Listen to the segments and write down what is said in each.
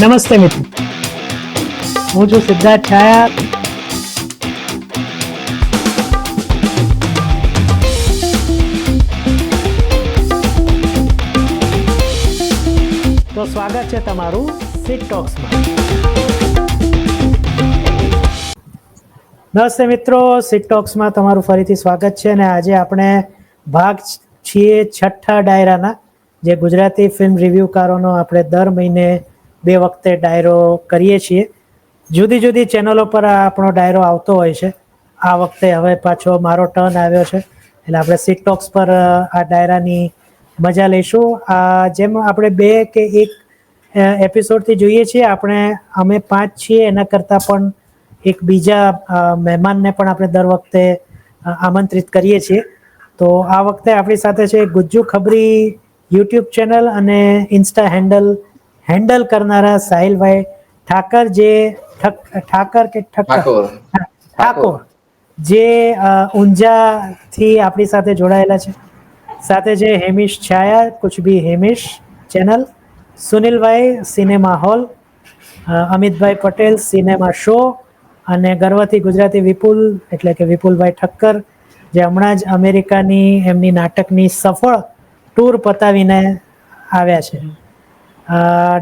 નમસ્તે મિત્રો, હું છું સિદ્ધાર્થ છાયા. તો સ્વાગત છે તમારું સિટ ટોક્સમાં. નમસ્તે મિત્રો, સિટ ટોક્સમાં તમારું ફરીથી સ્વાગત છે. અને આજે આપણે ભાગ છીએ છઠ્ઠા ડાયરાના, જે ગુજરાતી ફિલ્મ રિવ્યુકારોનો આપણે દર મહિને 2 વખતે ડાયરો કરીએ છીએ. જુદી જુદી ચેનલો પર આપણો ડાયરો આવતો હોય છે. આ વખતે હવે પાછો મારો ટર્ન આવ્યો છે, એટલે આપણે સિટ ટોક્સ પર આ ડાયરાની મજા લઈશું. જેમ આપણે 2 કે 1 એપિસોડથી જોઈએ છીએ, અમે 5 છીએ, એના કરતાં પણ એક બીજા મહેમાનને પણ આપણે દર વખતે આમંત્રિત કરીએ છીએ. તો આ વખતે આપણી સાથે છે ગુજ્જુ ખબરી યુટ્યુબ ચેનલ અને ઇન્સ્ટા હેન્ડલ કરનારા સાહિલભાઈ ઠાકર, જે ઊંઝાથી આપણી સાથે જોડાયેલા છે. સાથે છે હેમિશ છાયા, કુછ ભી હેમિશ ચેનલ, સુનિલભાઈ સિનેમા હોલ, અમિતભાઈ પટેલ સિનેમા શો, અને ગર્વથી ગુજરાતી વિપુલ એટલે કે વિપુલભાઈ ઠક્કર, જે હમણાં જ અમેરિકાની એમની નાટકની સફળ ટૂર પતાવીને આવ્યા છે.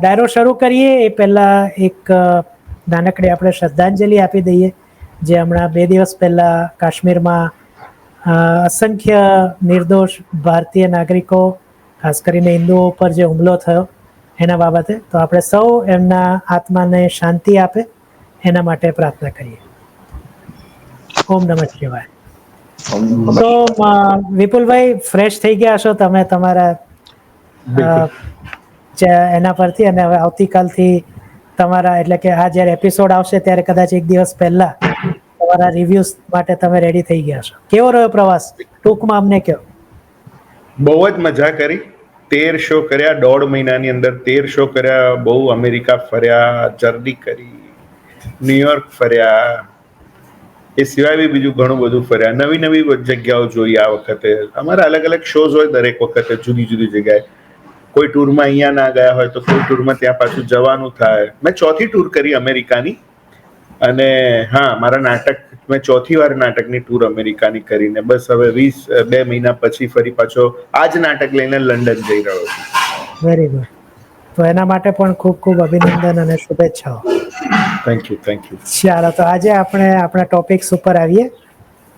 ડાયરો શરૂ કરીએ એ પહેલાં એક નાનકડી આપણે શ્રદ્ધાંજલિ આપી દઈએ, જે હમણાં 2 દિવસ પહેલાં કાશ્મીરમાં અસંખ્ય નિર્દોષ ભારતીય નાગરિકો, ખાસ કરીને હિન્દુઓ પર જે હુમલો થયો એના બાબતે. તો આપણે સૌ એમના આત્માને શાંતિ આપે એના માટે પ્રાર્થના કરીએ. ઓમ નમઃ શિવાય. તો વિપુલભાઈ, ફ્રેશ થઈ ગયા હશો તમે તમારા એના પરથી, અને હવે આવતીકાલથી તમારા, એટલે કે આ જ્યારે એપિસોડ આવશે ત્યારે કદાચ 1 દિવસ પહેલા તમારા રિવ્યુઝ માટે તમે રેડી થઈ ગયા છો. કેવો રહ્યો પ્રવાસ, ટૂંકમાં અમને કહો. બહુ જ મજા કરી. 13 શો કર્યા 1.5 મહિનાની અંદર, 13 શો કર્યા. બહુ અમેરિકા ફર્યા, જર્ની કરી, ન્યુયોર્ક ફર્યા, એ સિવાય બી બીજું ઘણું બધું ફર્યા. નવી નવી જગ્યાઓ જોઈ. આ વખતે અમારા અલગ અલગ શોઝ હોય, દરેક વખતે જુદી જુદી જગ્યાએ. કોઈ ટૂરમાં અહીંયા ના ગયા હોય તો કોઈ ટૂરમાં ત્યાં પાછું જવાનું થાય. મેં 4થી ટૂર કરી અમેરિકાની. અને હા, મારા નાટક, મેં 4થી વાર નાટકની ટૂર અમેરિકાની કરીને બસ હવે 2 મહિના પછી ફરી પાછો આ જ નાટક લઈને લંડન જઈ રહ્યો છું. Very good. તો એના માટે પણ ખૂબ ખૂબ અભિનંદન અને શુભેચ્છાઓ. Thank you. ચાલો, તો આજે આપણે આપણા ટોપિક્સ ઉપર આવીએ.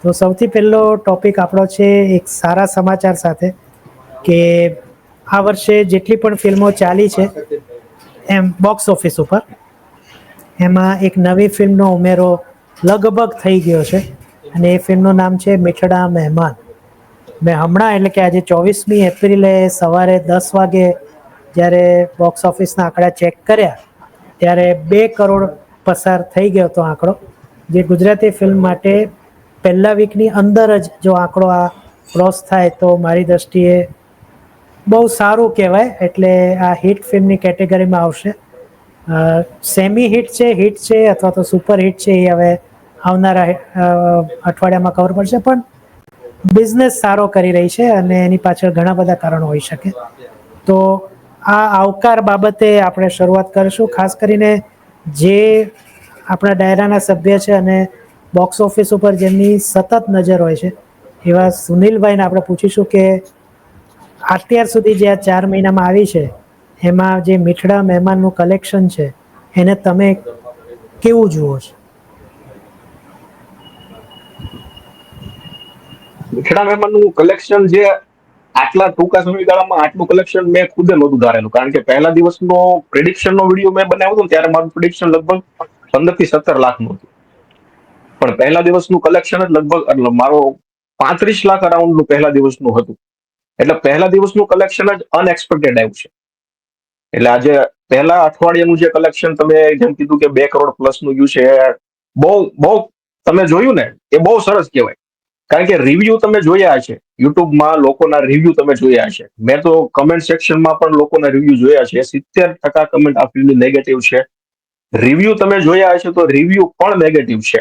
તો સૌથી પહેલો ટોપિક આપણો છે એક સારા સમાચાર સાથે, કે આ વર્ષે જેટલી પણ ફિલ્મો ચાલી છે એમ બોક્સ ઓફિસ ઉપર, એમાં એક નવી ફિલ્મનો ઉમેરો લગભગ થઈ ગયો છે, અને એ ફિલ્મનું નામ છે મીઠડા મહેમાન. મેં હમણાં, એટલે કે આજે 24મી એપ્રિલે સવારે 10 વાગે જ્યારે બોક્સ ઓફિસના આંકડા ચેક કર્યા ત્યારે 2 કરોડ પસાર થઈ ગયો હતો આંકડો, જે ગુજરાતી ફિલ્મ માટે પહેલા વીકની અંદર જ જો આંકડો આ ક્રોસ થાય તો મારી દ્રષ્ટિએ બહુ સારું કહેવાય. એટલે આ હિટ ફિલ્મની કેટેગરીમાં આવશે. સેમી હિટ છે અથવા તો સુપર હિટ છે, એ હવે આવનારા અઠવાડિયામાં ખબર પડશે. પણ બિઝનેસ સારો કરી રહી છે અને એની પાછળ ઘણા બધા કારણો હોઈ શકે. તો આ આવકાર બાબતે આપણે શરૂઆત કરીશું. ખાસ કરીને જે આપણા ડાયરાના સભ્ય છે અને બોક્સ ઓફિસ ઉપર જેમની સતત નજર હોય છે, એવા સુનિલભાઈને આપણે પૂછીશું કે અત્યાર સુધી જે આ 4 મહિનામાં આવી છે એમાં જે મીઠડા મહેમાનનું કલેક્શન છે એને તમે કેવું જુઓ છો? મીઠડા મહેમાનનું કલેક્શન, જે આટલા ટૂંકા સમયગાળામાં આટલું કલેક્શન મેં ખુદે નહોતું ધારેલું. કારણ કે પહેલા દિવસનો પ્રેડિક્શનનો વિડીયો મેં બનાવ્યો હતો ત્યારે મારું પ્રેડિક્શન લગભગ 15 થી 17 લાખનું હતું. પણ પહેલા દિવસનું કલેક્શન જ લગભગ, એટલે મારો 35 લાખ અરાઉન્ડનું પહેલા દિવસનું હતું. એટલે પહેલા દિવસનું કલેક્શન જ અનએક્સપેક્ટેડ આવ્યું છે. એટલે આજે પહેલા અઠવાડિયાનું જે કલેક્શન તમે જેમ કીધું કે 2 કરોડ પ્લસનું ગયું છે, બહુ તમે જોયું ને, એ બહુ સરસ કહેવાય. કારણ કે રિવ્યુ તમે જોયા છે યુટ્યુબમાં, લોકોના રિવ્યુ તમે જોયા છે. મેં તો કમેન્ટ સેક્શનમાં પણ લોકોના રિવ્યુ જોયા છે. 70% કમેન્ટ આ ફિલ્મની નેગેટિવ છે. રિવ્યુ તમે જોયા છે તો રિવ્યુ પણ નેગેટિવ છે.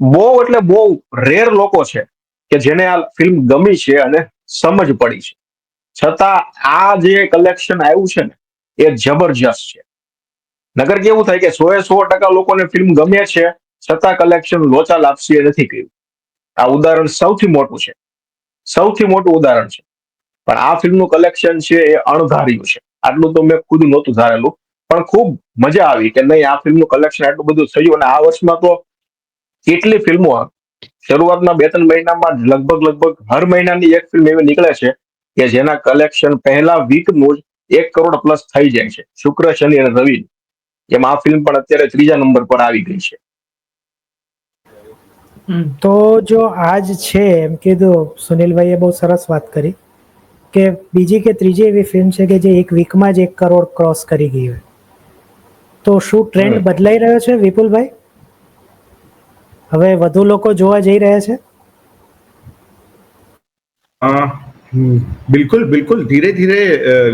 બહુ એટલે બહુ રેર લોકો છે કે જેને આ ફિલ્મ ગમી છે અને સમજ પડી છે. છતાં આ જે કલેક્શન આવ્યું છે ને, એ જબરજસ્ત છે. નગર કેવું થાય કે 100% લોકોને ફિલ્મ ગમે છે, છતાં કલેક્શન લોચા લાપસી એ નથી કર્યું. આ ઉદાહરણ સૌથી મોટું છે, સૌથી મોટું ઉદાહરણ છે. પણ આ ફિલ્મનું કલેક્શન છે એ અણધાર્યું છે. આટલું તો મેં ખુદ નહોતું ધારેલું, પણ ખૂબ મજા આવી કે નહીં, આ ફિલ્મનું કલેક્શન આટલું બધું થયું. અને આ વર્ષમાં તો કેટલી ફિલ્મો, શરૂઆતના 2-3 મહિનામાં લગભગ હર મહિનાની એક ફિલ્મ એવી નીકળે છે કે જેના કલેક્શન પહેલા વીકનું જ 1 કરોડ પ્લસ થઈ જાય છે, શુક્ર, શનિ અને રવિ. એમાં આ ફિલ્મ પણ અત્યારે 3જા નંબર પર આવી ગઈ છે. તો જો આજ છે, એમ કીધું સુનિલભાઈએ, બહુ સરસ વાત કરી કે બીજી કે ત્રીજી એવી ફિલ્મ છે કે જે એક વીકમાં જ 1 કરોડ ક્રોસ કરી ગઈ હોય. તો શું ટ્રેન્ડ બદલાઈ રહ્યો છે વિપુલભાઈ? હવે વધુ લોકો જોવા જઈ રહ્યા છે? બિલકુલ ધીરે ધીરે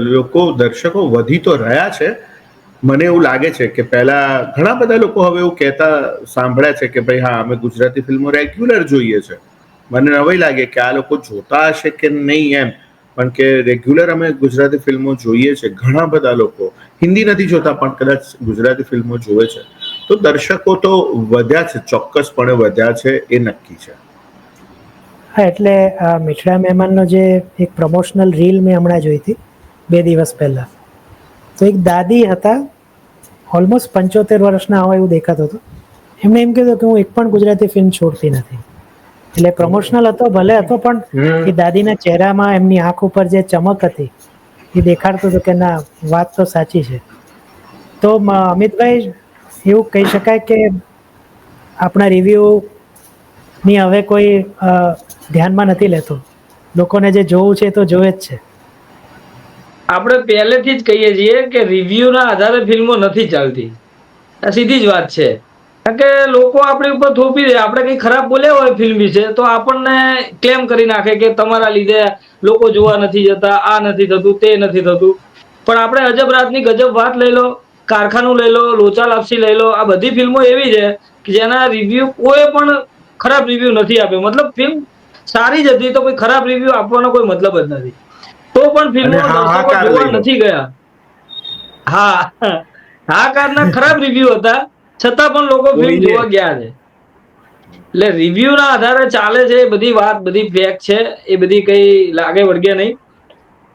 લોકો, દર્શકો વધી તો રહ્યા છે. મને એવું લાગે છે કે પહેલા ઘણા બધા લોકો હવે એવું કહેતા સાંભળ્યા છે કે ભાઈ હા, અમે ગુજરાતી ફિલ્મો રેગ્યુલર જોઈએ છે. મને નવાઈ લાગે કે આ લોકો જોતા હશે કે નહીં એમ, પણ કે રેગ્યુલર અમે ગુજરાતી ફિલ્મો જોઈએ છે. ઘણા બધા લોકો હિન્દી નથી જોતા પણ કદાચ ગુજરાતી ફિલ્મો જોવે છે. તો દર્શકો તો વધ્યા છે, ચોક્કસપણે વધ્યા છે, એ નક્કી છે. હા, એટલે મીઠડા મહેમાનનો જે એક પ્રમોશનલ રીલ મેં હમણાં જોઈ હતી 2 દિવસ પહેલા, તો એક દાદી હતા, ઓલમોસ્ટ 75 વર્ષના હોય એવું દેખાતું હતું. એમણે એમ કીધું કે હું એક પણ ગુજરાતી ફિલ્મ છોડતી નથી. એટલે પ્રમોશનલ હતો, ભલે હતો, પણ એ દાદીના ચહેરામાં, એમની આંખ ઉપર જે ચમક હતી એ દેખાડતું હતું કે ના, વાત તો સાચી છે. તો અમિતભાઈ, એવું કહી શકાય કે આપણા રિવ્યુ ની હવે કોઈ ધ્યાનમાં નથી લેતું. લોકોને જે જોવું છે એ તો જોવે જ છે. આપણે પહેલેથી જ કહીએ છીએ કે રિવ્યુના આધારે ફિલ્મો નથી ચાલતી. આ સીધી જ વાત છે. કારણ કે લોકો આપણી ઉપર થોપી દે. આપણે કંઈ ખરાબ બોલ્યા હોય ફિલ્મ વિશે તો આપણને ક્લેમ કરી નાખે કે તમારા લીધે લોકો જોવા નથી જતા, આ નથી થતું, તે નથી થતું. પણ આપણે અજબ રાતની ગજબ વાત લઈ લો, કારખાનું લઈ લો, લોચા લાપસી લઈ લો, આ બધી ફિલ્મો એવી છે કે જેના રિવ્યુ કોઈ પણ ખરાબ રિવ્યુ નથી આપ્યો. મતલબ ફિલ્મ સારી જ હતી તો કોઈ ખરાબ રિવ્યુ આપવાનો કોઈ મતલબ જ નથી. તો પણ ફિલ્મો અને દર્શકો હાહાકાર જોવા લઈ લો. નથી ગયા. હા, આ કારના ખરાબ રિવ્યુ હતા, છતાં પણ લોકો ફિલ્મ જોવા ગયા છે. એટલે રિવ્યુ ના આધારે ચાલે છે એ બધી વાત, બધી ફેક છે. એ બધી કઈ લાગે વળગે નહીં.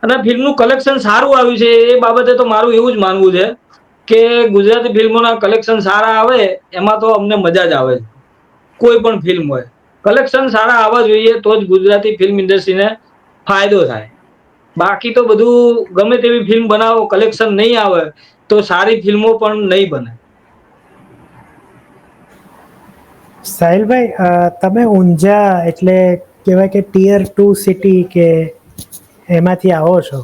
અને ફિલ્મનું કલેક્શન સારું આવ્યું છે એ બાબતે તો મારું એવું જ માનવું છે કે ગુજરાતી ફિલ્મોના કલેક્શન સારા આવે એમાં તો અમને મજા જ આવે છે. કોઈ પણ ફિલ્મ હોય, કલેક્શન સારા આવવા જોઈએ તો જ ગુજરાતી ફિલ્મ ઇન્ડસ્ટ્રીને ફાયદો થાય. બાકી તો બધું ગમે તેવી ફિલ્મ બનાવો, કલેક્શન નહીં આવે તો સારી ફિલ્મો પણ નહીં બને. સાહિલભાઈ, તમે ઊંઝા, એટલે કહેવાય કે ટિયર 2 સિટી કે એમાંથી આવો છો.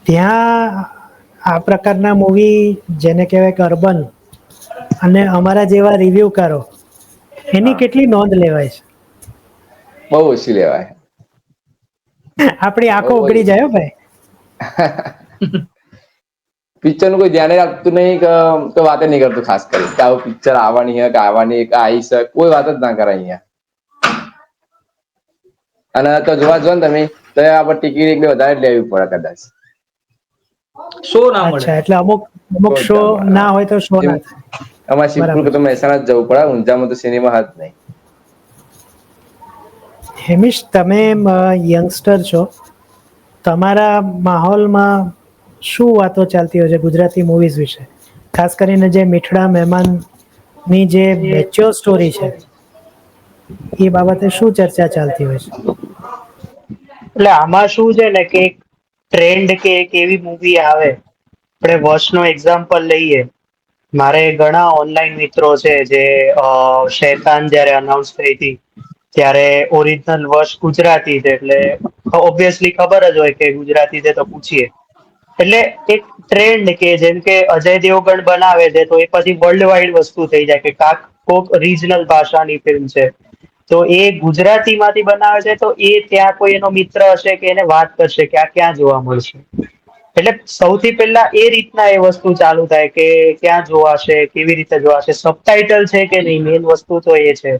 ત્યાં આ પ્રકારના મૂવી, જેને કહેવાય કે અર્બન, અને અમારા જેવા રિવ્યુ કરો, એની કેટલી નોંધ લેવાય છે? બહુ ઓછી લેવાય. આપણી આંખો બહુ ઉઘડી જાય ભાઈ. પિક્ચર નું કોઈ ધ્યાન આપતું નહીં કે વાત નહીં કરતું. ખાસ કરી કે આવું પિક્ચર આવવાની હે કે આવવાની કે આવી છે, કોઈ વાત જ ના કરે અહીંયા. અને તો જોવા જો ને તમે, તો આપણે ટિકિટ એક બે વધારે જ લેવી પડે કદાચ. શો ના મળે. અચ્છા, એટલે અમુક તો શો ના હોય તો શો ના થાય. અમારે શિવપુર બરાબર. કે તો મહેસાણા જ જવું પડે. ઊંઝામાં તો સિનેમા હાથ નહીં. હેમિશ, તમે યંગસ્ટર છો, તમારા માહોલમાં શું વાતો ચાલતી હોય છે ગુજરાતી મૂવીઝ વિશે? ખાસ કરીને જે મીઠડા મહેમાનની જે મેચ્યોર સ્ટોરી છે, એ બાબતે શું ચર્ચા ચાલતી હોય છે? એટલે આમાં શું છે ને કે એક ટ્રેન્ડ કે એક એવી મૂવી આવે, આપણે વોચનો એક્ઝામ્પલ લઈએ. મારે ઘણા ઓનલાઈન મિત્રો છે જે શૈતાન જયારે અનાઉન્સ થઈ હતી ત્યારે ઓરિજિનલ વોચ ગુજરાતી છે, એટલે ઓબ્વિયસલી ખબર જ હોય કે ગુજરાતી છે તો પૂછીએ. એટલે એક ટ્રેન્ડ કે જેમ કે અજય દેવગણ બનાવે છે તો એ પછી વર્લ્ડ વાઇડ વસ્તુ થઈ જાય કે કોક રિજનલ ભાષાની ફિલ્મ છે તો એ ગુજરાતીમાંથી બનાવે છે, તો એ ત્યાં કોઈ એનો મિત્ર હશે કે એને વાત કરશે કે આ ક્યાં જોવા મળશે. એટલે સૌથી પહેલા એ રીતના એ વસ્તુ ચાલુ થાય કે ક્યાં જોવાશે, કેવી રીતે જોવાશે, સબટાઇટલ છે કે નહીં, મેઇન વસ્તુ તો એ છે.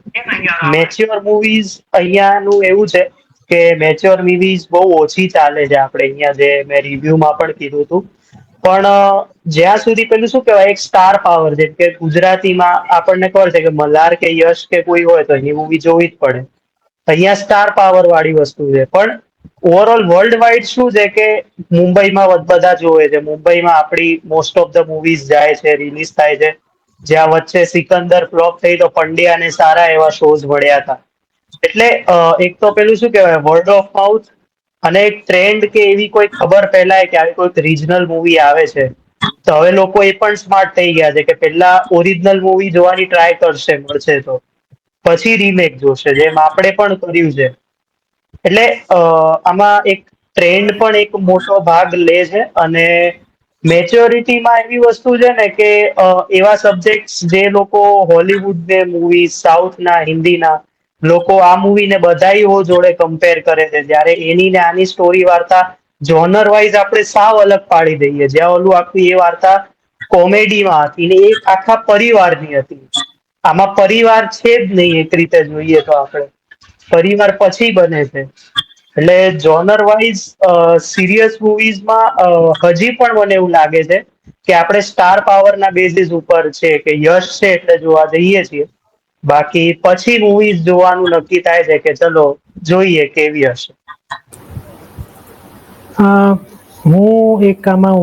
મેચ્યોર મૂવીઝ અહીંયાનું એવું છે કે મેચ્યોર મૂવીઝ બહુ ઓછી ચાલે છે. આપણે અહીંયા જે મેં રિવ્યુમાં પણ કીધું હતું, પણ જ્યાં સુધી પેલું શું કહેવાય એક સ્ટાર પાવર, જેમ કે ગુજરાતીમાં આપણને ખબર છે કે મલ્હાર કે યશ કે કોઈ હોય તો એની મૂવી જોવી જ પડે. અહીંયા સ્ટાર પાવર વાળી વસ્તુ છે. પણ ઓવરઓલ વર્લ્ડ વાઇડ શું છે કે મુંબઈમાં બધા જોવે છે. મુંબઈમાં આપણી મોસ્ટ ઓફ ધ મૂવીઝ જાય છે, રિલીઝ થાય છે. જ્યાં વચ્ચે સિકંદર ફ્લોપ થઈ તો પંડ્યાને સારા એવા શોઝ મળ્યા હતા. એટલે એક તો પેલું શું કહેવાય વર્ડ ઓફ માઉથ અને એક ટ્રેન્ડ કે એવી કોઈ ખબર ફેલાય કે આવી કોઈક રિજનલ મૂવી આવે છે. તો હવે લોકો એ પણ સ્માર્ટ થઈ ગયા છે કે પેલા ઓરિજિનલ મૂવી જોવાની ટ્રાય કરશે, મળશે તો પછી રીમેક જોશે, જેમ આપણે પણ કર્યું છે. એટલે આમાં એક ટ્રેન્ડ પણ એક મોટો ભાગ લે છે. અને મેચ્યોરિટીમાં એવી વસ્તુ છે ને કે એવા સબ્જેક્ટ જે લોકો હોલીવુડ ને મૂવી, સાઉથના, હિન્દીના લોકો આ મૂવીને બધાઈઓ જોડે કમ્પેર કરે છે, જ્યારે એની ને આની સ્ટોરી વાર્તા જોનર વાઇઝ આપણે સાવ અલગ પાડી દઈએ. જ્યાં ઓલું આખી એ વાર્તા કોમેડીમાં હતી ને એક આખા પરિવારની હતી. આમાં પરિવાર છે જ નહીં એક રીતે જોઈએ તો. આપણે પરિવાર પછી બને છે. એટલે જોનર વાઇઝ સિરિયસ મૂવીઝમાં હજી પણ મને એવું લાગે છે કે આપણે સ્ટાર પાવરના બેઝિસ ઉપર છે કે યશ છે એટલે જોવા જઈએ છીએ. બાકી પછી મૂવીઝ જોવાનું નક્કી થાય છે કે ચલો જોઈએ કેવી હશે. હું એક આમાં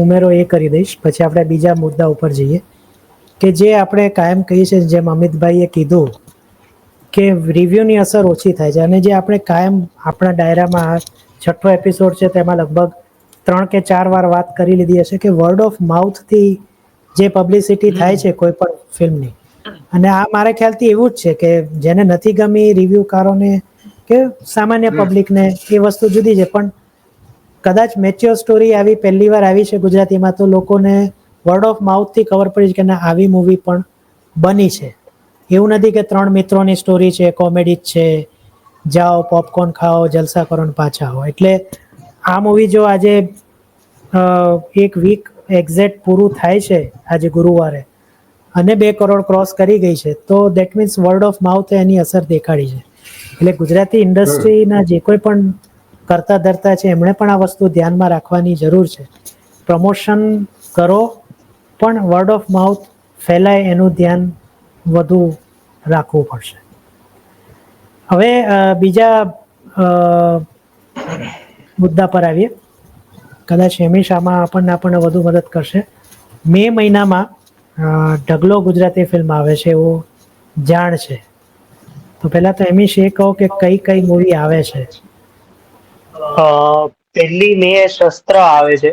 ઉમેરો એ કરી દઈશ, પછી આપણે બીજા મુદ્દા ઉપર જઈએ. કે જે આપણે કાયમ કહીએ છીએ, જેમ અમિતભાઈએ કીધું કે રિવ્યુની અસર ઓછી થાય છે. અને જે આપણે કાયમ આપણા ડાયરામાં 6ઠ્ઠો એપિસોડ છે તેમાં લગભગ 3 કે 4 વાર વાત કરી લીધી હશે કે વર્ડ ઓફ માઉથથી જે પબ્લિસિટી થાય છે કોઈ પણ ફિલ્મની, અને આ મારા ખ્યાલથી એવું જ છે કે જેને નથી ગમી રિવ્યુકારોને કે સામાન્ય પબ્લિકને એ વસ્તુ જુદી છે. પણ કદાચ મેચ્યોર સ્ટોરી આવી પહેલી વાર આવી છે ગુજરાતીમાં તો લોકોને વર્ડ ઓફ માઉથથી ખબર પડી છે કે ના આવી મૂવી પણ બની છે. એવું નથી કે 3 મિત્રોની સ્ટોરી છે, કોમેડી જ છે, જાઓ પોપકોર્ન ખાઓ, જલસા કરો ને પાછા આવો. એટલે આ મૂવી જો આજે એક વીક એક્ઝેક્ટ પૂરું થાય છે આજે ગુરુવારે, અને 2 કરોડ ક્રોસ કરી ગઈ છે, તો દેટ મીન્સ વર્ડ ઓફ માઉથે એની અસર દેખાડી છે. એટલે ગુજરાતી ઇન્ડસ્ટ્રીના જે કોઈ પણ કરતા ધરતા છે એમણે પણ આ વસ્તુ ધ્યાનમાં રાખવાની જરૂર છે. પ્રમોશન કરો પણ વર્ડ ઓફ માઉથ ફેલાય એનું ધ્યાન વધુ રાખવું પડશે. હવે બીજા મુદ્દા પર આવીએ. કદાચ હેમિશ આમાં આપણને વધુ મદદ કરશે. મે મહિનામાં ઢગલો ગુજરાતી ફિલ્મ આવે છે એવું જાણ છે. તો પહેલા તો હેમિશ એ કહો કે કઈ કઈ મૂવી આવે છે. પહેલી મે શસ્ત્ર આવે છે.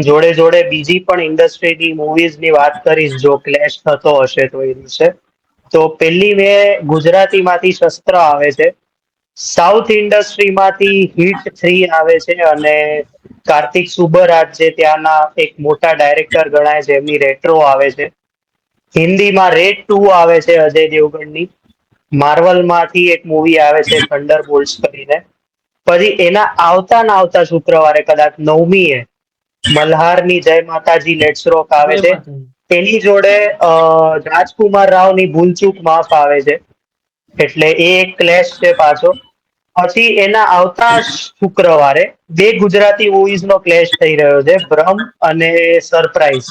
જોડે જોડે બીજી પણ ઇન્ડસ્ટ્રીની મૂવીઝની વાત કરીશ જો ક્લેશ થતો હશે તો એ દિવસે. તો પહેલી મે ગુજરાતીમાંથી શસ્ત્ર આવે છે. સાઉથ ઇન્ડસ્ટ્રીમાંથી હિટ 3 આવે છે અને કાર્તિક સુબરાજ જે ત્યાંના એક મોટા ડાયરેક્ટર ગણાય છે એમની રેટ્રો આવે છે. હિન્દીમાં રેડ 2 આવે છે અજય દેવગણની. માર્વલમાંથી એક મૂવી આવે છે થંડર બોલ્ટ્સ કરીને. પછી એના આવતા શુક્રવારે કદાચ 9મીએ મલ્હારની જય માતાજી લેટ્સ રોક આવે છે. એની જોડે રાજકુમાર રાવની ભૂલચૂક માફ આવે છે. એટલે એ એક ક્લેશ છે પાછો. પછી એના આવતા શુક્રવારે 2 ગુજરાતી મૂવીઝનો ક્લેશ થઈ રહ્યો છે, ભ્રમ અને સરપ્રાઈઝ.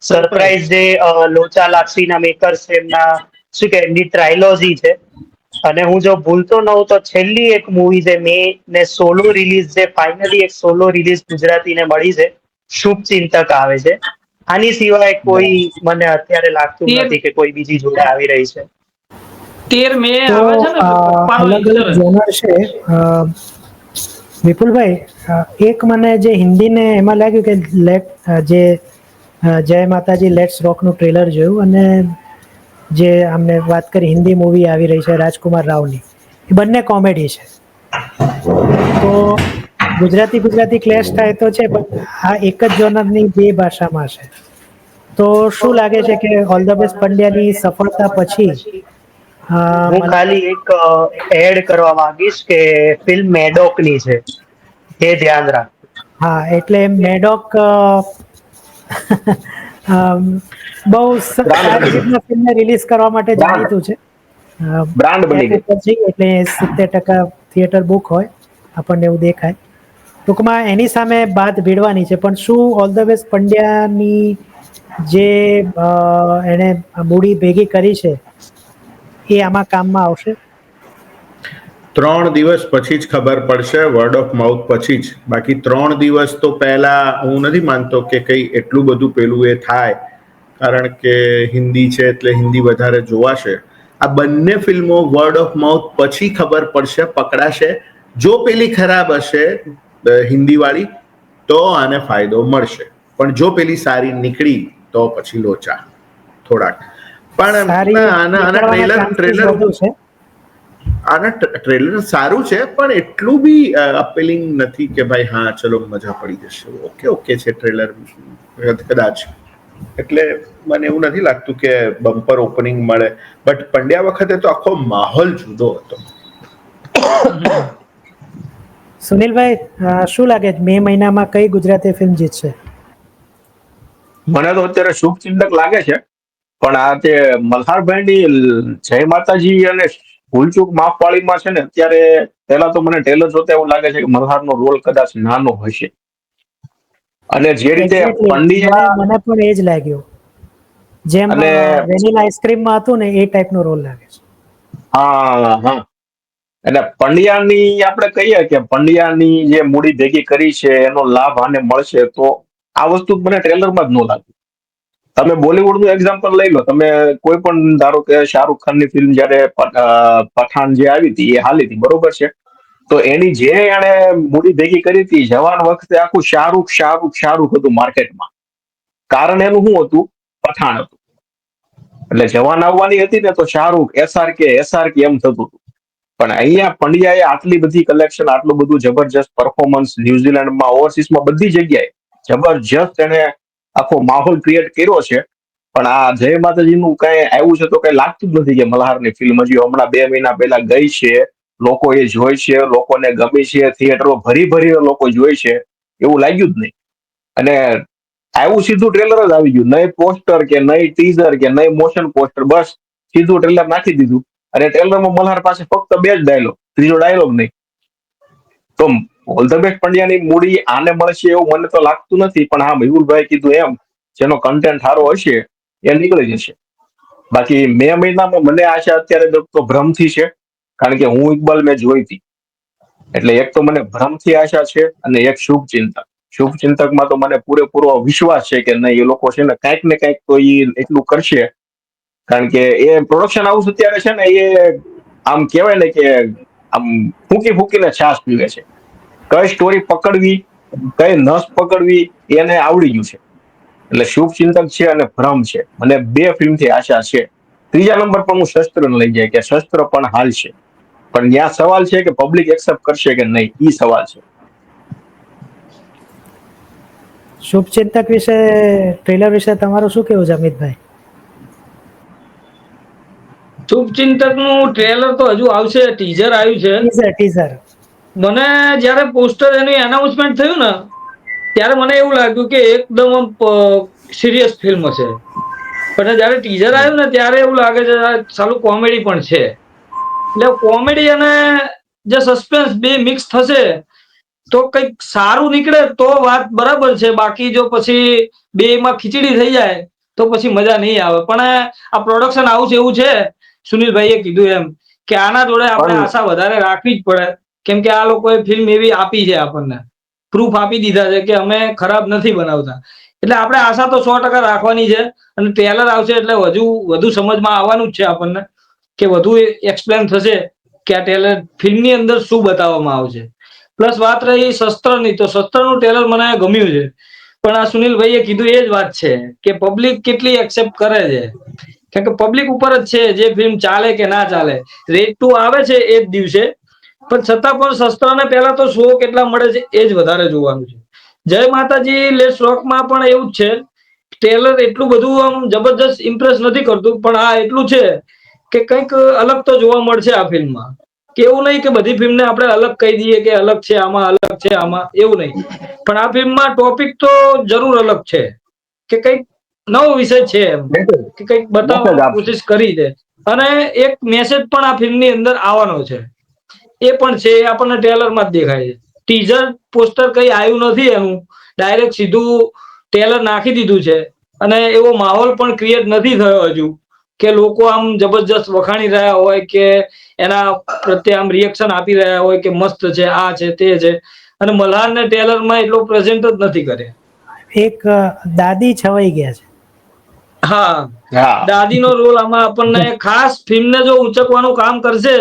સરપ્રાઈઝ જે લોચા લાપસીના મેકર્સ છે એમના શું કે એમની ટ્રાયોલોજી છે. અને હું જો ભૂલતો ન હોઉં તો છેલ્લી એક મૂવી છે મે ને સોલો રિલીઝ છે, ફાઇનલી એક સોલો રિલીઝ ગુજરાતીને મળી છે, શુભચિંતક આવે છે. આની સિવાય કોઈ મને અત્યારે લાગતું નથી કે કોઈ બીજી જોડે આવી રહી છે. 13 મે તો આવે છે ને પપ્પાનો અલગ ઈસ્ટર. અલગ જોનર છે. વિપુલભાઈ, એક મને જે હિન્દીને એમાં લાગ્યું કે જે જય માતાજી લેટ્સ રોકનું ટ્રેલર જોયું, અને જે અમને વાત કરી હિન્દી મૂવી આવી રહી છે રાજકુમાર રાવની, એ બંને કોમેડી છે. તો ગુજરાતી ક્લેશ થાય તો છે, પણ આ એક જ જોનરની 2 ભાષામાં છે. તો શું લાગે છે કે ઓલ ધ બેસ્ટ પંડ્યાની સફળતા પછી હું ખાલી એક એડ કરવા માંગીશ કે ફિલ્મ મેડોકની છે, એ ધ્યાન રાખ. હા, એટલે મેડોક બહુ સારી રીતના ફિલ્મને રિલીઝ કરવા માટે જાણીતું છે. બ્રાન્ડ બની એપ ગઈ. ઉપર જઈએ એટલે 70% થિયેટર બુક હોય, આપણને એવું દેખાય. ટૂંકમાં એની સામે બાદ ભીડવાની છે. પણ શું ઓલ ધ બેસ્ટ પંડ્યાની જે એને મૂડી ભેગી કરી છે એ આમાં કામમાં આવશે? 3 દિવસ પછી જ ખબર પડશે, વર્ડ ઓફ માઉથ પછી જ. બાકી 3 દિવસ તો પહેલા હું નથી માનતો કે કઈ એટલું બધું પેલું એ થાય, કારણ કે હિન્દી છે એટલે હિન્દી વધારે જોવાશે. આ બંને ફિલ્મો વર્ડ ઓફ માઉથ પછી ખબર પડશે, પકડાશે. જો પેલી ખરાબ હશે હિન્દીવાળી તો આને ફાયદો મળશે, પણ જો પેલી સારી નીકળી તો પછી લોચા થોડાક. પણ સારી આના નીકળવાના ટ્રેલર chances વધુ છે. આના ટ્રેલર સારું છે પણ એટલું બી અપીલિંગ નથી કે ભાઈ હા ચલો મજા પડી જશે. ઓકે ઓકે છે ટ્રેલર કદાચ, એટલે મને એવું નથી લાગતું કે બમ્પર ઓપનિંગ મળે. બટ પંડ્યા વખતે તો આખો માહોલ જુદો હતો. સુનિલભાઈ, શું લાગે મે મહિનામાં કઈ ગુજરાતી ફિલ્મ જીતશે? મને તો અત્યારે શુભચિંતક લાગે છે, પણ આ તે મલ્હારભાઈની જય માતાજી અને ભૂલચૂક માફવાળીમાં છે ને, અત્યારે પહેલા તો મને ટ્રેલર જોતા એવું લાગે છે કે મલ્હારનો રોલ કદાચ નાનો હશે. અને જે રીતે Exactly. પંડ્યા મને પણ એ જ લાગ્યું. જેમ અને વેનીલા આઈસ્ક્રીમમાં હતું ને એ ટાઈપનો રોલ લાગે છે. હા હા, એટલે પંડ્યાની આપણે કહીએ કે પંડ્યાની જે મૂડી ભેગી કરી છે એનો લાભ આને મળશે, તો આ વસ્તુ મને ટ્રેલરમાં જ ન લાગી. તમે બોલીવુડનું એક્ઝામ્પલ લઈ લો, તમે કોઈ પણ ધારો કે શાહરૂખ ખાનની ફિલ્મ જયારે પઠાણ જે આવી હતી એ હાલી હતી, બરોબર છે. તો એની જે એને મૂડી ભેગી કરી હતી જવાન વખતે આખું શાહરૂખ શાહરૂખ શાહરૂખ હતું માર્કેટમાં. કારણ એનું શું હતું? પઠાણ હતું. એટલે જવાન આવવાની હતી ને તો શાહરૂખ એસઆરકે એમ થતું હતું. પણ અહીંયા પંડ્યાએ આટલી બધી કલેક્શન, આટલું બધું જબરજસ્ત પરફોર્મન્સ ન્યુઝીલેન્ડમાં, ઓવરસીઝમાં બધી જગ્યાએ જબરજસ્ત એને આખો માહોલ ક્રિએટ કર્યો છે. પણ આ જય માતાજીનું કઈ આવ્યું છે તો કઈ લાગતું જ નથી કે મલ્હારની ફિલ્મ હજી હમણાં 2 મહિના પહેલા ગઈ છે, લોકો એ જોઈ છે, લોકોને ગમી છે, થિયેટરો ભરી ભરીને લોકો જોઈ છે, એવું લાગ્યું જ નહીં. અને આવ્યું સીધું ટ્રેલર જ આવી ગયું, નહીં પોસ્ટર કે નહીં ટીઝર કે નહીં મોશન પોસ્ટર, બસ સીધું ટ્રેલર નાખી દીધું. અને ટ્રેલરમાં મલ્હાર પાસે ફક્ત 2 જ ડાયલોગ, ત્રીજો ડાયલોગ નહીં. તો ઓલ ધ બેસ્ટ પંડ્યાની મૂડી આને મળશે એવું મને તો લાગતું નથી. પણ હા, મયુરભાઈ કીધું એમ, જેનો કન્ટેન્ટ સારો હશે એ નીકળી જશે. બાકી મે મહિનામાં મને આશા અત્યારે તો ભ્રમથી છે, કારણ કે હું ઇકબાલ મેં જોઈ હતી. એટલે એક તો મને ભ્રમથી આશા છે અને એક શુભચિંતકમાં તો મને પૂરેપૂરો વિશ્વાસ છે કે નહીં, એ લોકો છે ને કાંઈક ને કાંઈક તો એ એટલું કરશે. કારણ કે એ પ્રોડક્શન હાઉસ અત્યારે છે ને એ આમ કહેવાય ને કે આમ ફૂંકી ફૂંકીને છાશ પીવે છે. કઈ સ્ટોરી પકડવી, કઈ નસ પકડવી એને આવડી ગયું છે. એટલે શુભચિંતક છે અને ભ્રમ છે. મને 2 ફિલ્મથી આશા છે. ત્રીજા નંબર પર હું શસ્ત્રને લઈ જાય કે શસ્ત્ર પણ હાલશે, પણ ત્યાં સવાલ છે કે પબ્લિક એક્સેપ્ટ કરશે કે નહીં, એ સવાલ છે. શુભચિંતક વિશે, ટ્રેલર વિશે તમારું શું કેવું છે અમિતભાઈ? શુભચિંતકનું ટ્રેલર તો હજુ આવશે, ટીઝર આવ્યું છે. ટીઝર મને જયારે પોસ્ટર એની એનાઉન્સમેન્ટ થયું ને ત્યારે મને એવું લાગ્યું કે એકદમ સિરિયસ ફિલ્મ હશે. પણ જયારે ટીઝર આવ્યું ને ત્યારે એવું લાગે છે સાલું કોમેડી પણ છે. એટલે કોમેડી અને જે સસ્પેન્સ બે મિક્સ થશે તો કંઈક સારું નીકળે તો વાત બરાબર છે. બાકી જો પછી બે માં ખીચડી થઈ જાય તો પછી મજા નહીં આવે. પણ આ પ્રોડક્શન હાઉસ એવું છે, સુનિલભાઈએ કીધું એમ, કે આના જોડે આપણે પણ આશા વધારે રાખવી જ પડે. કેમ કે આ લોકોએ ફિલ્મ એવી આપી છે, આપણને પ્રૂફ આપી દીધા છે કે અમે ખરાબ નથી બનાવતા. એટલે આપણે આશા તો 100% રાખવાની છે. અને ટ્રેલર આવશે એટલે વધુ સમજમાં આવવાનું જ છે આપણને, કે વધુ એક્સપ્લેન થશે કે આ ટ્રેલર ફિલ્મની અંદર શું બતાવવામાં આવશે. પ્લસ વાત રહી શસ્ત્રની, તો શસ્ત્રનું ટ્રેલર મને ગમ્યું છે. પણ આ સુનિલભાઈએ કીધું એ જ વાત છે કે પબ્લિક કેટલી એક્સેપ્ટ કરે છે. કેમ કે પબ્લિક ઉપર જ છે જે ફિલ્મ ચાલે કે ના ચાલે. રેડ 2 આવે છે એ જ દિવસે, પણ છતાં પણ શસ્ત્રને પહેલા તો શો કેટલા મળે છે એ જ વધારે જોવાનું છે. જય માતાજી લેટ્સ રોકમાં પણ એવું જ છે. ટ્રેલર એટલું બધું આમ જબરજસ્ત ઇમ્પ્રેસ નથી કરતું, પણ હા એટલું છે કે કંઈક અલગ તો જોવા મળશે આ ફિલ્મમાં. કે એવું નહીં કે બધી ફિલ્મને આપણે અલગ કહી દઈએ કે અલગ છે આમાં, અલગ છે આમાં, એવું નહીં. પણ આ ફિલ્મમાં ટોપિક તો જરૂર અલગ છે, કે કંઈક નવો વિષય છે એમ, કે કંઈક મેસેજ બતાવવાની આપશે. કોશિશ કરી છે. અને એક મેસેજ પણ આ ફિલ્મની અંદર આવવાનો છે, એ પણ છે, એ આપણને ટ્રેલરમાં જ દેખાય છે. ટીઝર પોસ્ટર કઈ આવ્યું નથી એનું, ડાયરેક્ટ સીધું ટ્રેલર નાખી દીધું છે અને એવો માહોલ પણ ક્રિએટ નથી થયો હજુ કે લોકો આમ જબરજસ્ત વખાણી રહ્યા હોય કે એના પ્રત્યે આમ રિએક્શન આપી રહ્યા હોય કે મસ્ત છે, આ છે, તે છે. અને મલ્હારને ટ્રેલરમાં એટલો પ્રેઝન્ટ જ નથી કર્યા. એક દાદી છવાઈ ગયા છે. હા, હા દાદીનો રોલ આમાં આપણને ખાસ ફિલ્મને જો ઉંચકવાનું કામ કરશે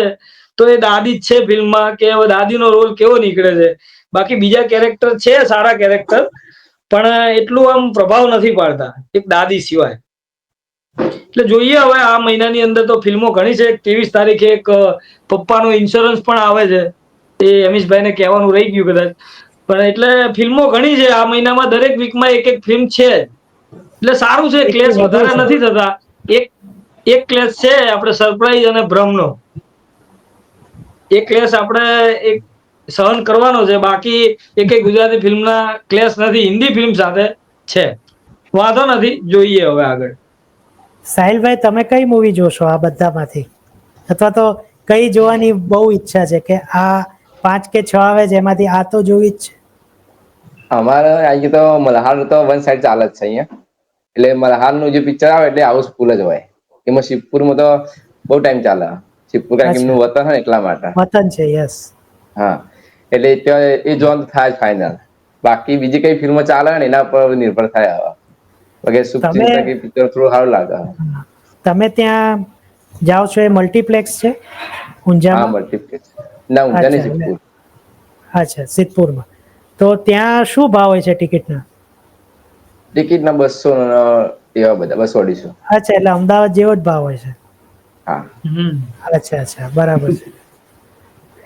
તો એ દાદી જ છે ફિલ્મમાં, કે દાદીનો રોલ કેવો નીકળે છે. બાકી બીજા કેરેક્ટર છે સારા કેરેક્ટર, પણ એટલું આમ પ્રભાવ નથી પાડતા એક દાદી સિવાય. એટલે જોઈએ હવે આ મહિનાની અંદર તો ફિલ્મો ઘણી છે. 23 તારીખે એક પપ્પાનો ઇન્સ્યોરન્સ પણ આવે છે, એ અમીશભાઈને કહેવાનું રહી ગયું કદાચ. પણ એટલે ફિલ્મો ઘણી છે આ મહિનામાં, દરેક વીકમાં એક એક ફિલ્મ છે. એટલે સારું છે, ક્લેશ એટલું વધુ વધારે છે. નથી થતા. એક એક ક્લેશ છે આપણે સરપ્રાઈઝ અને ભ્રમનો. એ ક્લેશ આપણે એક સહન કરવાનો છે. બાકી એક ગુજરાતી ફિલ્મના ક્લેશ નથી, હિન્દી ફિલ્મ સાથે છે. વાંધો નથી, જોઈએ હવે આગળ. સાહિલભાઈ, તમે કઈ મૂવી જોશો આ બધામાંથી, અથવા તો કઈ જોવાની બહુ ઈચ્છા છે કે આ 5 કે 6 આવે છે એમાંથી આ તો જોવી જ છે? અમારે અહીં તો મલ્હાર તો વન સાઈડ ચાલે જ છે અહીંયા. એટલે મલ્હારનું જે પિક્ચર આવે એટલે હાઉસફુલ જ હોય. એમાં શિવપુરમાં તો બહુ ટાઈમ ચાલે. શિવપુર કારણ કે એમનું અચ્છા, વતન હોય એટલા માટે. વતન છે, યસ. હા, એટલે ત્યાં એ જોન થાય ફાઇનલ. બાકી બીજી કઈ ફિલ્મો ચાલે ને એના પર નિર્ભર થાય હવે. વગેરે તમે શુભચિંતક એ પિક્ચર થોડું સારું લાગે. તમે ત્યાં જાઓ છો એ મલ્ટીપ્લેક્સ છે હા, ઊંઝામાં? મલ્ટીપ્લેક્સ ના, ઊંઝા નહીં, અચ્છા, શિવપુર. અચ્છા, સિદ્ધપુરમાં. તો ત્યાં શું ભાવ હોય છે ટિકિટના? ટિકિટના 200 એવા બધા, 200-250. અચ્છા, એટલે અમદાવાદ જેવો જ ભાવ હોય છે. હા. અચ્છા, અચ્છા, બરાબર છે.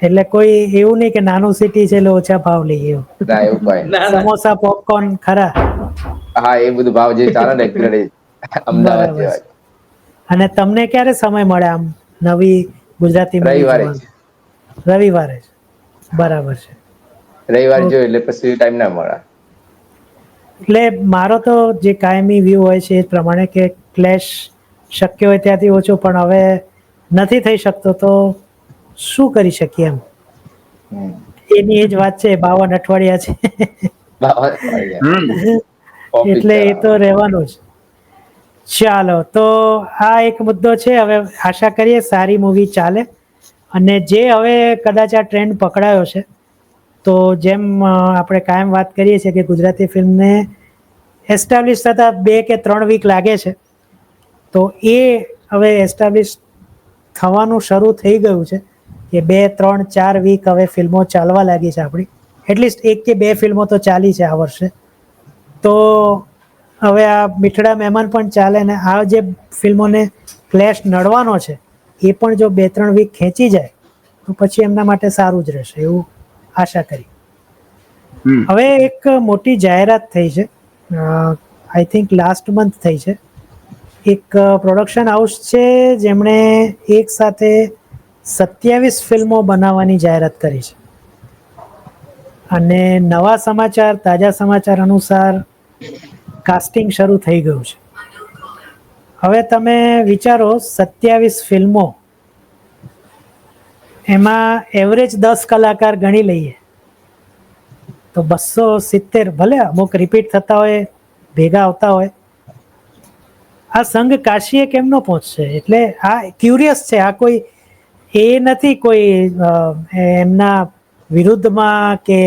એટલે કોઈ એવું નહીં કે નાનું સિટી છે એટલે ઓછા ભાવ લઈએ એવું. ના, એવું કોઈ નહીં. ના ના, સમોસા પોપકોર્ન ખરા? હા, એ બધું ભાવ જે ચાલે રેગ્યુલર અમદાવાદ બરાબર જેવા છે. અને તમને ક્યારે સમય મળે આમ નવી ગુજરાતી મૂવી રવિવારે જ. જોવાનો? રવિવારે જ. બરાબર છે. રવિવારે જો એટલે પછી ટાઈમ ના મળે. એટલે મારો તો જે કાયમી વ્યૂ હોય છે એ પ્રમાણે કે ક્લેશ શક્ય હોય ત્યાંથી ઓછું, પણ હવે નથી થઈ શકતો તો શું કરી શકીએ એમ. એની એ જ વાત છે, 52 અઠવાડિયા છે. એટલે એ તો રહેવાનું જ. ચાલો, તો આ એક મુદ્દો છે. હવે આશા કરીએ સારી મૂવી ચાલે. અને જે હવે કદાચ આ ટ્રેન્ડ પકડાયો છે, તો જેમ આપણે કાયમ વાત કરીએ છીએ કે ગુજરાતી ફિલ્મને એસ્ટાબ્લિશ થતા 2 કે 3 વીક લાગે છે, તો એ હવે એસ્ટાબ્લિશ થવાનું શરૂ થઈ ગયું છે કે 2, 3, 4 વીક હવે ફિલ્મો ચાલવા લાગી છે આપણી. એટલીસ્ટ 1 કે 2 ફિલ્મો તો ચાલી છે આ વર્ષે. તો હવે આ મીઠડા મહેમાન પણ ચાલે ને આ જે ફિલ્મોને ક્લેશ નડવાનો છે એ પણ જો 2-3 વીક ખેંચી જાય તો પછી એમના માટે સારું જ રહેશે એવું આશા કરી. હવે એક મોટી જાહેરાત થઈ છે, આઈ થિંક લાસ્ટ મંથ થઈ છે. એક પ્રોડક્શન હાઉસ છે જેમણે એક સાથે 27 ફિલ્મો બનાવવાની જાહેરાત કરી છે. અને નવા સમાચાર, તાજા સમાચાર અનુસાર કાસ્ટિંગ શરૂ થઈ ગયું છે. હવે તમે વિચારો, 27 ફિલ્મો, એમાં એવરેજ 10 કલાકાર ગણી લઈએ તો 270, ભલે અમુક રિપીટ થતા હોય, ભેગા આવતા હોય. આ સંઘ કાશીએ કેમ ન પહોંચશે? એટલે આ ક્યુરિયસ છે. આ કોઈ એ નથી કોઈ એમના વિરુદ્ધમાં કે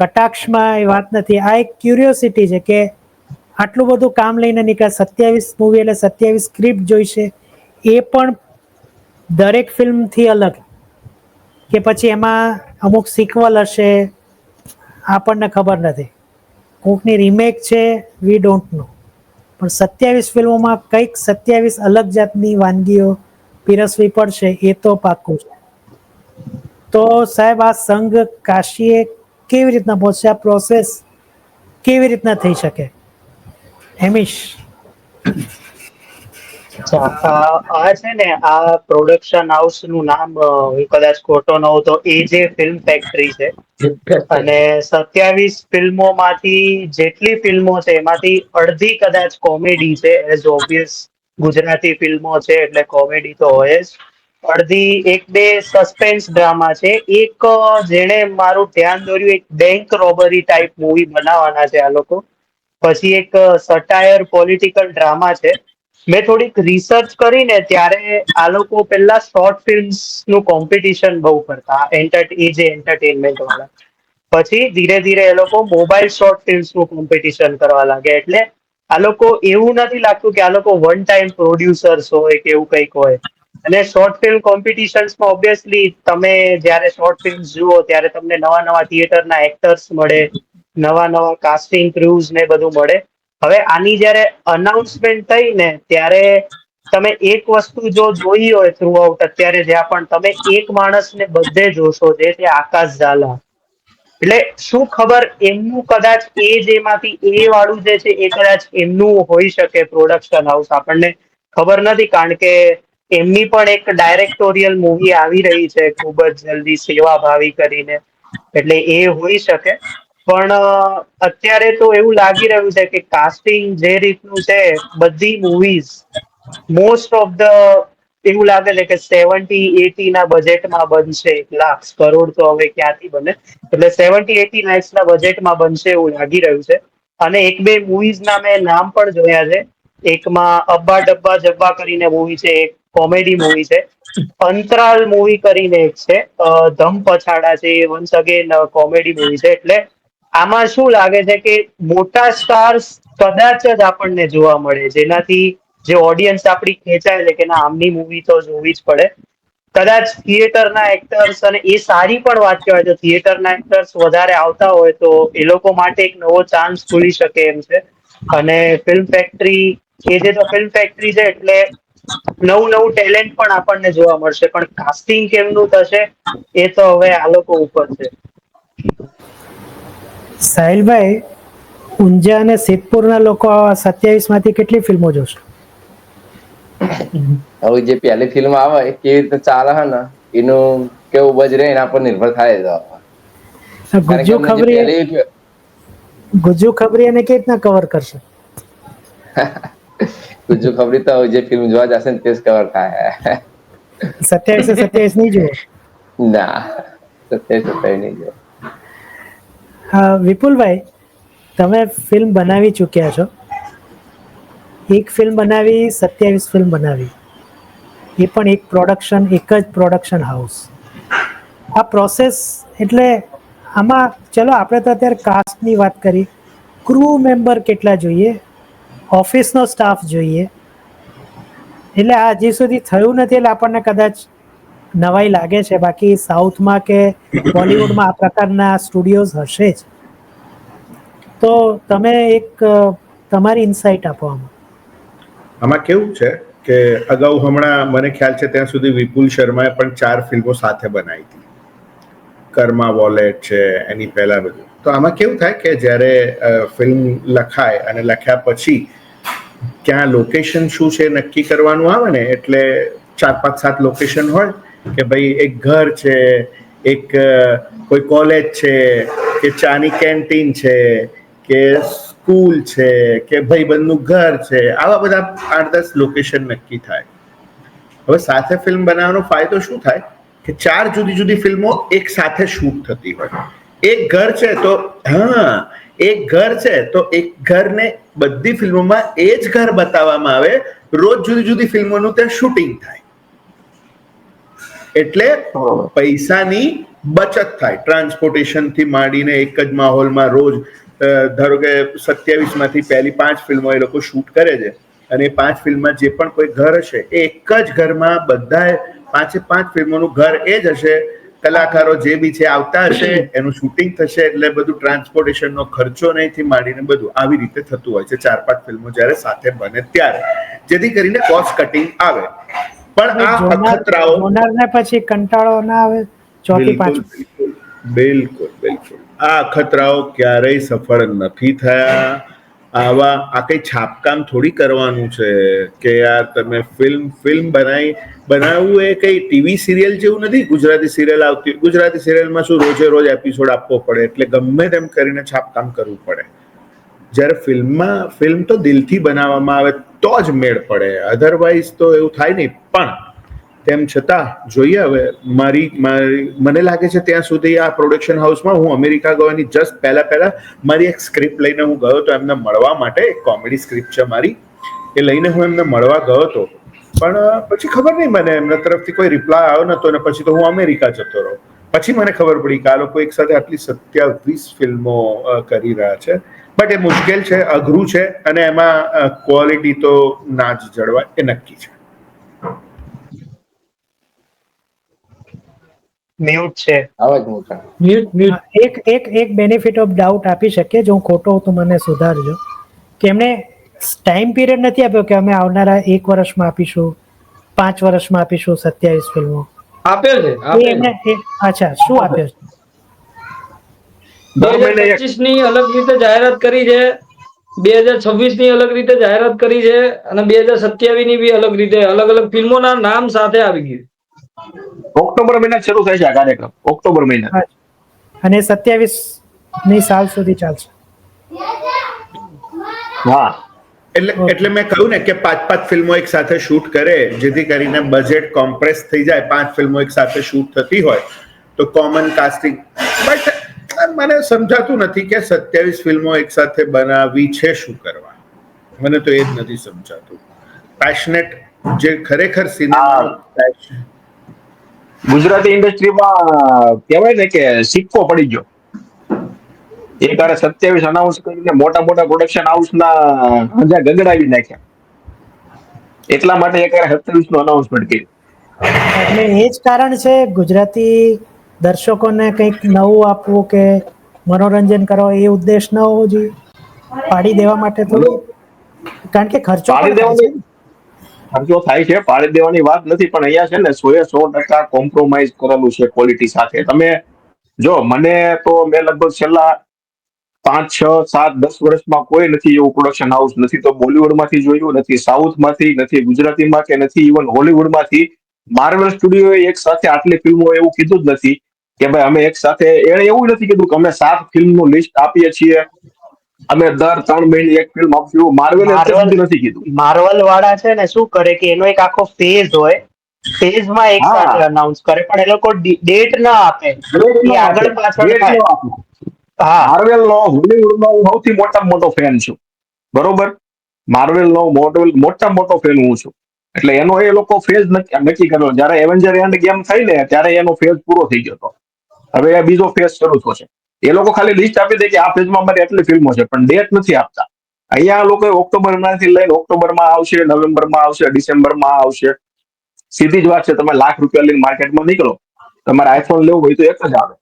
કટાક્ષમાં એ વાત નથી. આ એક ક્યુરિયોસિટી છે કે આટલું બધું કામ લઈને નીકળ્યા, 27 મૂવી એટલે 27 સ્ક્રિપ્ટ જોઈશે, એ પણ દરેક ફિલ્મથી અલગ, કે પછી એમાં અમુક સિક્વલ હશે, આપણને ખબર નથી. કોકની રીમેક છે, વી ડોન્ટ નો. પણ 27 ફિલ્મોમાં કંઈક 27 અલગ જાતની વાનગીઓ પીરસવી પડશે, એ તો પાક્કું છે. તો સાહેબ, આ સંઘ કાશીએ કેવી રીતના પહોંચશે? આ પ્રોસેસ કેવી રીતના થઈ શકે? હેમિશ. આ છે ને, આ પ્રોડક્શન હાઉસ નું નામ હું કદાચ ખોટો ન હોઉં તો એજે ફિલ્મ ફેક્ટરી છે. અને 27 ફિલ્મોમાંથી જેટલી ફિલ્મો છે એમાંથી અડધી કદાચ કોમેડી છે. એઝ ઓબ્વિયસ ગુજરાતી ફિલ્મો છે એટલે કોમેડી તો હોય જ. અડધી એક બે સસ્પેન્સ ડ્રામા છે. એક જેણે મારું ધ્યાન દોર્યું, એક બેંક રોબરી ટાઈપ મૂવી બનાવવાના છે આ લોકો. પછી એક સટાયર પોલિટિકલ ડ્રામા છે. મેં થોડીક રિસર્ચ કરીને ત્યારે આ લોકો પેલા શોર્ટ ફિલ્મ્સ નું કોમ્પિટિશન બહુ કરતા, એન્ટરટેનમેન્ટ વાળા. પછી ધીરે ધીરે એ લોકો મોબાઈલ શોર્ટ ફિલ્મ્સ નું કોમ્પિટિશન કરવા લાગ્યા. એટલે આ લોકો એવું નથી લાગતું કે આ લોકો વન ટાઈમ પ્રોડ્યુસર્સ હોય કે એવું કંઈક હોય. અને શોર્ટ ફિલ્મ કોમ્પિટિશન્સમાં ઓબ્વિયસલી તમે જ્યારે શોર્ટ ફિલ્મ જુઓ ત્યારે તમને નવા નવા થિયેટરના એક્ટર્સ મળે, નવા નવા કાસ્ટિંગ ક્રૂઝ ને બધું મળે. હવે આની જ્યારે અનાઉન્સમેન્ટ થઈ ને ત્યારે તમે એક વસ્તુ જો જોઈ હોય થ્રુ આઉટ અત્યારે જ્યાં પણ, તમે એક માણસને બધે જોશો, જે છે આકાશ ઝાલા. એટલે શું ખબર એમનું કદાચ એ જેમાંથી એ વાળું જે છે એ કદાચ એમનું હોઈ શકે પ્રોડક્શન હાઉસ, આપણને ખબર નથી. કારણ કે એમની પણ એક ડાયરેક્ટોરિયલ મૂવી આવી રહી છે ખૂબ જ જલ્દી, સેવા ભાવી કરીને. એટલે એ હોઈ શકે. પણ અત્યારે તો એવું લાગી રહ્યું છે કે કાસ્ટિંગ જે રીતનું છે, બધી મૂવીઝ મોસ્ટ ઓફ ધ એવું લાગે છે કે 70-80 ના બજેટમાં બનશે. 1 લાખ કરોડ તો હવે ક્યાંથી બને, એટલે 70-80 lakhs ના બજેટમાં બનશે એવું લાગી રહ્યું છે. અને એક બે મૂવીઝ ના મેં નામ પણ જોયા છે. એકમાં અબ્બા ડબ્બા જબ્બા કરીને મૂવી છે, એક કોમેડી મૂવી છે. અંતરાલ મૂવી કરીને એક છે, ધમ પછાડા છે, એ વન્સ અગેન કોમેડી મૂવી છે. એટલે આમાં શું લાગે છે કે મોટા સ્ટાર્સ કદાચ જ આપણને જોવા મળે, જેનાથી જે ઓડિયન્સ આપણી ખેંચાય છે કે ના આમની મૂવી તો જોવી જ પડે. કદાચ થિયેટરના એક્ટર્સ, અને એ સારી પણ વાત કહેવાય, તો થિયેટરના એક્ટર્સ વધારે આવતા હોય તો એ લોકો માટે એક નવો ચાન્સ ખુલી શકે એમ છે. અને ફિલ્મ ફેક્ટરી, એ જે તો ફિલ્મ ફેક્ટરી છે એટલે નવું નવું ટેલેન્ટ પણ આપણને જોવા મળશે. પણ કાસ્ટિંગ કેમનું થશે એ તો હવે આ લોકો ઉપર છે. સાહિલભાઈ, ઊંઝા અને સિદ્ધપુરના લોકો 27 માંથી કેટલી ફિલ્મો જોશે? હવે જે પહેલી ફિલ્મ આવે એ કેવી રીતે ચાલે છે ને, એનું કેવું બજ રહે એના પર નિર્ભર થાય છે. કારણ કે અમને જે પહેલી ગુજ્જુ ખબરી એને કેવી રીતના કવર કરશે? ગુજ્જુ ખબરી તો જે ફિલ્મ જોવા જશે ને તે જ કવર થાય. 27 નહીં જુઓ? ના, 27 નહીં જોવા. વિપુલભાઈ, તમે ફિલ્મ બનાવી ચૂક્યા છો. એક ફિલ્મ બનાવી, 27 ફિલ્મ બનાવી, એ પણ એક પ્રોડક્શન, એક જ પ્રોડક્શન હાઉસ. આ પ્રોસેસ એટલે આમાં ચલો આપણે તો અત્યારે કાસ્ટની વાત કરી, ક્રૂ મેમ્બર કેટલા જોઈએ, ઓફિસનો સ્ટાફ જોઈએ, એટલે આ હજી સુધી થયું નથી. એટલે આપણને કદાચ નવાઈ લાગે છે. બાકી સાઉથમાં કે બોલિવૂડમાં આ પ્રકારના સ્ટુડિયોઝ હશે જ. તો તમે એક તમારી ઇન્સાઇટ આપો આમાં. આમાં કેવું છે કે અગાઉ હમણાં મને ખ્યાલ છે ત્યાં સુધી વિપુલ શર્માએ પણ 4 ફિલ્મો સાથે બનાવી હતી. કર્મા વોલેટ છે, એની પહેલા બધું. તો આમાં કેવું થાય કે જ્યારે ફિલ્મ લખાય અને લખ્યા પછી ક્યાં લોકેશન શું છે નક્કી કરવાનું આવે ને, એટલે 4-5-7 લોકેશન હોય કે ભાઈ એક ઘર છે, એક કોઈ કોલેજ છે, કે ચાની કેન્ટીન છે, કે સ્કૂલ છે, કે ભાઈબંધનું ઘર છે, આવા બધા 8-10 લોકેશન નક્કી થાય. હવે સાથે ફિલ્મ બનાવવાનો ફાયદો શું થાય કે 4 જુદી જુદી ફિલ્મો એક સાથે શૂટ થતી હોય. એક ઘર છે તો એક ઘર છે તો એક ઘરને બધી ફિલ્મોમાં એ જ ઘર બતાવવામાં આવે. રોજ જુદી જુદી ફિલ્મોનું ત્યાં શૂટિંગ થાય, એટલે પૈસાની બચત થાય. ટ્રાન્સપોર્ટેશન થી માંડીને એક જ માહોલમાં રોજ, ધારો કે 27 માંથી પહેલી 5 ફિલ્મો એ લોકો શૂટ કરે છે, અને એ 5 ફિલ્મમાં જે પણ કોઈ ઘર હશે એ એક જ ઘરમાં બધા 5 ફિલ્મોનું ઘર એ જ હશે. કલાકારો જે બી છે આવતા હશે, એનું શૂટિંગ થશે, એટલે બધું ટ્રાન્સપોર્ટેશનનો ખર્ચો નહીંથી માંડીને બધું આવી રીતે થતું હોય છે 4-5 ફિલ્મો જ્યારે સાથે બને ત્યારે, જેથી કરીને કોસ્ટ કટિંગ આવે. પણ આ અખતરાઓ જોનારને પછી કંટાળો ના આવે ચોથી પાંચમી? બિલકુલ આ અખતરાઓ ક્યારેય સફળ નથી થયા. આ કઈ છાપકામ થોડી કરવાનું છે કે યાર તમે ફિલ્મ બનાવવું એ કઈ ટીવી સિરિયલ જેવું નથી. ગુજરાતી સિરિયલ આવતી, ગુજરાતી સિરિયલમાં શું રોજે રોજ એપિસોડ આપવો પડે, એટલે ગમે તેમ કરીને છાપકામ કરવું પડે. જ્યારે ફિલ્મ તો દિલથી બનાવવામાં આવે તો જ મેળ પડે, અધરવાઇઝ તો એવું થાય નહીં. પણ તેમ છતાં જોઈએ હવે મને લાગે છે ત્યાં સુધી આ પ્રોડક્શન હાઉસમાં હું અમેરિકા ગયોની જસ્ટ પહેલા મારી એક સ્ક્રિપ્ટ લઈને હું ગયો હતો એમને મળવા માટે. એક કોમેડી સ્ક્રિપ્ટ છે મારી, એ લઈને હું એમને મળવા ગયો હતો, પણ પછી ખબર નહીં મને એમના તરફથી કોઈ રિપ્લાય આવ્યો નતો અને પછી તો હું અમેરિકા જતો રહ્યો. પછી મને ખબર પડી કે આ લોકો એક સાથે આટલી 27 ફિલ્મો કરી રહ્યા છે. બટ એ મુશ્કેલ છે, અઘરું છે અને એમાં ક્વોલિટી તો ના જ જળવાય એ નક્કી છે. મ્યુટ છે. અવાજ મોટા. એક બેનિફિટ ઓફ ડાઉટ આપી શકીએ, જો હું ખોટો હોઉં તો મને સુધારજો, કે એમણે ટાઈમ પીરિયડ નથી આપ્યો કે અમે આવનારા 1 વર્ષમાં આપીશું, 5 વર્ષમાં આપીશું 27 ફિલ્મો. આપ્યો છે, અચ્છા, શું આપ્યો છે? 2025 ની અલગ રીતે જાહેરાત કરી છે, 2026 ની અલગ રીતે જાહેરાત કરી છે અને 2027 ની બી અલગ રીતે અલગ ફિલ્મોના નામ સાથે આવી ગયું. ઓક્ટોબર મહિના શરૂ થાય છે આ કાર્યક્રમ, ઓક્ટોબર મહિના, અને 27 સાલ સુધી ચાલશે. હા. એટલે મેં કહ્યું ને કે 5 ફિલ્મો એક સાથે શૂટ કરે, જેથી કરીને બજેટ કોમ્પ્રેસ થઈ જાય. 5 ફિલ્મો એક સાથે શૂટ થતી હોય તો કોમન કાસ્ટિંગ. બટ મને સમજાતું નથી કે 27 ફિલ્મો એક સાથે બનાવી છે શું કરવા, મને તો એ જ નથી સમજાતું. પેશનેટ જે ખરેખર સિનેમા ગુજરાતી ઇન્ડસ્ટ્રીમાં કહેવાય ને કે સિક્કો પડી ગયો. એક 27 અનાઉન્સ કરીને મોટા પ્રોડક્શન હાઉસના હજા ગગડાવી નાખ્યા, એટલા માટે એક 27 નું અનાઉન્સમેન્ટ કર્યું. એટલે એ જ કારણ છે ગુજરાતી દર્શકોને કંઈક નવું આપવું કે મનોરંજન કરો, એ ઉદ્દેશ ન હોવો જોઈએ પાડી દેવા માટે થોડું, કારણ કે ખર્ચો થાય છે. પાડી દેવાની વાત નથી, પણ અહીંયા છે ને 100% કોમ્પ્રોમાઇઝ કરેલું છે ક્વોલિટી સાથે. તમે જો મને તો મેં લગભગ છેલ્લા 5, 6, 7, 10 વર્ષમાં કોઈ નથી એવું પ્રોડક્શન હાઉસ, નથી તો બોલિવૂડમાંથી જોયું, નથી સાઉથમાંથી, નથી ગુજરાતીમાં કે નથી ઇવન હોલીવુડમાંથી. માર્વેલ સ્ટુડિયોએ એક સાથે આટલી ફિલ્મો એવું કીધું જ નથી કે ભાઈ અમે એક સાથે, એણે એવું નથી કીધું કે અમે 7 ફિલ્મનું લિસ્ટ આપીએ છીએ, અમે દર 3 મહિને એક ફિલ્મ આપશું. માર્વેલ નથી કીધું. માર્વલ વાળા છે ને શું કરે કે એનો એક આખો ફેઝ હોય, ફેઝમાં એક સાથે અનાઉન્સ કરે, પણ એ લોકો ડેટ ના આપે, આગળ પાછળ થાય. માર્વેલ નો હોલીવુડનો હું સૌથી મોટો ફેન છું, બરોબર? માર્વેલ નો મોટો ફેન હું છું. એટલે એનો એ લોકો ફેઝ નક્કી કર્યો. જયારે એવેન્જર એન્ડ ગેમ થઈ ને ત્યારે એનો ફેઝ પૂરો થઈ ગયો હતો, હવે બીજો ફેઝ શરૂ થશે. એ લોકો ખાલી લિસ્ટ આપી દે કે આ ફેઝમાં અમારી આટલી ફિલ્મો છે, પણ ડેટ નથી આપતા. અહીંયા લોકો ઓક્ટોબરમાંથી લઈને ઓક્ટોબરમાં આવશે, નવેમ્બરમાં આવશે, ડિસેમ્બરમાં આવશે. સીધી જ વાત છે, તમે ₹1,00,000 લઈને માર્કેટમાં નીકળો, તમારે આઈફોન લેવું હોય તો એક જ આવે,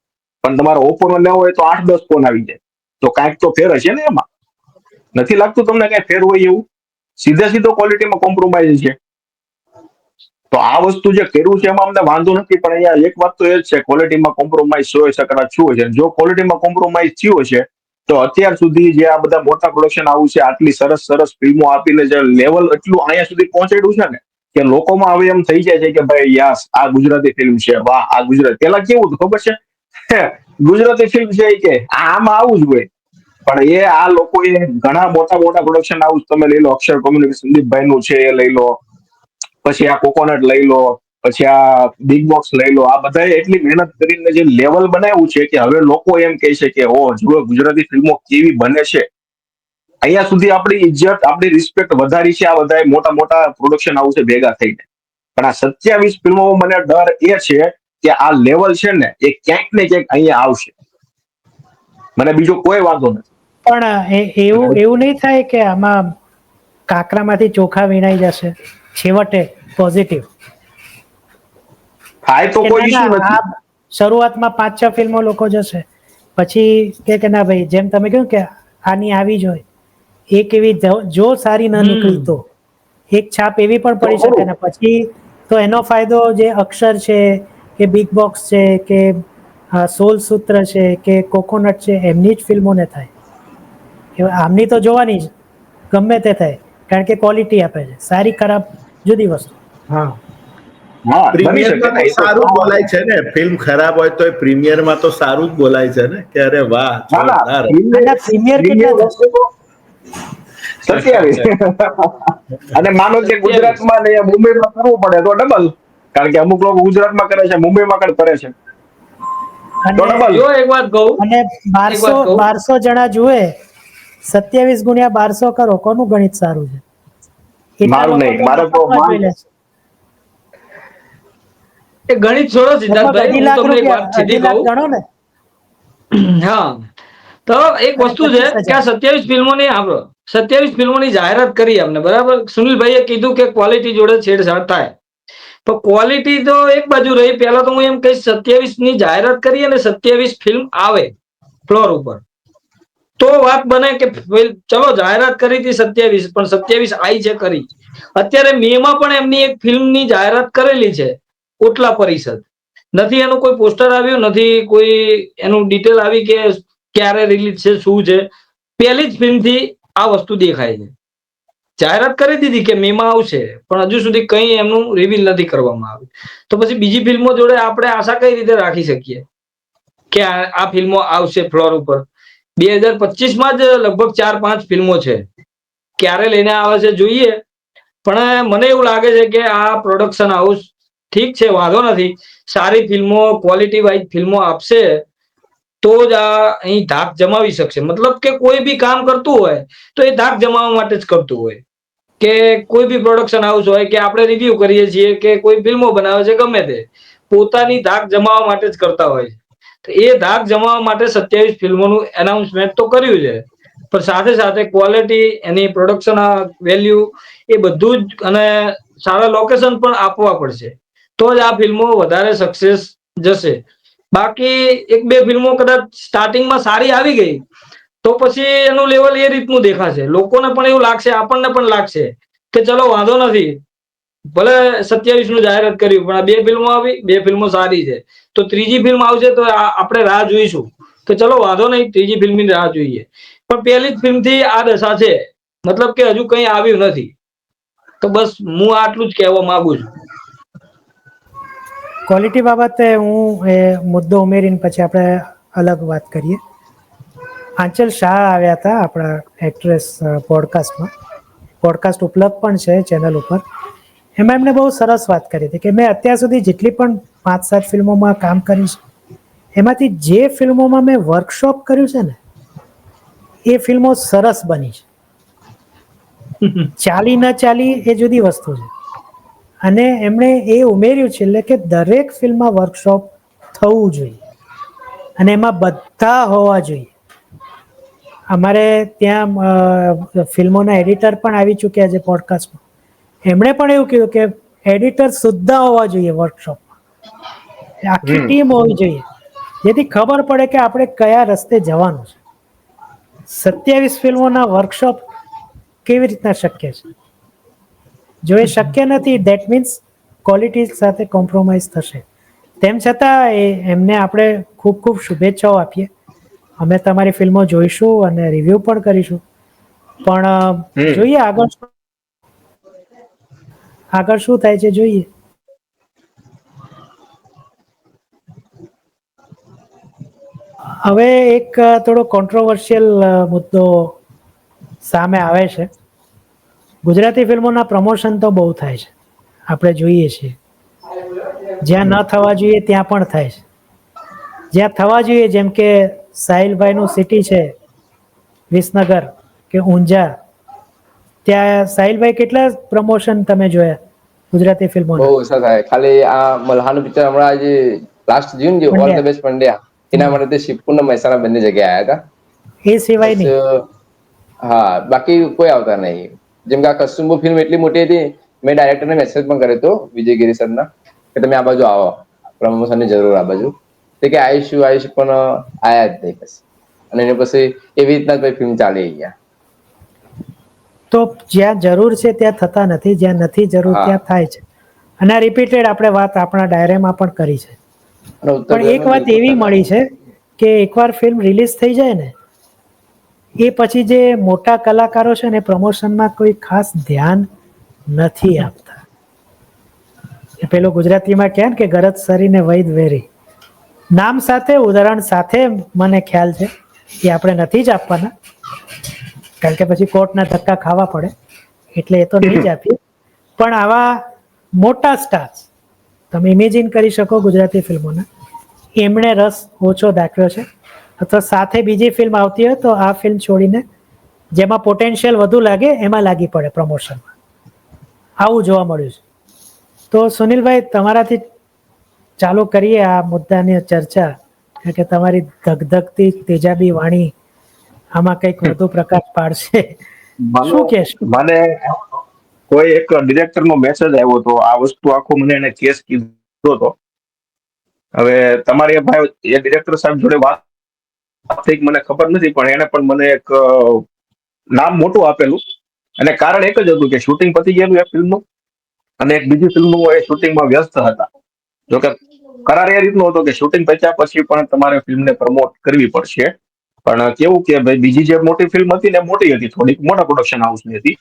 પણ તમારે ઓપ્પો નો લેવો હોય તો 8-10 ફોન આવી જાય. તો કાંઈક તો ફેર હશે ને એમાં? નથી લાગતું તમને કઈ ફેર હોય એવું? સીધો ક્વોલિટીમાં કોમ્પ્રોમાઇઝ છે. તો આ વસ્તુ જે કર્યું છે એમાં અમને વાંધો નથી, પણ અહીંયા એક વાત તો એ જ છે, ક્વોલિટીમાં કોમ્પ્રોમાઇઝ 100% થયું છે. જો ક્વોલિટીમાં કોમ્પ્રોમાઇઝ થયું છે તો અત્યાર સુધી જે આ બધા મોટા પ્રોડક્શન આવું છે, આટલી સરસ ફિલ્મો આપીને જે લેવલ એટલું અહીંયા સુધી પહોંચાડ્યું છે ને, કે લોકોમાં હવે એમ થઈ જાય છે કે ભાઈ યસ, આ ગુજરાતી ફિલ્મ છે, વાહ આ ગુજરાતી. પેલા કેવું હતું ખબર છે? ગુજરાતી ફિલ્મ છે કે આમાં આવું જ હોય, પણ એ આ લોકોએ ઘણા મોટા પ્રોડક્શન હાઉસ તમે લઈ લો, અક્ષર કોમ્યુનિકેશન સંદીપભાઈ નું છે એ લઈ લો, પછી આ કોકોનટ લઈ લો, પછી આ બિગ બોક્સ લઈ લો, આ બધાએ એટલી મહેનત કરીને જે લેવલ બનાવ્યું છે કે હવે લોકો એમ કહે છે કે ઓ જુઓ ગુજરાતી ફિલ્મો કેવી બને છે. અહીંયા સુધી આપણી ઇજ્જત, આપણી રિસ્પેક્ટ વધારી છે આ બધા મોટા પ્રોડક્શન હાઉસે ભેગા થઈને. પણ આ 27 ફિલ્મોમાં મને ડર એ છે કે આ લેવલ છે ને એ ક્યાંક ને ક્યાંક અહીંયા આવશે. મને બીજો કોઈ વાંધો નથી, પણ એવું નહીં થાય કે આમાં કાકરામાંથી ચોખા વીણાઈ જશે છેવટે પોઝિટિવ? થાય તો કોઈ ઇશ્યુ નથી. શરૂઆતમાં 5-6 ફિલ્મો લોકો જશે, પછી કે ના ભાઈ, જેમ તમે કહ્યું કે આની આવી જ હોય, એક એવી જો સારી ન નીકળી તો એક છાપ એવી પણ પડી શકે ને, પછી તો એનો ફાયદો જે અક્ષર છે કે બિગ બોક્સ છે કે સોલ સૂત્ર છે કે કોકોનટ છે એમની જ ફિલ્મોને થાય. આમની તો જોવાની જ ગમે તે થાય, કારણ કે ક્વોલિટી આપે છે. સારી ખરાબ જુદી વસ્તુ. પ્રીમિયરમાં તો સારું બોલાય છે ને, ફિલ્મ ખરાબ હોય તો પ્રીમિયરમાં તો સારું જ બોલાય છે ને, કે અરે વાહ પ્રીમિયર કેટલા અને માનો કે ગુજરાતમાં ને મુંબઈમાં કરવું પડે તો ડબલ, કારણ કે અમુક લોકો ગુજરાતમાં કરે છે, મુંબઈમાં કરે છે. અને તો ડબલ. જો એક વાત કહું, અને એક વાત કહું. 1200 જણા જુએ, 27 ગુણ્યા 1200 કરો, કોનું ગણિત સારું છે? એટલા મારું લોકો નહીં, તો મારે તો મફતમાં જોઈ લે છે. એ ગણિત છોડો લગભગ સિદ્ધાર્થભાઈ, 2.5 હું લાખ તમને એક વાત રૂપિયા, સીધી 2.5 લાખ કહું. ગણો ને. હા, તો એક અને વસ્તુ છે કે આ 27 ફિલ્મોની આપણો 27 ફિલ્મોની જાહેરાત કરી અમને, બરાબર. સુનિલભાઈએ કીધું કે ક્વોલિટી જોડે છેડછાડ થાય, તો ક્વોલિટી તો એક બાજુ રહી. પહેલા તો હું એમ કહીશ 27 ની જાહેરાત કરી અને 27 ફિલ્મ આવે ફ્લોર ઉપર, તો વાત બને કે ચલો જાહેરાત કરી હતી 27, પણ 27 આવી છે કરી. અત્યારે મે માં પણ એમની એક ફિલ્મની જાહેરાત કરેલી છે, ઓટલા પરિષદ. નથી એનું કોઈ પોસ્ટર આવ્યું, નથી કોઈ એનું ડિટેલ આવી કે ક્યારે રિલીઝ છે, શું છે. પહેલી જ ફિલ્મથી આ વસ્તુ દેખાય છે. જાહેરાત કરી દીધી કે મે માં આવશે, પણ હજુ સુધી કંઈ એમનું રિવીલ નથી કરવામાં આવ્યું. તો પછી બીજી ફિલ્મો જોડે આપણે આશા કઈ રીતે રાખી શકીએ કે આ ફિલ્મો આવશે ફ્લોર ઉપર? 2025માં જ લગભગ 4-5 ફિલ્મો છે. ક્યારે લઈને આવે છે જોઈએ, પણ મને એવું લાગે છે કે આ પ્રોડક્શન હાઉસ ઠીક છે, વાંધો નથી, સારી ફિલ્મો, ક્વોલિટી વાઇઝ ફિલ્મો આપશે તો જ આ અહીં ધાક જમાવી શકશે. મતલબ કે કોઈ બી કામ કરતું હોય તો એ ધાક જમાવવા માટે જ કરતું હોય, કે કોઈ બી પ્રોડક્શન હાઉસ હોય, કે આપણે રિવ્યુ કરીએ છીએ, કે કોઈ ફિલ્મો બનાવે છે, ગમે તે પોતાની ધાક જમાવવા માટે જ કરતા હોય છે. તો એ ધાક જમાવવા માટે 27 ફિલ્મોનું એનાઉન્સમેન્ટ તો કર્યું છે, પણ સાથે સાથે ક્વોલિટી, એની પ્રોડક્શન વેલ્યુ, એ બધું જ, અને સારા લોકેશન પણ આપવા પડશે, તો જ આ ફિલ્મો વધારે સક્સેસ જશે. બાકી 1-2 ફિલ્મો કદાચ સ્ટાર્ટિંગમાં સારી આવી ગઈ તો પછી એનું લેવલ એ રીતનું દેખાશે. લોકોને પણ એવું લાગશે, આપણને પણ લાગશે કે ચલો વાંધો નથી, ભલે 27 નું જાહેરાત કર્યું, પણ આ 2 ફિલ્મો આવી, 2 ફિલ્મો સારી છે, તો ત્રીજી ફિલ્મ આવશે તો આપણે રાહ જોઈશું કે ચલો વાંધો નહીં, ત્રીજી ફિલ્મની રાહ જોઈએ. પણ પહેલી જ ફિલ્મથી આ દશા છે, મતલબ કે હજુ કંઈ આવ્યું નથી. તો બસ હું આટલું જ કહેવા માંગુ છું. ક્વોલિટી બાબતે હું એ મુદ્દો ઉમેરીને પછી આપણે અલગ વાત કરીએ. આંચલ શાહ આવ્યા હતા આપણા એક્ટ્રેસ પોડકાસ્ટમાં. પોડકાસ્ટ ઉપલબ્ધ પણ છે ચેનલ ઉપર. એમાં એમને બહુ સરસ વાત કરી હતી કે મેં અત્યાર સુધી જેટલી પણ 5-7 ફિલ્મોમાં કામ કર્યું છે, એમાંથી જે ફિલ્મોમાં મેં વર્કશોપ કર્યું છે ને, એ ફિલ્મો સરસ બની છે. ચાલી ન ચાલી એ જુદી વસ્તુ છે. અને એમણે એ ઉમેર્યું છે એટલે કે દરેક ફિલ્મમાં વર્કશોપ થવું જોઈએ, અને એમાં બધા હોવા જોઈએ. અમારે ત્યાં ફિલ્મોના એડિટર પણ આવી ચૂક્યા છે પોડકાસ્ટમાં. એમણે પણ એવું કીધું કે એડિટર સુદ્ધા હોવા જોઈએ વર્કશોપમાં, આખી ટીમ હોવી જોઈએ, જેથી ખબર પડે કે આપણે કયા રસ્તે જવાનું છે. 27 ફિલ્મોના વર્કશોપ કેવી રીતના શક્ય છે? જો એ શક્ય નથી, દેટ મીન્સ ક્વોલિટી સાથે કોમ્પ્રોમાઇઝ થશે. તેમ છતાં એમને આપણે ખૂબ ખૂબ શુભેચ્છાઓ આપીએ. અમે તમારી ફિલ્મો જોઈશું અને રિવ્યુ પણ કરીશું, પણ જોઈએ આગળ શું થાય છે જોઈએ. હવે એક થોડો કોન્ટ્રોવર્શિયલ મુદ્દો સામે આવે છે. ગુજરાતી ફિલ્મોના પ્રમોશન તો બહુ થાય છે, આપણે જોઈએ છીએ. જ્યાં ન થવા જોઈએ ત્યાં પણ થાય છે. જ્યાં થવા જોઈએ, જેમ કે સાહિલભાઈનું સિટી છે વિસનગર કે ઊંઝા, ત્યાં સાહિલભાઈ કેટલા પ્રમોશન તમે જોયા ગુજરાતી બહુ ફિલ્મોના? ઓછા થાય. ખાલી આ મલ્હારનું પિક્ચર હમણાં જે લાસ્ટ જોયું ને, જે all the Pandya, best Pandya, એના માટે તે શિવપુર ને મહેસાણા બંને જગ્યાએ આવ્યા એ હતા. સિવાય બસ નહીં. હા, બાકી કોઈ આવતા નહીં. જેમ કે આ કસુંબો ફિલ્મ એટલી મોટી હતી, મેં ડાયરેક્ટરને મેસેજ પણ કર્યો હતો વિજયગીરી સરના કે તમે આ બાજુ આવો, પ્રમોશનની જરૂર આ બાજુ. તે કે આવીશું પણ આયા જ નહીં પછી. અને એને પછી એવી રીતના જ ફિલ્મ ચાલી ગયા. તો જ્યાં જરૂર છે ત્યાં થતા નથી, જ્યાં નથી જરૂર હા, ત્યાં થાય છે. અને આ રિપીટેડ આપણે વાત આપણા ડાયરામાં પણ કરી છે. અને ઉત્તર પણ એક પ્રદેશમાં વાત બિલકુલ એવી થતા મળી નહીં. છે કે એકવાર ફિલ્મ રિલીઝ થઈ જાય ને, એ પછી જે મોટા કલાકારો છે ને પ્રમોશનમાં કોઈ ખાસ ધ્યાન નથી આપતા. પેલો ગુજરાતીમાં કહે કે ગરજ સરીને વૈદ વેરી, નામ સાથે ઉદાહરણ સાથે મને ખ્યાલ છે કે આપણે નથી જ આપવાના, કારણ કે પછી કોર્ટના ધક્કા ખાવા પડે, એટલે એ તો નહીં જ આપીએ. પણ આવા મોટા સ્ટાર્સ તમે ઇમેજિન કરી શકો ગુજરાતી ફિલ્મોને, એમણે રસ ઓછો દાખવ્યો છે, અથવા સાથે બીજી ફિલ્મ આવતી હોય તો આ ફિલ્મ છોડીને જેમાં પોટેન્શિયલ વધુ લાગે એમાં લાગી પડે પ્રમોશનમાં. આવું જોવા મળ્યું છે. તો સુનિલભાઈ, તમારાથી ચાલુ કરીએ આ મુદ્દાની ચર્ચા, કારણ કે તમારી ધગધગતી તેજાબી વાણી આમાં કંઈક વધુ પ્રકાશ પાડશે. શું કહેશો? મને કોઈ એક ડિરેક્ટર નો મેસેજ આવ્યો હતો, આ વસ્તુ આખો મને એને કેસ કીધો હતો. હવે તમારી ભાઈ એ ડિરેક્ટર સાહેબ જોડે વાત થઈ મને ખબર નથી, પણ એને પણ મને એક નામ મોટું આપેલું, અને કારણ એક જ હતું કે શૂટિંગ પતી ગયેલું એક ફિલ્મનું, અને એક બીજી ફિલ્મનું એ શૂટિંગમાં વ્યસ્ત હતા. જોકે કરાર એ રીતનો હતો કે શૂટિંગ પત્યા પછી પણ તમારે ફિલ્મને પ્રમોટ કરવી પડશે. પણ કેવું કે ભાઈ બીજી જે મોટી ફિલ્મ હતી ને મોટી હતી, થોડીક મોટા પ્રોડક્શન હાઉસની હતી,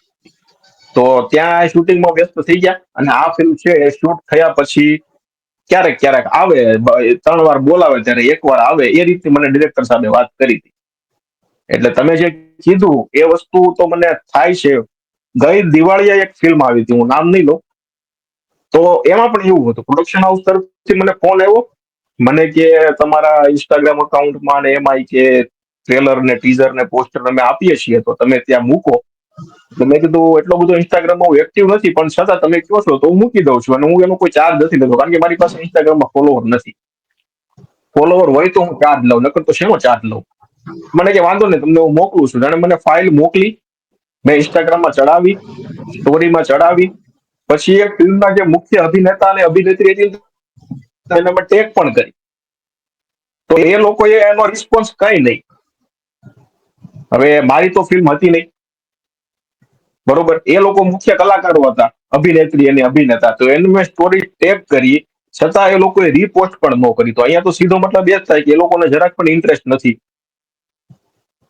તો ત્યાં શૂટિંગમાં વ્યસ્ત થઈ ગયા. અને આ ફિલ્મ છે એ શૂટ થયા પછી ક્યારેક ક્યારેક આવે, 3 વાર બોલાવે ત્યારે 1 વાર આવે, એ રીતની મને ડિરેક્ટર સાહેબે વાત કરી હતી. એટલે તમે જે કીધું એ વસ્તુ તો મને થાય છે. ગઈ દિવાળીએ એક ફિલ્મ આવી હતી, હું નામ નહીં લઉં, તો એમાં પણ એવું હતું, પ્રોડક્શન હાઉસ તરફથી મને ફોન આવ્યો, મને કે તમારા ઇન્સ્ટાગ્રામ અકાઉન્ટમાં ને એમાં કે ટ્રેલર ને ટીઝર ને પોસ્ટર અમે આપીએ છીએ, તો તમે ત્યાં મૂકો. તો મેં કીધું એટલો બધો ઇન્સ્ટાગ્રામમાં હું એક્ટિવ નથી, પણ છતાં તમે કહો છો તો હું મૂકી દઉં છું. અને હું એનો કોઈ ચાર્જ નથી લેતો, કારણ કે મારી પાસે ઇન્સ્ટાગ્રામમાં ફોલોવર નથી. ફોલોવર હોય તો હું ચાર્જ લઉં, નકર તો શેનો ચાર્જ લઉં. મને કે વાંધો નહીં, તમને હું મોકલું છું. અને મને ફાઇલ મોકલી, મેં ઇન્સ્ટાગ્રામમાં ચડાવી, સ્ટોરીમાં ચડાવી. પછી એક ફિલ્મના જે મુખ્ય અભિનેતા અને અભિનેત્રી હતી એને મેં ટેગ પણ કરી, તો એ લોકોએ એનો રિસ્પોન્સ કઈ નહીં. હવે મારી તો ફિલ્મ હતી નહીં, બરોબર, એ લોકો મુખ્ય કલાકારો હતા, અભિનેત્રી અને અભિનેતા, તો એની મેં સ્ટોરી ટેગ કરી, છતાં એ લોકોએ રીપોસ્ટ પણ ન કરી. તો અહીંયા તો સીધો મતલબ એ જ થાય કે એ લોકોને જરાક પણ ઇન્ટરેસ્ટ નથી.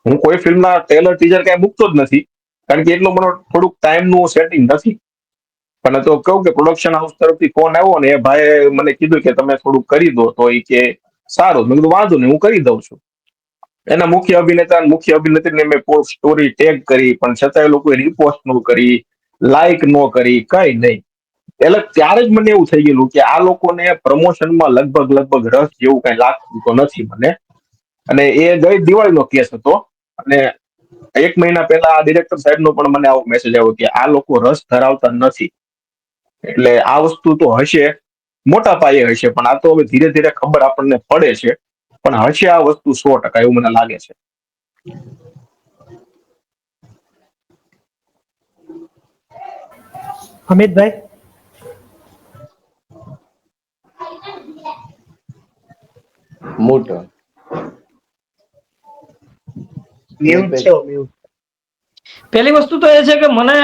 હું કોઈ ફિલ્મના ટ્રેલર ટીઝર કઈ મૂકતો જ નથી, કારણ કે એટલો મને થોડુંક ટાઈમનું સેટિંગ નથી. પણ તો કહું કે પ્રોડક્શન હાઉસ તરફથી ફોન આવ્યો ને એ ભાઈએ મને કીધું કે તમે થોડુંક કરી દો, તો એ કે સારું. મેં કીધું વાંધો નહીં, હું કરી દઉં છું. એના મુખ્ય અભિનેતા અને મુખ્ય અભિનેત્રીને મેં સ્ટોરી ટેગ કરી, પણ છતાં એ લોકોએ રિપોસ્ટ ન કરી, લાઈક ન કરી, કઈ નહીં. એટલે ત્યારે જ મને એવું થઈ ગયેલું કે આ લોકોને પ્રમોશનમાં લગભગ રસ જેવું કઈ લાગતું તો નથી મને. અને એ ગઈ દિવાળીનો કેસ હતો. અને 1 મહિના પહેલા આ ડિરેક્ટર સાહેબનો પણ મને આવો મેસેજ આવ્યો કે આ લોકો રસ ધરાવતા નથી. એટલે આ વસ્તુ તો હશે, મોટા પાયે હશે, પણ આ તો હવે ધીરે ધીરે ખબર આપણને પડે છે. પણ હશે આ વસ્તુ 100%, એવું મને લાગે છે. અમિતભાઈ? મોટો મ્યુટ છે, મ્યુટ. પહેલી વસ્તુ તો એ છે કે મને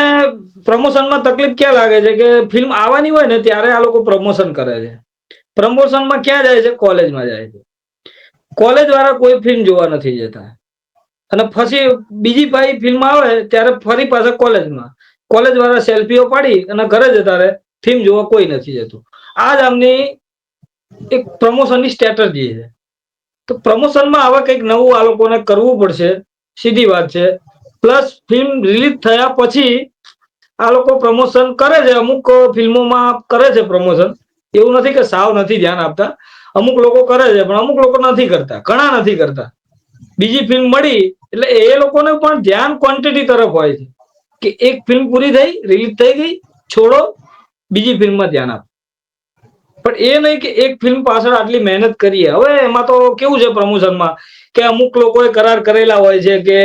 પ્રમોશનમાં તકલીફ ક્યાં લાગે છે કે ફિલ્મ આવવાની હોય ને ત્યારે આ લોકો પ્રમોશન કરે છે. પ્રમોશનમાં ક્યાં જાય છે? કોલેજમાં જાય છે. કોલેજ વાળા કોઈ ફિલ્મ જોવા નથી જતા, અને પછી બીજી પાછી ફિલ્મ આવે ત્યારે ફરી પાછા કોલેજમાં, કોલેજ વાળા સેલ્ફીઓ પાડી અને ઘરે જતા રહે, ફિલ્મ જોવા કોઈ નથી જતું. આ જ આમની એક પ્રમોશનની સ્ટ્રેટેજી છે. તો પ્રમોશનમાં આવા કંઈક નવું આ લોકોને કરવું પડશે, સીધી વાત છે. પ્લસ ફિલ્મ રિલીઝ થયા પછી આ લોકો પ્રમોશન કરે છે, અમુક ફિલ્મોમાં કરે છે પ્રમોશન. એવું નથી કે સાવ નથી ધ્યાન આપતા, અમુક લોકો કરે છે, પણ અમુક લોકો નથી કરતા, ઘણા નથી કરતા. બીજી ફિલ્મ મળી એટલે એ લોકોને પણ ધ્યાન ક્વોન્ટિટી તરફ હોય છે કે એક ફિલ્મ પૂરી થઈ, રિલીઝ થઈ ગઈ, છોડો, બીજી ફિલ્મમાં ધ્યાન આપો. પણ એ નહીં કે એક ફિલ્મ પાછળ આટલી મહેનત કરીએ. હવે એમાં તો કેવું છે પ્રમોશનમાં કે અમુક લોકોએ કરાર કરેલા હોય છે કે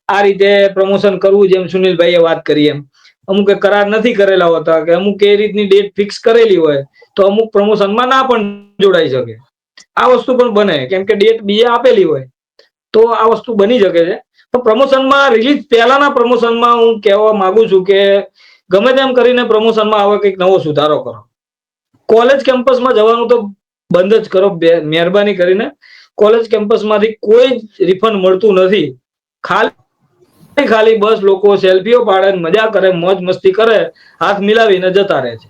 આ રીતે પ્રમોશન કરવું, જેમ સુનિલભાઈએ વાત કરી એમ. અમુકે કરાર નથી કરેલા હોતા, કે અમુક એ રીતની ડેટ ફિક્સ કરેલી હોય, તો અમુક પ્રમોશનમાં ના પણ જોડાઈ શકે. આ વસ્તુ પણ બને, કેમ કે ડેટ બીજે આપેલી હોય તો આ વસ્તુ બની શકે છે. તો પ્રમોશનમાં, રિલીઝ પહેલાના પ્રમોશનમાં હું કહેવા માંગુ છું કે ગમે તેમ કરીને પ્રમોશનમાં આવે કંઈક નવો સુધારો કરો. કોલેજ કેમ્પસમાં જવાનું તો બંધ જ કરો, મહેરબાની કરીને. કોલેજ કેમ્પસમાંથી કોઈ જ રિફંડ મળતું નથી. ખાલી બસ લોકો સેલ્ફીઓ પાડે, મજા કરે, મોજ મસ્તી કરે, હાથ મિલાવીને જતા રહે છે.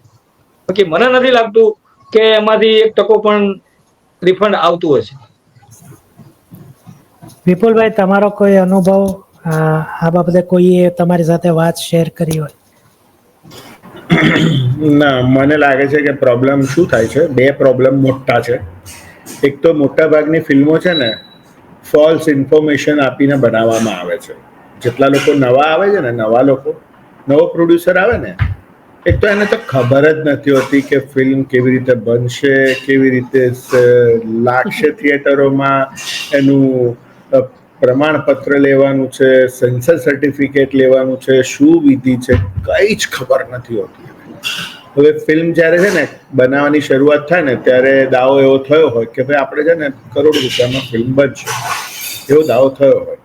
બાકી મને નથી લાગતું કે એમાંથી 1% પણ રિફંડ આવતું હશે. વિપુલભાઈ, તમારો કોઈ અનુભવ આ બાબતે, કોઈએ તમારી સાથે વાત શેર કરી હોય? ના, મને લાગે છે કે પ્રોબ્લેમ શું થાય છે, બે પ્રોબ્લેમ મોટા છે. એક તો મોટા ભાગની ફિલ્મો છે ને ફોલ્સ ઇન્ફોર્મેશન આપીને બનાવવામાં આવે છે. જેટલા લોકો નવા આવે છે ને, નવા લોકો, નવો પ્રોડ્યુસર આવે ને, એક તો એને તો ખબર જ નથી હોતી કે ફિલ્મ કેવી રીતે બનશે, કેવી રીતે લાગશે થિયેટરોમાં, એનું પ્રમાણપત્ર લેવાનું છે, સેન્સર સર્ટિફિકેટ લેવાનું છે, શું વિધિ છે, કઈ જ ખબર નથી હોતી. હવે ફિલ્મ જ્યારે છે ને બનાવવાની શરૂઆત થાય ને ત્યારે દાવો એવો થયો હોય કે ભાઈ આપણે છે ને કરોડ રૂપિયામાં ફિલ્મ બનશે, એવો દાવો થયો હોય.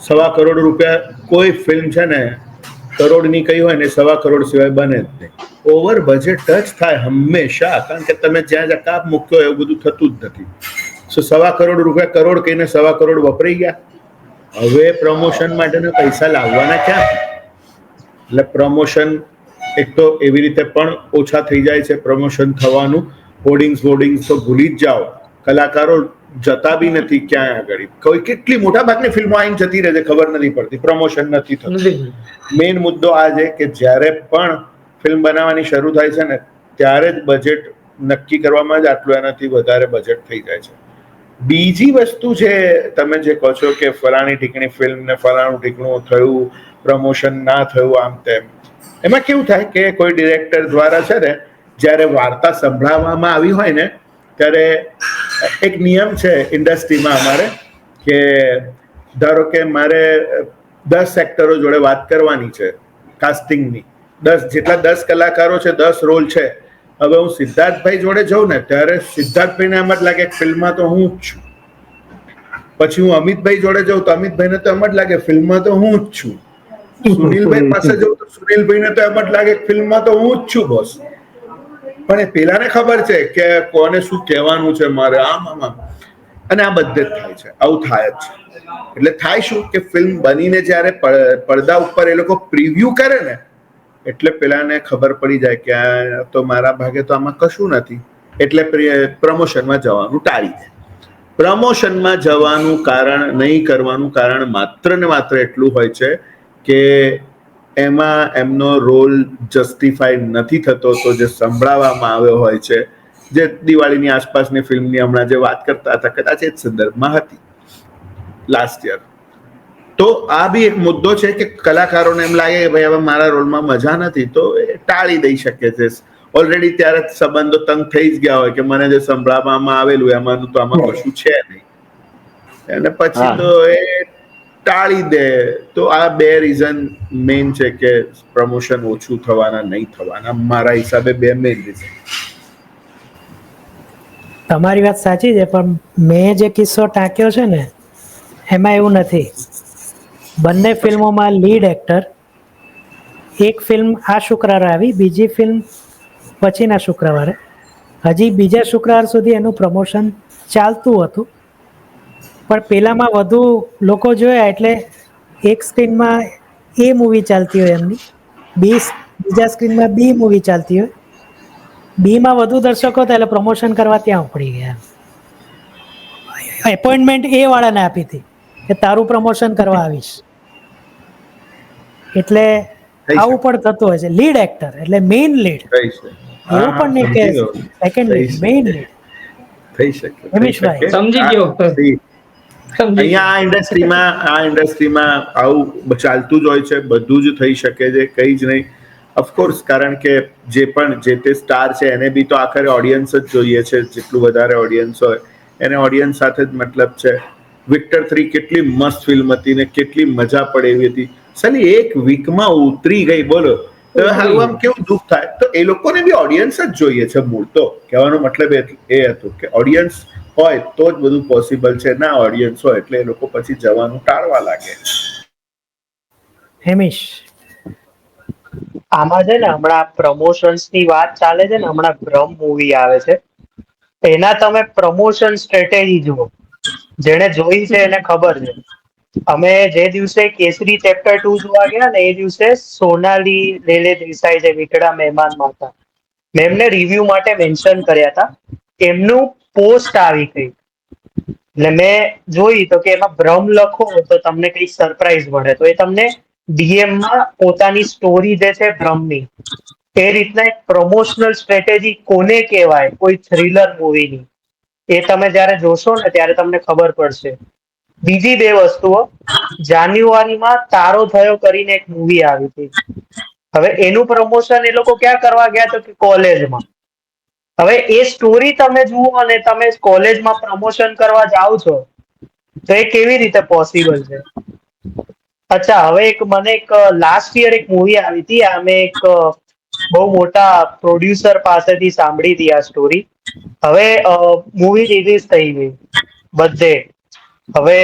1.25 કરોડ રૂપિયા કોઈ ફિલ્મ છે ને કરોડની કઈ હોય ને 1.25 કરોડ સિવાય બને જ નહીં. ઓવર બજેટ ટચ થાય હંમેશા, કારણ કે તમે જ્યાં જ્યાં કાપ મૂક્યો એવું બધું થતું જ નથી. 1.25 કરોડ રૂપિયા કરોડ કહીને 1.25 કરોડ વપરાઈ ગયા. હવે પ્રમોશન માટેના પૈસા લાવવાના ક્યાંથી? એટલે પ્રમોશન એક તો એવી રીતે પણ ઓછા થઈ જાય છે. પ્રમોશન થવાનું, હોર્ડિંગ્સ તો ભૂલી જ જાઓ. કલાકારો જતા બી નથી ક્યાંય આગળ. કોઈ કેટલી મોટા ભાગની ફિલ્મો આવીને જતી રહે છે, ખબર નથી પડતી, પ્રમોશન નથી થતું. મેઇન મુદ્દો આ છે કે જ્યારે પણ ફિલ્મ બનાવવાની શરૂ થાય છે ને ત્યારે જ બજેટ નક્કી કરવામાં જ આટલું એનાથી વધારે બજેટ થઈ જાય છે. બીજી વસ્તુ છે, તમે જે કહો છો કે ફલાણી ઠીકણી ફિલ્મ ને ફલાણું ઠીકણું થયું, પ્રમોશન ના થયું, આમ તેમ, એમાં કેવું થાય કે કોઈ ડિરેક્ટર દ્વારા છે ને જ્યારે વાર્તા સંભળાવવામાં આવી હોય ને ત્યારે એક નિયમ છે ઇન્ડસ્ટ્રીમાં અમારે કે ધારો કે મારે 10 એક્ટરો જોડે વાત કરવાની છે કાસ્ટિંગની, 10 કલાકારો છે, 10 રોલ છે. હવે હું સિદ્ધાર્થભાઈ જોડે જાઉં ને ત્યારે સિદ્ધાર્થભાઈને એમ જ લાગે ફિલ્મમાં તો હું જ છું. પછી હું અમિતભાઈ જોડે જાઉં તો અમિતભાઈને તો એમ જ લાગે ફિલ્મમાં તો હું જ છું. સુનિલભાઈ પાસે જાઉં તો સુનિલભાઈને તો એમ જ લાગે ફિલ્મમાં તો હું જ છું બોસ. પણ એ પેલાને ખબર છે કે કોને શું કહેવાનું છે મારે, આમ અને આ બધે જ થાય છે, આવું થાય જ છે. એટલે થાય શું કે ફિલ્મ બનીને જ્યારે પડદા ઉપર એ લોકો પ્રિવ્યુ કરે ને એટલે પેલાને ખબર પડી જાય કે આ તો મારા ભાગે તો આમાં કશું નથી, એટલે પ્રમોશનમાં જવાનું ટાળી દે. પ્રમોશનમાં જવાનું કારણ, નહીં કરવાનું કારણ માત્ર ને માત્ર એટલું હોય છે કે એમાં એમનો રોલ જસ્ટિફાઈ નથી થતો. તો જે સંભળાવવામાં આવ્યો હોય છે, જે દિવાળીની આસપાસની ફિલ્મની હમણાં જે વાત કરતા હતા, કદાચ એ જ સંદર્ભમાં હતી લાસ્ટ યર. તો આ બી એક મુદ્દો છે કે કલાકારોને એમ લાગે કે ભાઈ હવે મારા રોલમાં મજા નથી, તો એ ટાળી દઈ શકે છે. ઓલરેડી ત્યારે સંબંધો તંગ થઈ જ ગયા હોય કે મને જે સંભળાવવામાં આવેલું એમાંનું તો આમાં કશું છે નહીં, અને પછી તો એ ટાળી દે. તો આ બે રીઝન મેઇન છે કે પ્રમોશન ઓછું થવાના, નહીં થવાના, મારા હિસાબે બે મેઇન રીઝન. તમારી વાત સાચી છે, પણ મેં જે કિસ્સો ટાંક્યો છે ને એમાં એવું નથી. બંને ફિલ્મોમાં લીડ એક્ટર, એક ફિલ્મ આ શુક્રવારે આવી, બીજી ફિલ્મ પછીના શુક્રવારે, હજી બીજા શુક્રવાર સુધી એનું પ્રમોશન ચાલતું હતું. પણ પેલામાં વધુ લોકો જોયા એટલે એક સ્ક્રીનમાં એ મૂવી ચાલતી હોય એમની, બીજા સ્ક્રીનમાં બી મૂવી ચાલતી હોય, બીમાં વધુ દર્શકો હતા એટલે પ્રમોશન કરવા ત્યાં ઉપડી ગયા. એપોઇન્ટમેન્ટ એ વાળાને આપી હતી કે તારું પ્રમોશન કરવા આવીશ. એટલે આવું પણ થતું હોય છે. લીડ એક્ટર એટલે મેઇન લીડ, એવું પણ નહીં કે સેકન્ડ લીડ, મેઇન લીડ. થઈ શકે, રમેશભાઈ સમજી ગયો. અહીંયા આ ઇન્ડસ્ટ્રીમાં આવું ચાલતું જ હોય છે, બધું જ થઈ શકે છે, કઈ જ નહીં. ઓફકોર્સ, કારણ કે જે પણ જે તે સ્ટાર છે એને બી તો આખરે ઓડિયન્સ જ જોઈએ છે. જેટલું વધારે ઓડિયન્સ હોય એને ઓડિયન્સ સાથે જ મતલબ છે. વિક્ટર 3 કેટલી મસ્ત ફિલ્મ હતી ને કેટલી મજા પડે એવી હતી. સાલી એક વીકમાં ઉતરી ગઈ, બોલો. તો હારું આમ કેવું દુઃખ થાય. તો એ લોકોને બી ઓડિયન્સ જ જોઈએ છે. મૂળ તો કહેવાનો મતલબ એ હતું કે ઓડિયન્સ હોય તો જ બધું પોસિબલ છે. ના ઓડિયન્સ હોય એટલે એ લોકો પછી જવાનું ટાળવા લાગે. હેમિશ, આમાં છે ને હમણાં પ્રમોશન્સ ની વાત ચાલે છે ને, હમણાં બ્રહ્મ મૂવી આવે છે, એના તમે પ્રમોશન સ્ટ્રેટેજી જુઓ. જેને જોઈ છે એને ખબર છે. અમે જે દિવસે કેસરી ચેપ્ટર 2 જોવા ગયા ને એ દિવસે સોનાલી લેલે દેસાઈ જે વિકડા મહેમાનમાં હતા, મેં એમને રિવ્યુ માટે મેન્શન કર્યા હતા. એમનું પોસ્ટ આવી ગઈ એટલે મેં જોઈ તો કે એમાં બ્રહ્મ લખો તો તમને કઈ સરપ્રાઈઝ મળે. તો એ તમને ડીએમ માં પોતાની સ્ટોરી જે છે બ્રહ્મની એ રીતના એક પ્રમોશનલ સ્ટ્રેટેજી કોને કહેવાય કોઈ થ્રિલર મૂવીની, એ તમે જયારે જોશો ને ત્યારે તમને ખબર પડશે. બીજી બે વસ્તુઓ, જાન્યુઆરીમાં તારો થયો કરીને એક મૂવી આવી હતી. હવે એનું પ્રમોશન એ લોકો ક્યાં કરવા ગયા તો કે કોલેજમાં. હવે એ સ્ટોરી તમે જુઓ અને તમે કોલેજમાં પ્રમોશન કરવા જાઓ છો તો એ કેવી રીતે પોસિબલ છે? અચ્છા, હવે એક લાસ્ટ યર એક મૂવી આવી હતી. અમે એક બહુ મોટા પ્રોડ્યુસર પાસેથી સાંભળી હતી આ સ્ટોરી. હવે મૂવી રિલીઝ થઈ ગઈ બધે. હવે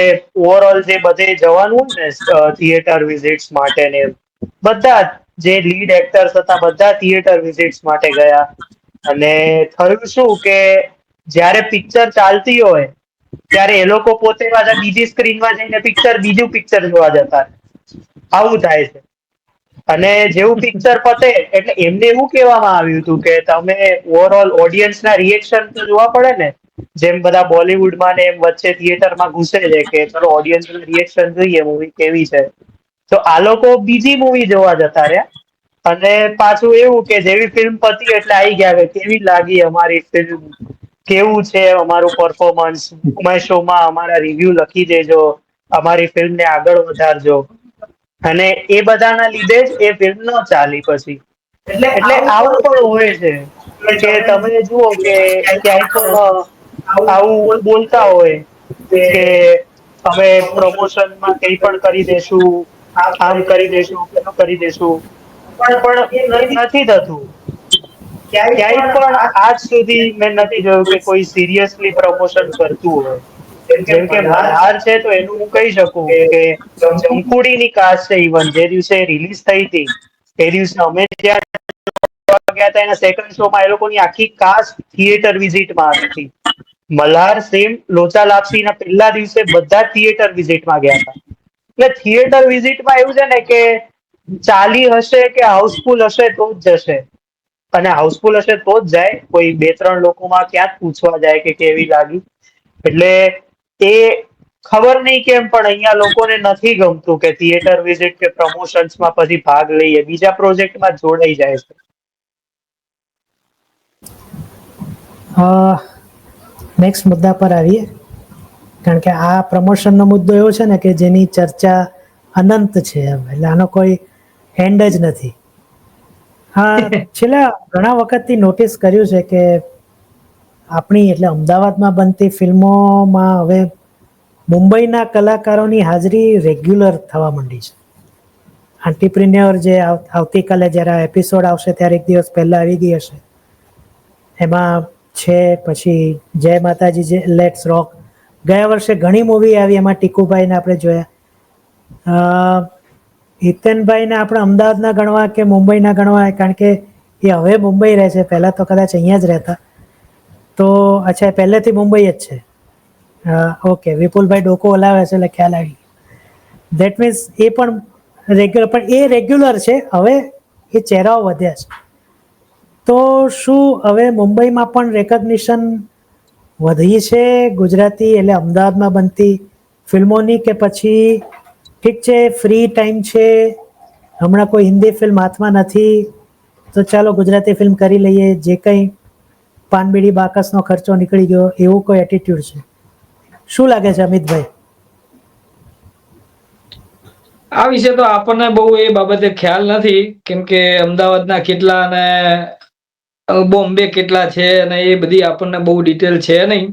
ઓવરઓલ જે બધે જવાનું હોય ને થિયેટર વિઝિટ્સ માટે ને બધા જે લીડ એક્ટર્સ હતા બધા થિયેટર વિઝિટ્સ માટે ગયા. અને થયું શું કે જ્યારે પિક્ચર ચાલતી હોય ત્યારે એ લોકો પોતે પાછા બીજી સ્ક્રીનમાં જઈને બીજું પિક્ચર જોવા જતા. આવું થાય છે. અને જેવું પિક્ચર પતે એટલે એમને એવું કહેવામાં આવ્યું હતું કે તમે ઓવરઓલ ઓડિયન્સના રિએક્શન તો જોવા પડે ને, જેમ બધા બોલિવૂડમાં ને એમ વચ્ચે થિયેટરમાં ઘૂસે છે કે ચલો ઓડિયન્સનું રિએક્શન જોઈએ મૂવી કેવી છે. તો આ લોકો બીજી મૂવી જોવા જતા રહ્યા. અને પાછું એવું કે જેવી ફિલ્મ પતી એટલે આવી ગયા કે કેવી લાગી અમારી ફિલ્મ, કેવું છે અમારું પરફોર્મન્સ, અમારા શોમાં અમારા રિવ્યુ લખી દેજો, અમારી ફિલ્મને આગળ વધારજો. અને એ બધાના લીધે જ એ ફિલ્મ ન ચાલી પછી. એટલે આવું પણ હોય છે કે તમે જુઓ કે ક્યાંય પણ આવું બોલતા હોય કે અમે પ્રમોશનમાં કંઈ પણ કરી દેશું, આમ કરી દેશું, પેલું કરી દેશું, પણ એ નથી થતું. ક્યાંય પણ આજ સુધી મેં નથી જોયું કે કોઈ સિરિયસલી પ્રમોશન કરતું હોય. જેમ કે મલ્હાર છે તો એનું હું કહી શકું કે જમકુડીની કાસ્ટ છે, ઇવન જે દિવસે રિલીઝ થઈ હતી એ દિવસે અમે ત્યાં ગયા હતા એના સેકન્ડ શોમાં એ લોકોની આખી કાસ્ટ થિયેટર વિઝિટમાં હતી. મલ્હાર સેમ લોચા લાપસીના પહેલા દિવસે બધા થિયેટર વિઝિટમાં ગયા હતા. એટલે થિયેટર વિઝિટમાં એવું છે ને કે ચાલી હશે કે હાઉસફુલ હશે તો જ જશે. અને હાઉસફુલ હશે તો જ જાય, કોઈ 2-3 લોકોમાં ક્યાં પૂછવા જાય કે કેવી લાગી. એટલે એ ખબર નહીં કેમ પણ અહીંયા લોકોને નથી ગમતું કે થિયેટર વિઝિટ કે પ્રમોશન્સમાં પછી ભાગ લઈએ, બીજા પ્રોજેક્ટમાં જોડાઈ જાય છે. નેક્સ્ટ મુદ્દા પર આવીએ, કારણ કે આ પ્રમોશનનો મુદ્દો એવો છે ને કે જેની ચર્ચા અનંત છે, એટલે આનો કોઈ એન્ડ જ નથી. હા, છેલ્લા ઘણા વખતથી નોટિસ કર્યું છે કે આપણી એટલે અમદાવાદમાં બનતી ફિલ્મોમાં હવે મુંબઈના કલાકારોની હાજરી રેગ્યુલર થવા માંડી છે. આંટીપ્રિન્યોર જે આવતીકાલે જ્યારે એપિસોડ આવશે ત્યારે એક દિવસ પહેલા આવી ગઈ હશે, એમાં છે. પછી જય માતાજી, જે લેટ્સ રોક, ગયા વર્ષે ઘણી મૂવી આવી, એમાં ટીકુભાઈને આપણે જોયા. હિતેનભાઈને આપણે અમદાવાદના ગણવા કે મુંબઈના ગણવા, કારણ કે એ હવે મુંબઈ રહે છે, પહેલાં તો કદાચ અહીંયા જ રહેતા. તો અચ્છા, પહેલેથી મુંબઈ જ છે. ઓકે, વિપુલભાઈ ડોકો હલાવે છે એટલે ખ્યાલ આવી. દેટ મીન્સ એ પણ રેગ્યુલર, પણ એ રેગ્યુલર છે. હવે એ ચહેરાઓ વધ્યા છે. તો શું હવે મુંબઈમાં પણ રેકગ્નિશન વધી છે ગુજરાતી એટલે અમદાવાદમાં બનતી ફિલ્મોની, કે પછી ઠીક છે ફ્રી ટાઈમ છે, હમણાં કોઈ હિન્દી ફિલ્મ હાથમાં નથી તો ચાલો ગુજરાતી ફિલ્મ કરી લઈએ, જે કંઈ પાનબીડી બાકસનો ખર્ચો નીકળી ગયો, એવું કોઈ એટીટ્યુડ છે? શું લાગે છે અમિતભાઈ? આ વિશે તો આપણને બહુ એ બાબતે ખ્યાલ નથી, કેમ કે અમદાવાદના કેટલા અને બોમ્બે કેટલા છે અને એ બધી આપણને બહુ ડિટેલ છે નહીં.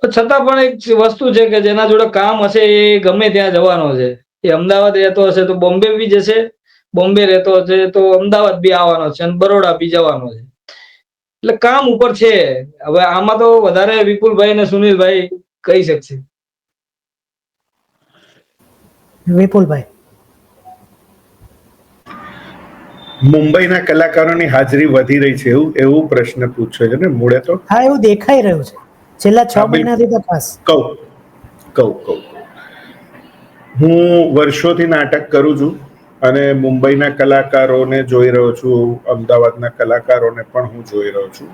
છતાં પણ એક વસ્તુ છે કે જેના જોડે કામ હશે એ ગમે ત્યાં જવાનો છે. એ અમદાવાદ રહેતો હશે તો બોમ્બે બી જશે, બોમ્બે રહેતો હશે તો અમદાવાદ બી આવવાનો છે અને બરોડા બી જવાનો છે. એટલે કામ ઉપર છે. હવે આમાં તો વધારે વિપુલભાઈ અને સુનિલભાઈ કહી શકશે. વિપુલભાઈ, મુંબઈના કલાકારોની હાજરી વધી રહી છે એવું પ્રશ્ન પૂછ્યો છે ને મૂળે તો? હા, એવું દેખાઈ રહ્યું છે છેલ્લા 6 મહિનાથી તો ખાસ. કહું હું વર્ષોથી નાટક કરું છું અને મુંબઈના કલાકારોને જોઈ રહ્યો છું, અમદાવાદના કલાકારોને પણ હું જોઈ રહ્યો છું.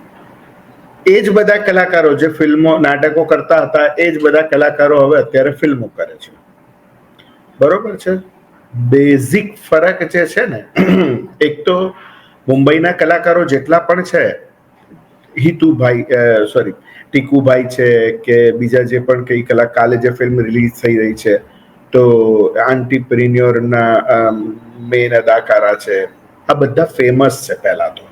એ જ બધા કલાકારો જે ફિલ્મો નાટકો કરતા હતા એ જ બધા કલાકારો હવે અત્યારે ફિલ્મો કરે છે. બરોબર છે. બેઝિક ફરક જે છે ને, એક તો મુંબઈના કલાકારો જેટલા પણ છે, ટીકુભાઈ છે કે બીજા જે પણ કઈ કાલે જે ફિલ્મ રિલીઝ થઈ રહી છે, તો આંટીપ્રિન્યોરના મેન અદાકારા છે, આ બધા ફેમસ છે. પહેલા તો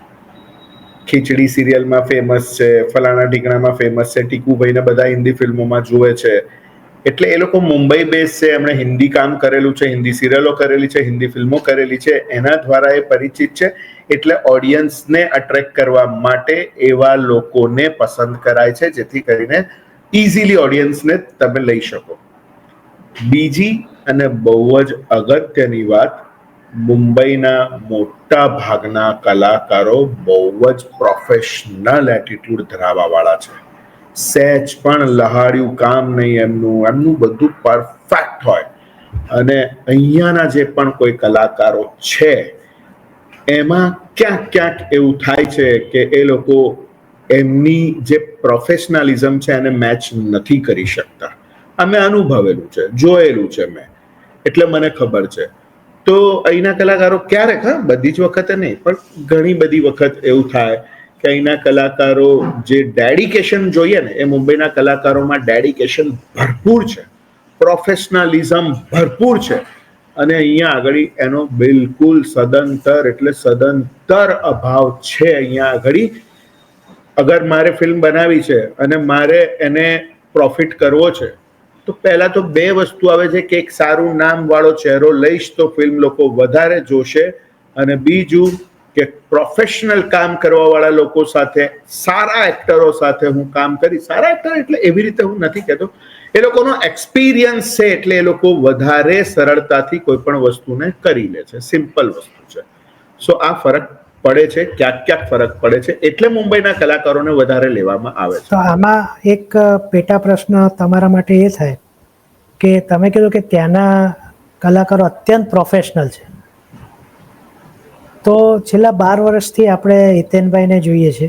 ખીચડી સિરિયલમાં ફેમસ છે, ફલાણા ઢીકણામાં ફેમસ છે, ટીકુભાઈને બધા હિન્દી ફિલ્મોમાં જુએ છે. એટલે એ લોકો મુંબઈ બેઝ છે, એમણે હિન્દી કામ કરેલું છે, હિન્દી સિરિયલો કરેલી છે, હિન્દી ફિલ્મો કરેલી છે, એના દ્વારા એ પરિચિત છે. એટલે ઓડિયન્સને અટ્રેક્ટ કરવા માટે એવા લોકોને પસંદ કરાય છે, જેથી કરીને ઇઝીલી ઓડિયન્સને તમે લઈ શકો. બીજી અને બહુ જ અગત્યની વાત, મુંબઈના મોટા ભાગના કલાકારો બહુ જ પ્રોફેશનલ એટીટ્યુડ ધરાવવાવાળા છે. સહેજ પણ લહાડ્યું કામ નહીં એમનું બધું પરફેક્ટ હોય. અને અહીંયાના જે પણ કોઈ કલાકારો છે એમાં ક્યાંક એવું થાય છે કે એ લોકો એમની જે પ્રોફેશનલિઝમ છે એને મેચ નથી કરી શકતા. અમે અનુભવેલું છે, જોયેલું છે મેં, એટલે મને ખબર છે. તો અહીંના કલાકારો ક્યારેક, બધી જ વખતે નહીં પણ ઘણી બધી વખત એવું થાય કે અહીંના કલાકારો જે ડેડિકેશન જોઈએ ને, એ મુંબઈના કલાકારોમાં ડેડિકેશન ભરપૂર છે, પ્રોફેશનલિઝમ ભરપૂર છે. અને અહીંયા આગળ એનો બિલકુલ સદંતર અભાવ છે. અહીંયા આગળ અગર મારે ફિલ્મ બનાવી છે અને મારે એને પ્રોફિટ કરવો છે, તો પહેલા તો બે વસ્તુ આવે છે કે એક સારું નામ વાળો ચહેરો લઈશ તો ફિલ્મ લોકો વધારે જોશે, અને બીજું કે પ્રોફેશનલ કામ કરવા વાળા લોકો સાથે, સારા એક્ટરો સાથે હું કામ કરી. સારા એક્ટર એટલે એવી રીતે હું નથી કહેતો, એ લોકોનો એક્સપિરિયન્સ છે એટલે એ લોકો વધારે સરળતાથી કોઈ પણ વસ્તુને કરી લે છે. સિમ્પલ વસ્તુ છે. સો આ ફરક પડે છે, ક્યાંક ફરક પડે છે, એટલે મુંબઈના કલાકારોને વધારે લેવામાં આવે છે. તો આમાં એક પેટા પ્રશ્ન તમારા માટે એ થાય કે તમે કીધું કે ત્યાંના કલાકારો અત્યંત પ્રોફેશનલ છે, તો છેલ્લા 12 વર્ષથી આપણે હિતેનભાઈને જોઈએ છે,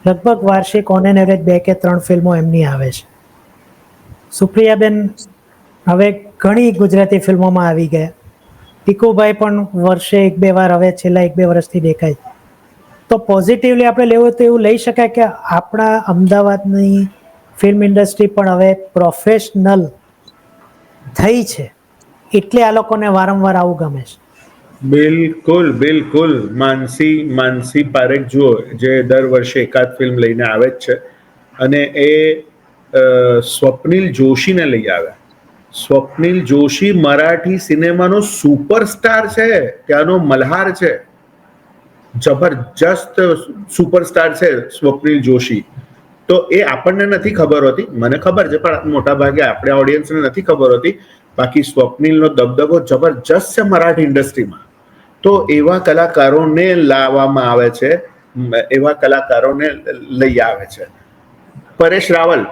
લગભગ વાર્ષિક ઓન એન એવરેજ 2 કે 3 ફિલ્મો એમની આવે છે. સુપ્રિયાબેન હવે ઘણી ગુજરાતી ફિલ્મોમાં આવી ગયા. ટીકુભાઈ પણ વર્ષે 1-2 વાર હવે છેલ્લા 1-2 વર્ષથી દેખાય. તો પોઝિટિવલી આપણે લેવું તો એવું લઈ શકાય કે આપણા અમદાવાદની ફિલ્મ ઇન્ડસ્ટ્રી પણ હવે પ્રોફેશનલ થઈ છે, એટલે આ લોકોને વારંવાર આવું ગમે છે. બિલકુલ. માનસી પારેખ જુઓ, જે દર વર્ષે એકાદ ફિલ્મ લઈને આવે જ છે, અને એ સ્વપ્નિલ જોશીને લઈ આવ્યા. સ્વપ્નિલ જોશી મરાઠી સિનેમાનો સુપરસ્ટાર છે, ત્યાંનો મલ્હાર છે, જબરજસ્ત સુપરસ્ટાર છે સ્વપ્નિલ જોશી. તો એ આપણને નથી ખબર હોતી, મને ખબર છે, પણ મોટા ભાગે આપણે ઓડિયન્સને નથી ખબર હોતી. બાકી સ્વપ્નિલનો દબદબો જબરજસ્ત છે મરાઠી ઇન્ડસ્ટ્રીમાં. તો એવા કલાકારોને લાવવામાં આવે છે, એવા કલાકારોને લઈ આવે છે. પરેશ રાવલ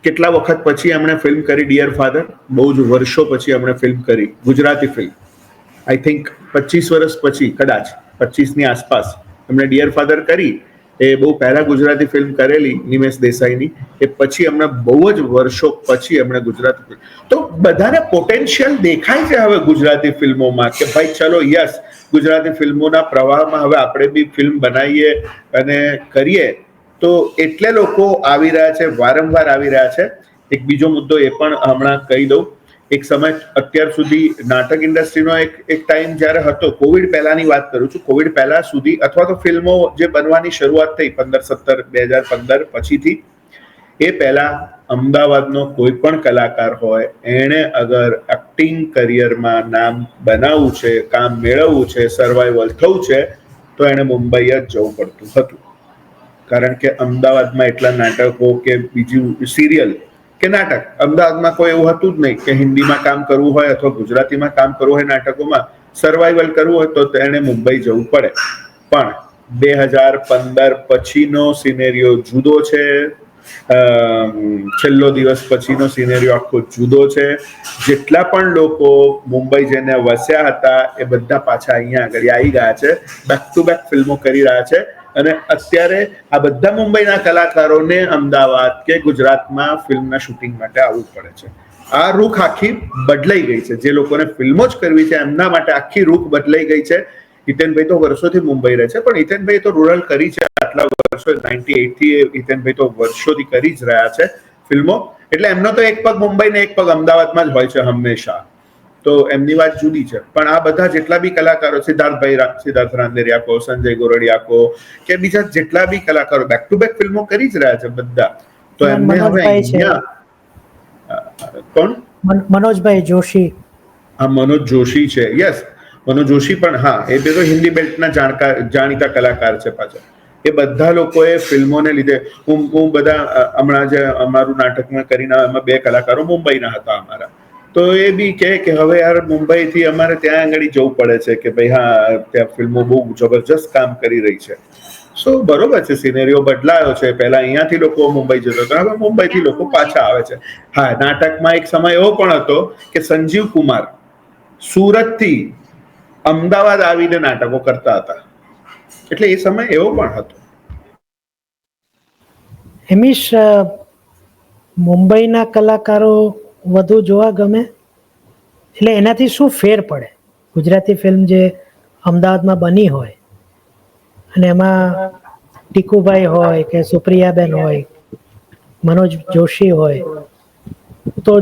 કેટલા વખત પછી એમણે ફિલ્મ કરી ડિયર ફાધર, બહુ જ વર્ષો પછી એમણે ફિલ્મ કરી, ગુજરાતી ફિલ્મ. આઈ થિંક 25 વર્ષ પછી, કદાચ 25ની આસપાસ એમણે ડિયર ફાધર કરી. એ બહુ પહેલા ગુજરાતી ફિલ્મ કરેલી નિમેશ દેસાઈની, એ પછી એમણે બહુ જ વર્ષો પછી એમણે ગુજરાતી ફિલ્મ. તો બધાને પોટેન્શિયલ દેખાય છે હવે ગુજરાતી ફિલ્મોમાં કે ભાઈ ચલો યસ, ગુજરાતી ફિલ્મોના પ્રવાહમાં હવે આપણે બી ફિલ્મ બનાવીએ અને કરીએ. તો એટલે લોકો આવી રહ્યા છે, વારંવાર આવી રહ્યા છે. એક બીજો મુદ્દો એ પણ હમણાં કહી દઉં, એક સમય અત્યાર સુધી નાટક ઇન્ડસ્ટ્રીનો એક ટાઈમ જ્યારે હતો, કોવિડ પહેલાની વાત કરું છું, કોવિડ પહેલા સુધી અથવા તો ફિલ્મો જે બનવાની શરૂઆત થઈ 2015 પછીથી, એ પહેલા અમદાવાદનો કોઈ પણ કલાકાર હોય, એણે અગર એક્ટિંગ કરિયરમાં નામ બનાવવું છે, કામ મેળવવું છે, સર્વાઈવલ થવું છે, તો એણે મુંબઈ જ જવું પડતું હતું. કારણ કે અમદાવાદમાં એટલા નાટકો કે બીજું સિરિયલ કે નાટક, અમદાવાદમાં કોઈ એવું હતું જ નહીં કે હિન્દીમાં કામ કરવું હોય અથવા ગુજરાતીમાં કામ કરવું હોય, નાટકોમાં સર્વાઈવલ કરવું હોય તો એને મુંબઈ જવું પડે. પણ 2015 પછીનો સિનેરિયો જુદો છે, છેલ્લો દિવસ પછીનો સિનેરિયો આખો જુદો છે. જેટલા પણ લોકો મુંબઈ જઈને વસ્યા હતા એ બધા પાછા અહીંયા આગળ આવી ગયા છે, બેક ટુ બેક ફિલ્મો કરી રહ્યા છે. અને અત્યારે આ બધા મુંબઈના કલાકારોને અમદાવાદ કે ગુજરાતમાં ફિલ્મના શૂટિંગ માટે આવવું પડે છે. આ રૂખ આખી બદલાઈ ગઈ છે. જે લોકોને ફિલ્મો જ કરવી છે એમના માટે આખી રૂખ બદલાઈ ગઈ છે. હિતેનભાઈ તો વર્ષોથી મુંબઈ રહે છે, પણ હિતેનભાઈ તો રૂરલ કરી છે આટલા વર્ષો, 98 થી હિતેનભાઈ તો વર્ષોથી કરી જ રહ્યા છે ફિલ્મો. એટલે એમનો તો એક પગ મુંબઈ ને એક પગ અમદાવાદમાં જ હોય છે હંમેશા, તો એમની વાત જુદી છે. પણ આ બધા જેટલા બી કલાકારો, સિદ્ધાર્થ રાંદેરિયા કો, સંજય ગોરડિયા કો, કે બીજા જેટલા બી કલાકારો બેક ટુ બેક ફિલ્મો કરી જ રહ્યા છે બધા, તો એમને હવે મનોજભાઈ છે. અહીંયા કોણ? મનોજભાઈ જોશી. હા, મનોજ જોશી છે. યસ, મનોજ જોશી પણ, હા, એ બે તો હિન્દી બેલ્ટના જાણીતા કલાકાર છે પાછા. એ બધા લોકોએ ફિલ્મોને લીધે, હું બધા હમણાં જે અમારું નાટકમાં કરીને એમાં 2 કલાકારો મુંબઈના હતા અમારા, તો એ બી કે હવે યાર મુંબઈથી અમારે ત્યાં આગળ જવું પડે છે કે ભાઈ હા, ત્યાં ફિલ્મો બહુ જબરજસ્ત કામ કરી રહી છે. સો બરોબર છે, સિનેરીઓ બદલાયો છે. પહેલા અહીંયાથી લોકો મુંબઈ જતો હતા, હવે મુંબઈથી લોકો પાછા આવે છે. હા, નાટકમાં એક સમય એવો પણ હતો કે સંજીવ કુમાર સુરતથી અમદાવાદ આવીને નાટકો કરતા હતા, એટલે એ સમય એવો પણ હતો. હિમીશ, મુંબઈના કલાકારો વધુ જોવા ગમે, એટલે એનાથી શું ફેર પડે? ગુજરાતી ફિલ્મ જે અમદાવાદમાં બની હોય અને એમાં ટીકુભાઈ હોય કે સુપ્રિયાબેન હોય, મનોજ જોશી હોય, તો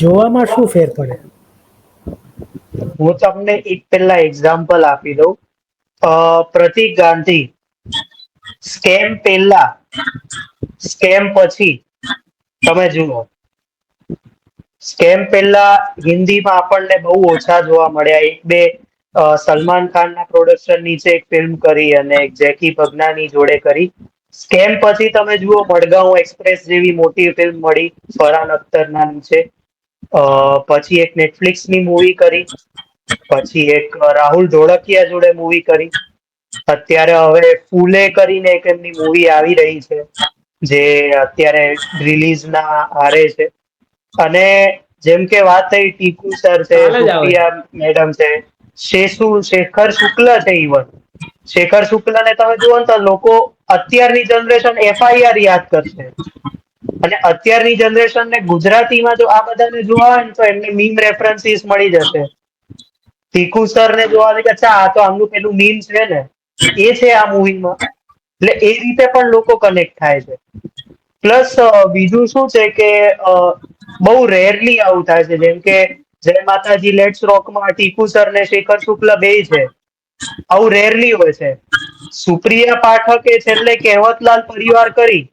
જોવામાં શું ફેર પડે? હું તમને એક પહેલા એક્ઝામ્પલ આપી દઉં. પ્રતીક ગાંધી, સ્કેમ પહેલા, સ્કેમ પછી તમે જુઓ. સ્કેમ પહેલા હિન્દીમાં આપણને બહુ ઓછા જોવા મળ્યા. 1-2 સલમાન ખાનના પ્રોડક્શન નીચે એક ફિલ્મ કરી અને જેકી ભગનાની જોડે કરી. સ્કેમ પછી તમે જુઓ, મડગાંવ એક્સપ્રેસ જેવી મોટી ફિલ્મ મળી ફરહાન અખ્તરના નીચે. પછી એક નેટફ્લિક્સની મૂવી કરી, પછી એક રાહુલ ઢોળકિયા જોડે મૂવી કરી. અત્યારે હવે ફૂલે કરીને એક એમની મૂવી આવી રહી છે, જે અત્યારે રિલીઝના આરે છે. અને જેમ કે વાત થઈ, ટીકુ સર છે, કાલે જ આવે. સુપ્રિયા મેડમ છે, શેખર શુક્લ છે. ઇવન શેખર શુક્લને તમે જુઓ ને તો લોકો, અત્યારની જનરેશન FIR યાદ કરશે, અને અત્યારની જનરેશનને ગુજરાતીમાં જો આ બધાને જોવા હોય ને તો એમને મીમ રેફરન્સીસ મળી જશે. ટીકુ સરને જોવા કે અચ્છા, આ તો આમનું પેલું મીમ છે ને, એ છે આ મૂવીમાં. એટલે એ રીતે પણ લોકો કનેક્ટ થાય છે. પ્લસ બીજું શું છે કે બહુ રેરલી આવું થાય છે. જેમ કે જય માતાજી લેટ્સ રોકમાં ટીકુ સર ને શેખર શુક્લ બેય છે, આવું રેરલી હોય છે. સુપ્રિયા પાઠકે છેલ્લે કહેવતલાલ પરિવાર કરી,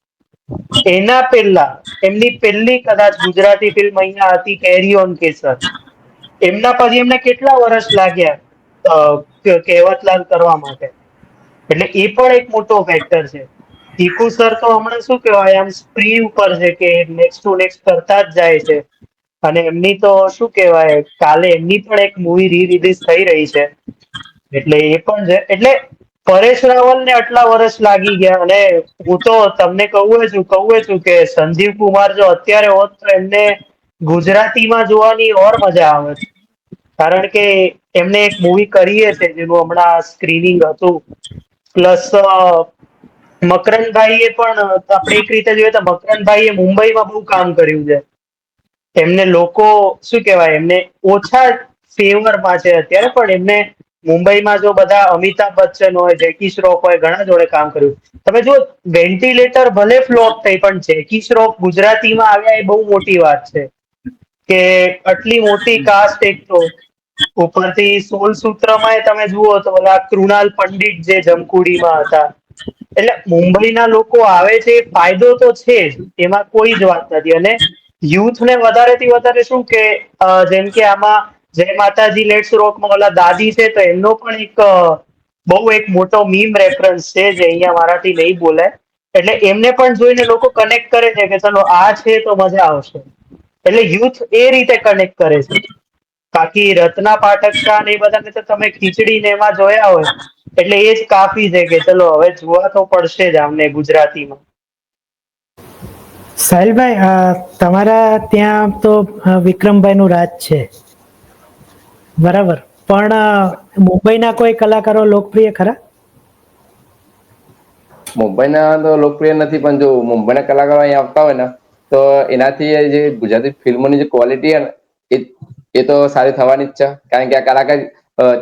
એના પહેલા એમની પહેલી કદાચ ગુજરાતી ફિલ્મ અહીંયા હતી, કેરી ઓન કેસર. એમના પછી એમને કેટલા વર્ષ લાગ્યા કહેવતલાલ કરવા માટે. એટલે એ પણ એક મોટો ફેક્ટર છે. ટીકુ સર તો હમણાં શું કહેવાય, આમ સ્પ્રી ઉપર છે કે નેક્સ્ટ ટુ નેક્સ્ટ કરતા જ જાય છે. અને એમની તો શું કહેવાય, કાલે એમની પણ એક મૂવી રિલીઝ થઈ રહી છે, એટલે એ પણ છે. એટલે પરેશ રાવલને આટલા વર્ષ લાગી ગયા, અને હું તો તમને કહું છું કે સંજીવ કુમાર જો અત્યારે હોત તો એમને ગુજરાતીમાં જોવાની ઓર મજા આવે. કારણ કે એમને એક મૂવી કરીએ છે જેનું હમણાં સ્ક્રીનિંગ હતું. પ્લસ મકરંદભાઈએ પણ, આપણે એક રીતે જોઈએ તો મકરંદભાઈએ મુંબઈમાં બહુ કામ કર્યું છે. એમને લોકો શું કહેવાય, એમને ઓછા ફેવરમાં છે અત્યારે, પણ એમને મુંબઈમાં જો બધા અમિતાભ બચ્ચન હોય, જેકી શ્રોફ હોય, ઘણા જોડે કામ કર્યું. તમે જો વેન્ટિલેટર ભલે ફ્લોપ થઈ, પણ જેકી શ્રોફ ગુજરાતીમાં આવ્યા એ બહુ મોટી વાત છે. કે આટલી મોટી કાસ્ટ, એક તો ઉપરથી 16 સૂત્રમાં તમે જુઓ તો ઓલા કૃણાલ પંડિત જે જમકુડીમાં હતા. એટલે મુંબઈના લોકો આવે છે, ફાયદો તો છે જ, એમાં કોઈ જ વાત નથી. અને યુથને વધારેથી વધારે શું કે, જેમ કે આમાં જય માતાજી લેટ્સ રોકમાં ઓલા દાદી છે, તો એમનો પણ એક બહુ એક મોટો મીમ રેફરન્સ છે, જે અહીંયા મારાથી નહીં બોલાય. એટલે એમને પણ જોઈને લોકો કનેક્ટ કરે છે કે ચલો આ છે તો મજા આવશે. એટલે યુથ એ રીતે કનેક્ટ કરે છે. બાકી રત્ના પાઠક શાહ ને એ બધાને તો તમે ખીચડી ને એમાં જોયા હોય, એટલે એ જ કાફી છે કે ચલો હવે જોવા તો પડશે જ આમને ગુજરાતીમાં. સાહિલભાઈ, તમારા ત્યાં તો વિક્રમભાઈનું રાજ છે, બરાબર, પણ મુંબઈના કોઈ કલાકારો લોકપ્રિય ખરા? મુંબઈના તો લોકપ્રિય નથી, પણ જો મુંબઈના કલાકારો અહીંયા આવતા હોય ને, તો એનાથી જે ગુજરાતી ફિલ્મોની જે ક્વોલિટી છે ને, એ તો સારી થવાની જ છે. કારણ કે આ કલાકાર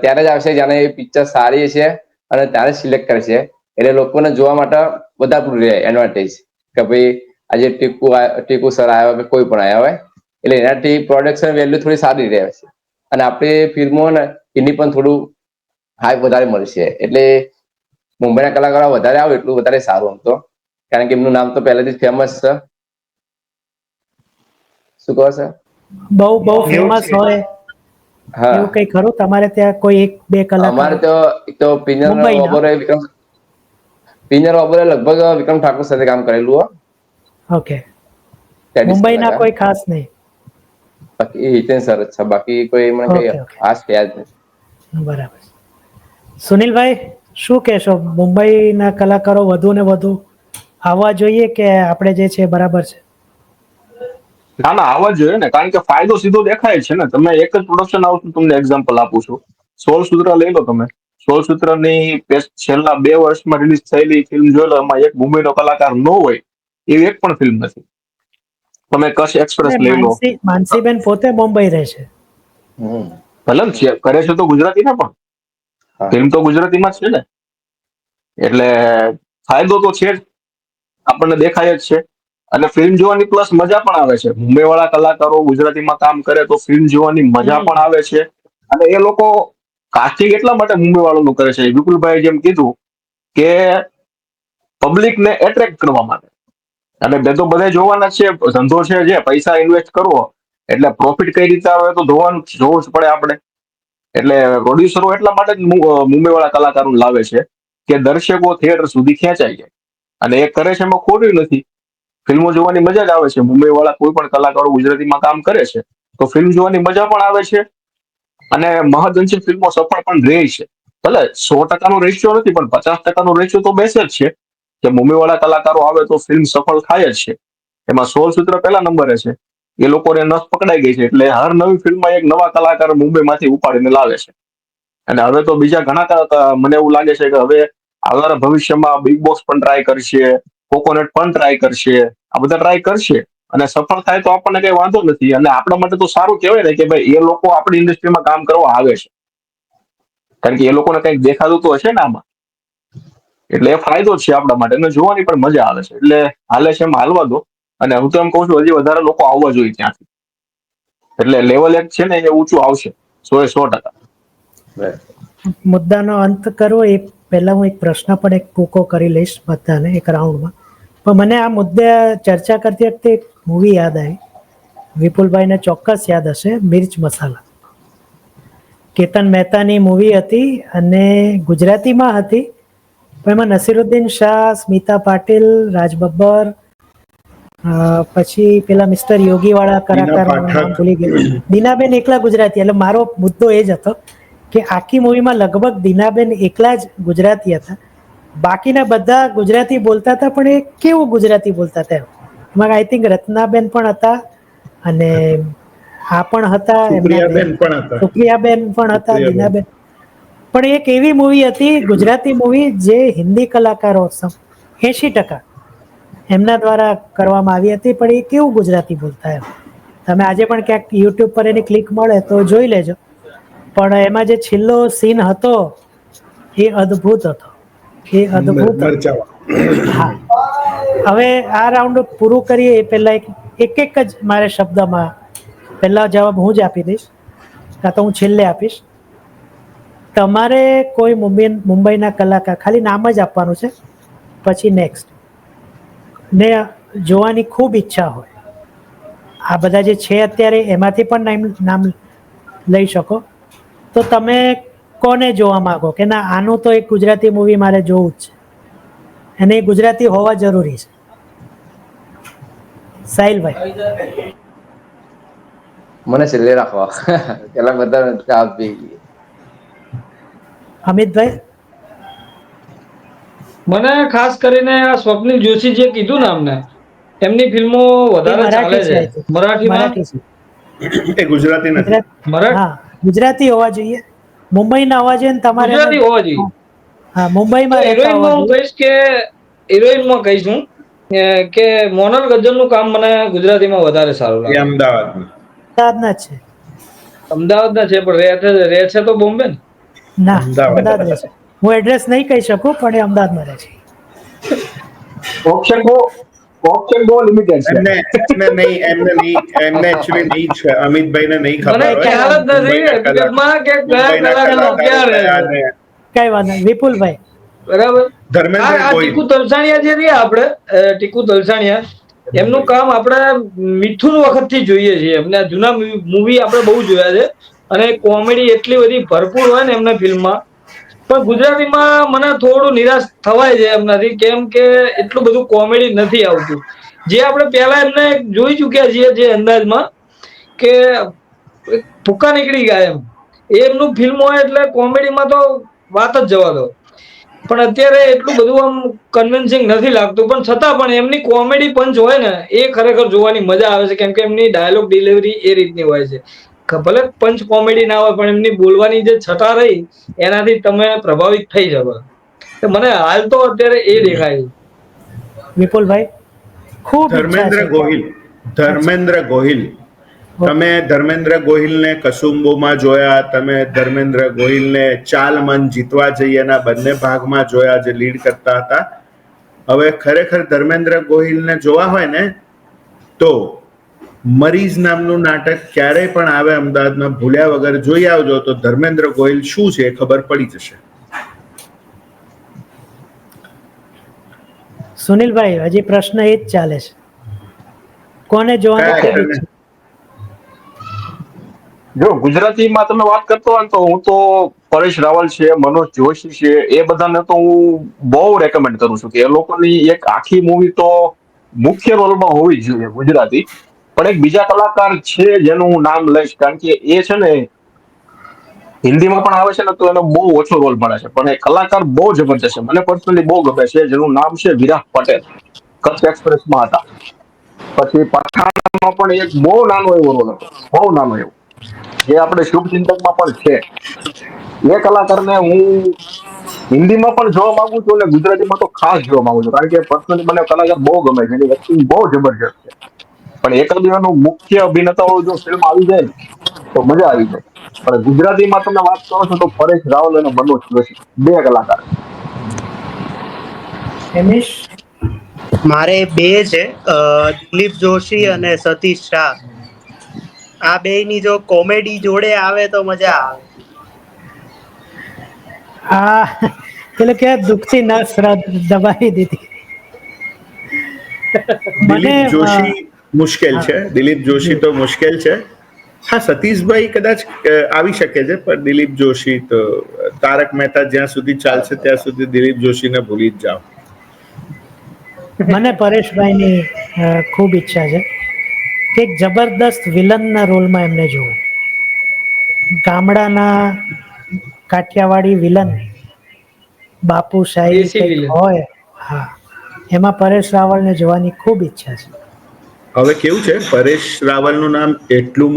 ત્યારે જ આવશે જ્યારે એ પિક્ચર સારી છે અને ત્યારે સિલેક્ટ કરશે. એટલે લોકોને જોવા માટે વધારે રહે એડવાન્ટેજ કે ભાઈ આજે ટીકુ સર આવ્યા કે કોઈ પણ આવ્યા હોય, એટલે એનાથી પ્રોડક્શન વેલ્યુ થોડી સારી રહે છે અને આપણી ફિલ્મો ને એની પણ થોડું હાઈપ વધારે મળશે. એટલે મુંબઈના કલાકારો વધારે આવે એટલું વધારે સારું આમ તો, કારણ કે એમનું નામ તો પહેલેથી ફેમસ છે. શું કહો સર? બહુ ફેમસ હોય હા, એવું કઈ ખરું તમારે ત્યાં? કોઈ એક બે અમારે કલાકાર તો એક તો પિંજર મુંબઈના? ઓબોરે લગભગ વિક્રમ ઠાકોર સાથે કામ કરેલું હો. ઓકે, સ્ટેટિસ મુંબઈના કલાકાર. કોઈ ખાસ નહીં. બાકી હિતેન સર જ છે, બાકી કોઈ મને કઈ ઓકે ખાસ યાદ નથી. બરાબર. સુનિલભાઈ શું કહેશો, મુંબઈના કલાકારો વધુ ને વધુ આવવા જોઈએ કે આપણે જે છે બરાબર છે? ના ના, આવવા જ જોઈએ ને, કારણ કે ફાયદો સીધો દેખાય છે ને. તમે એક જ પ્રોડક્શન હાઉસ તમને એક્ઝામ્પલ આપું છું, 16 સૂત્ર લઈ લો તમે. 16 સૂત્રની છેલ્લા 2 વર્ષમાં રિલીઝ થયેલી ફિલ્મ જોઈ લો, એમાં એક મુંબઈનો કલાકાર ન હોય એવી એક પણ ફિલ્મ નથી. તમે કચ્છ એક્સપ્રેસ લઈ લો. માનસીબેન પોતે મુંબઈ રહે છે. ભલે કરે છે તો ગુજરાતી ને, પણ હા. ફિલ્મ તો ગુજરાતીમાં જ છે ને. એટલે ફાયદો તો છે જ, આપણને દેખાય જ છે. અને ફિલ્મ જોવાની પ્લસ મજા પણ આવે છે. મુંબઈ વાળા કલાકારો ગુજરાતીમાં કામ કરે તો ફિલ્મ જોવાની મજા પણ આવે છે. અને એ લોકો કાસ્ટિંગ એટલા માટે મુંબઈ વાળાનું કરે છે, વિપુલભાઈ જેમ કીધું કે પબ્લિકને એટ્રેક્ટ કરવા માટે. અને બે તો બધા જોવાના જ છે, ધંધો છે, જે પૈસા ઇન્વેસ્ટ કરવો એટલે પ્રોફિટ કઈ રીતે આવે તો જોવું જ પડે આપણે. એટલે પ્રોડ્યુસરો એટલા માટે જ મુંબઈ વાળા કલાકારો લાવે છે કે દર્શકો થિયેટર સુધી ખેંચાઈ જાય. અને એ કરે છે એમાં ખોટું નથી, ફિલ્મો જોવાની મજા જ આવે છે. મુંબઈ વાળા કોઈ પણ કલાકારો ગુજરાતીમાં કામ કરે છે તો ફિલ્મ જોવાની મજા પણ આવે છે અને મહદઅંશે ફિલ્મો સફળ પણ રહે છે. ભલે 100% રેશિયો નથી, પણ 50% રેશિયો તો બેસે જ છે કે મુંબઈ વાળા કલાકારો આવે તો ફિલ્મ સફળ થાય જ છે. એમાં 16 સૂત્ર પહેલા નંબરે છે. એ લોકોને નસ પકડાઈ ગઈ છે, એટલે હર નવી ફિલ્મમાં એક નવા કલાકાર મુંબઈમાંથી ઉપાડીને લાવે છે. અને હવે તો બીજા ઘણા મને એવું લાગે છે કે હવે આવનારા ભવિષ્યમાં બિગ બોસ પણ ટ્રાય કરશે, કોકોનટ પણ ટ્રાય કરશે, આ બધા ટ્રાય કરશે. અને સફળ થાય તો આપણને કઈ વાંધો નથી, અને આપણા માટે તો સારું કહેવાય ને કે ભાઈ એ લોકો આપણી ઇન્ડસ્ટ્રીમાં કામ કરવા આવે છે, કારણ કે એ લોકોને કંઈક દેખાતું તો હશે ને આમાં. એટલે એ ફાયદો છે આપણા માટે, અને જોવાની પણ મજા આવે છે. એટલે હાલે છે એમ હાલવા દો, અને હું તો એમ કઉ છું હજી વધારે લોકો આવવા જોઈએ ત્યાંથી. એટલે લેવલ એક છે ને એ ઊંચું આવશે 100%. મુદ્દાનો અંત કરવો એ પહેલા હું એક પ્રશ્ન પણ એક ટૂંકો કરી લઈશ બધાને એક રાઉન્ડમાં. પણ મને આ મુદ્દે ચર્ચા કરતી વખતે એક મૂવી યાદ આવી, વિપુલભાઈને ચોક્કસ યાદ હશે, મિર્ચ મસાલા. કેતન મહેતાની મૂવી હતી અને ગુજરાતીમાં હતી, પણ એમાં નસીરુદ્દીન શાહ, સ્મિતા પાટીલ, રાજ બબ્બર, પછી પેલા મિસ્ટર યોગી વાળા દીના કલાકારનું નામ પાઠક. ભૂલી ગયો, દીનાબેન એકલા ગુજરાતી. એટલે મારો મુદ્દો એ જ હતો કે આખી મૂવીમાં લગભગ દીનાબેન એકલા જ ગુજરાતી હતા, બાકીના બધા ગુજરાતી બોલતા હતા, પણ એ કેવું ગુજરાતી બોલતા હતા એમાં આઈ થિંક રત્નાબેન પણ હતા અને આ પણ હતા, એમના બે સુપ્રિયાબેન પણ હતા. સુપ્રિયાબેન પણ હતા, સુપ્રિયાબેન. દીનાબેન. પણ એક એવી મૂવી હતી ગુજરાતી મૂવી જે હિન્દી કલાકારો 80% એમના દ્વારા કરવામાં આવી હતી, પણ એ કેવું ગુજરાતી બોલતા એમ. તમે આજે પણ ક્યાંક યુટ્યુબ પર એની ક્લિક મળે તો જોઈ લેજો. પણ એમાં જે છેલ્લો સીન હતો એ અદ્ભુત હતો, એ અદ્ભુત હતો. મરચાવા. હા, હવે આ રાઉન્ડ પૂરું કરીએ એ પહેલા એક જ મારે શબ્દમાં પહેલા જવાબ હું જ આપી દઈશ, કાં તો હું છેલ્લે આપીશ. તમારે કોઈ મુંબઈના કલાકાર, ખાલી નામ જ આપવાનું છે, પછી નેક્સ્ટ, ને જોવાની ખૂબ ઈચ્છા હોય, આ બધા જે છે અત્યારે એમાંથી પણ નામ લઈ શકો, તો તમે કોને જોવા માંગો કે ના આનું તો એક ગુજરાતી મૂવી મારે જોવું જ છે અને એ ગુજરાતી હોવા જરૂરી છે? સાહિલભાઈ. મને છેલ્લે રાખવા, પેલા બધા આપી. અમિતભાઈ. મને ખાસ કરીને આ સ્વપ્નિલ જોશી જે કીધું ને અમને, એમની ફિલ્મો એ વધારે ચાલે મરાઠી છે, છે. આઈ થિંક મરાઠીમાં મરાઠી છે. એ ગુજરાતી નથી. હા, ગુજરાતી હોવા જોઈએ, મુંબઈના હોવા જોઈએ, તમારે ગુજરાતી હોવા જોઈએ. હા, તો મુંબઈમાં રહેતા હોવા હિરોઈનમાં હું જોઈએ. કહીશ કે હિરોઈનમાં કહીશ હું કે મોનલ ગજ્જરનું કામ મને ગુજરાતીમાં વધારે સારું એ લાગે. અમદાવાદની. અમદાવાદના છે. અમદાવાદના છે પણ રહે છે તો બોમ્બે ને. ના, અમદાવાદ. અમદાવાદ રહે છે. હું એડ્રેસ નહીં કહી શકું પણ એ અમદાવાદમાં રહે છે. ઓપ્શન બહુ લિમિટેડ છે. એમને actually નહીં છે. અમિતભાઈને નહીં મને ખબર હોય. ખ્યાલ જ નથી મુંબઈના હકીકતમાં કે કયા મુંબઈના કલાકારો ક્યાં રહે કયા છે. ને કઈ વાંધો નહીં. વિપુલભાઈ, બરાબર. ધર્મેન્દ્ર આ ગોહિલ. ટીકુ તલસાણિયા જે રહ્યા આપણે ટીકુ તલસાણિયા, એમનું કામ આપણે મિથુન વખતથી જોઈએ છીએ. એમના જૂના મૂવી આપણે બહુ જોયા છે અને કોમેડી એટલી બધી ભરપૂર હોય ને એમના ફિલ્મમાં. પણ ગુજરાતીમાં મને થોડું નિરાશ થવાય છે એમનાથી, કેમ કે એટલું બધું કોમેડી નથી આવતું. જે આપણે પહેલા એમને જોઈ ચુક્યા છીએ જે અંદાજમાં કે ભૂકા નીકળી ગયા એમ, એ એમનું ફિલ્મ હોય એટલે કોમેડીમાં તો વાત જ જવા દો. પણ અત્યારે એટલું બધું આમ કન્વિન્સિંગ નથી લાગતું, પણ છતાં પણ એમની કોમેડી પંચ હોય ને એ ખરેખર જોવાની મજા આવે છે, કેમ કે એમની ડાયલોગ ડિલિવરી એ રીતની હોય છે. ભલે પંચ કોમેડી ના હોય પણ એમની બોલવાની જે છટા રહી એનાથી તમે પ્રભાવિત થઈ શકો. મને હાલ તો અત્યારે એ દેખાય છે. વિપુલભાઈ, ખૂબ ઈચ્છા ધર્મેન્દ્ર છે. ગોહિલ. ધર્મેન્દ્ર ગોહિલ. તમે ધર્મેન્દ્ર ગોહિલને કસુંબોમાં જોયા, તમે ધર્મેન્દ્ર ગોહિલને ચાલ મન જીતવા જઈએના બંને ભાગમાં જોયા જે લીડ કરતા હતા. હવે ખરેખર ધર્મેન્દ્ર ગોહિલને જોવા હોય ને તો મરીઝ નામનું નાટક ક્યારેય પણ આવે અમદાવાદમાં, ભૂલ્યા વગર જોઈ આવજો તો ધર્મેન્દ્ર ગોહિલ શું છે એ ખબર પડી જશે. સુનિલભાઈ, હજી પ્રશ્ન એ જ ચાલે છે, કોને જોવાની કયા ખૂબ actor ને? ઈચ્છા? જો ગુજરાતીમાં તમે વાત કરતો હોય ને તો હું તો પરેશ રાવલ છે, મનોજ જોશી છે, એ બધાને તો હું બહુ રેકમેન્ડ કરું છું કે એ લોકોની એક આખી મૂવી તો મુખ્ય રોલમાં હોવી જ જોઈએ ગુજરાતી. પણ એક બીજા કલાકાર છે જેનું હું નામ લઈશ, કારણ કે એ છે ને હિન્દીમાં પણ આવે છે ને તો એનો બહુ ઓછો રોલ મળે છે, પણ એ કલાકાર બહુ જબરજસ્ત છે. મને પર્સનલી બહુ ગમે છે, જેનું નામ છે વિરાટ પટેલ. કચ્છ એક્સપ્રેસમાં હતા. પછી પઠાણમાં પણ એક બહુ નાનો એવો રોલ હતો, બહુ નાનો એવો, જે આપણે શુભચિંતકમાં પણ છે. એ કલાકારને હું હિન્દીમાં પણ જોવા માંગુ છું અને ગુજરાતીમાં તો ખાસ જોવા માંગુ છું, કારણ કે પર્સનલી મને કલાકાર બહુ ગમે છે, એની એક્ટિંગ બહુ જબરજસ્ત છે. પણ એકાદું મુખ્ય અભિનેતાઓ જો ફિલ્મ આવી જાય ને તો મજા આવી જાય. પણ ગુજરાતીમાં તમે વાત કરો છો તો પરેશ રાવલ અને મનોજ જોશી બે કલાકાર. હિમેશ, મારે બે છે, દિલીપ જોશી અને સતીશ શાહ. આ બેયની જો કોમેડી જોડે આવે તો મજા આવે. આ પેલો કે દુઃખથી નસ દબાવી દીધી. મને દિલીપ જોશી મુશ્કેલ હા, છે. દિલીપ જોશી જી. તો મુશ્કેલ છે. હા, સતીશભાઈ કદાચ આવી શકે છે, પણ દિલીપ જોશી તો તારક મહેતા જ્યાં સુધી ચાલશે ત્યાં સુધી દિલીપ જોશીને ભૂલી જ જાઓ. મને પરેશભાઈની ખૂબ ઈચ્છા છે કે એક જબરદસ્ત વિલનના રોલમાં એમને જોવું. ગામડાના કાઠિયાવાડી વિલન બાપુ સાહેબ દેશી કંઈક વિલન. હોય, હા, એમાં પરેશ રાવલને જોવાની ખૂબ ઈચ્છા છે. હવે કેવું છે, પરેશ રાવલનું નામ એટલું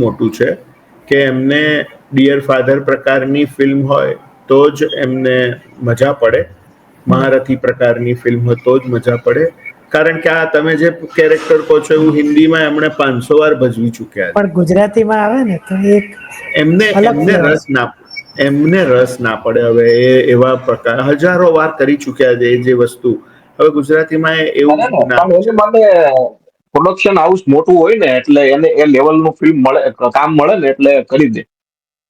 મોટું છે કે એમને ડિયર ફાધર પ્રકારની ફિલ્મ હોય તો જ એમને મજા પડે. મહારથી પ્રકારની ફિલ્મ હોય તો જ મજા પડે, કારણ કે આ તમે જે કેરેક્ટર કહો છો એવું હિન્દીમાં એમણે 500 વાર ભજવી ચૂક્યા છે. પણ ગુજરાતીમાં આવે ને તો એક એમને અલગ એમને ફ્લેવર. રસ ના પડે. હવે એ એવા પ્રકાર હજારો વાર કરી ચૂક્યા છે જે વસ્તુ. હવે ગુજરાતીમાં એવું ના, ના, ના પણ એની માટે પ્રોડક્શન હાઉસ મોટું હોય ને એટલે એને એ લેવલનું ફિલ્મ મળે, કામ મળે ને એટલે કરી દે.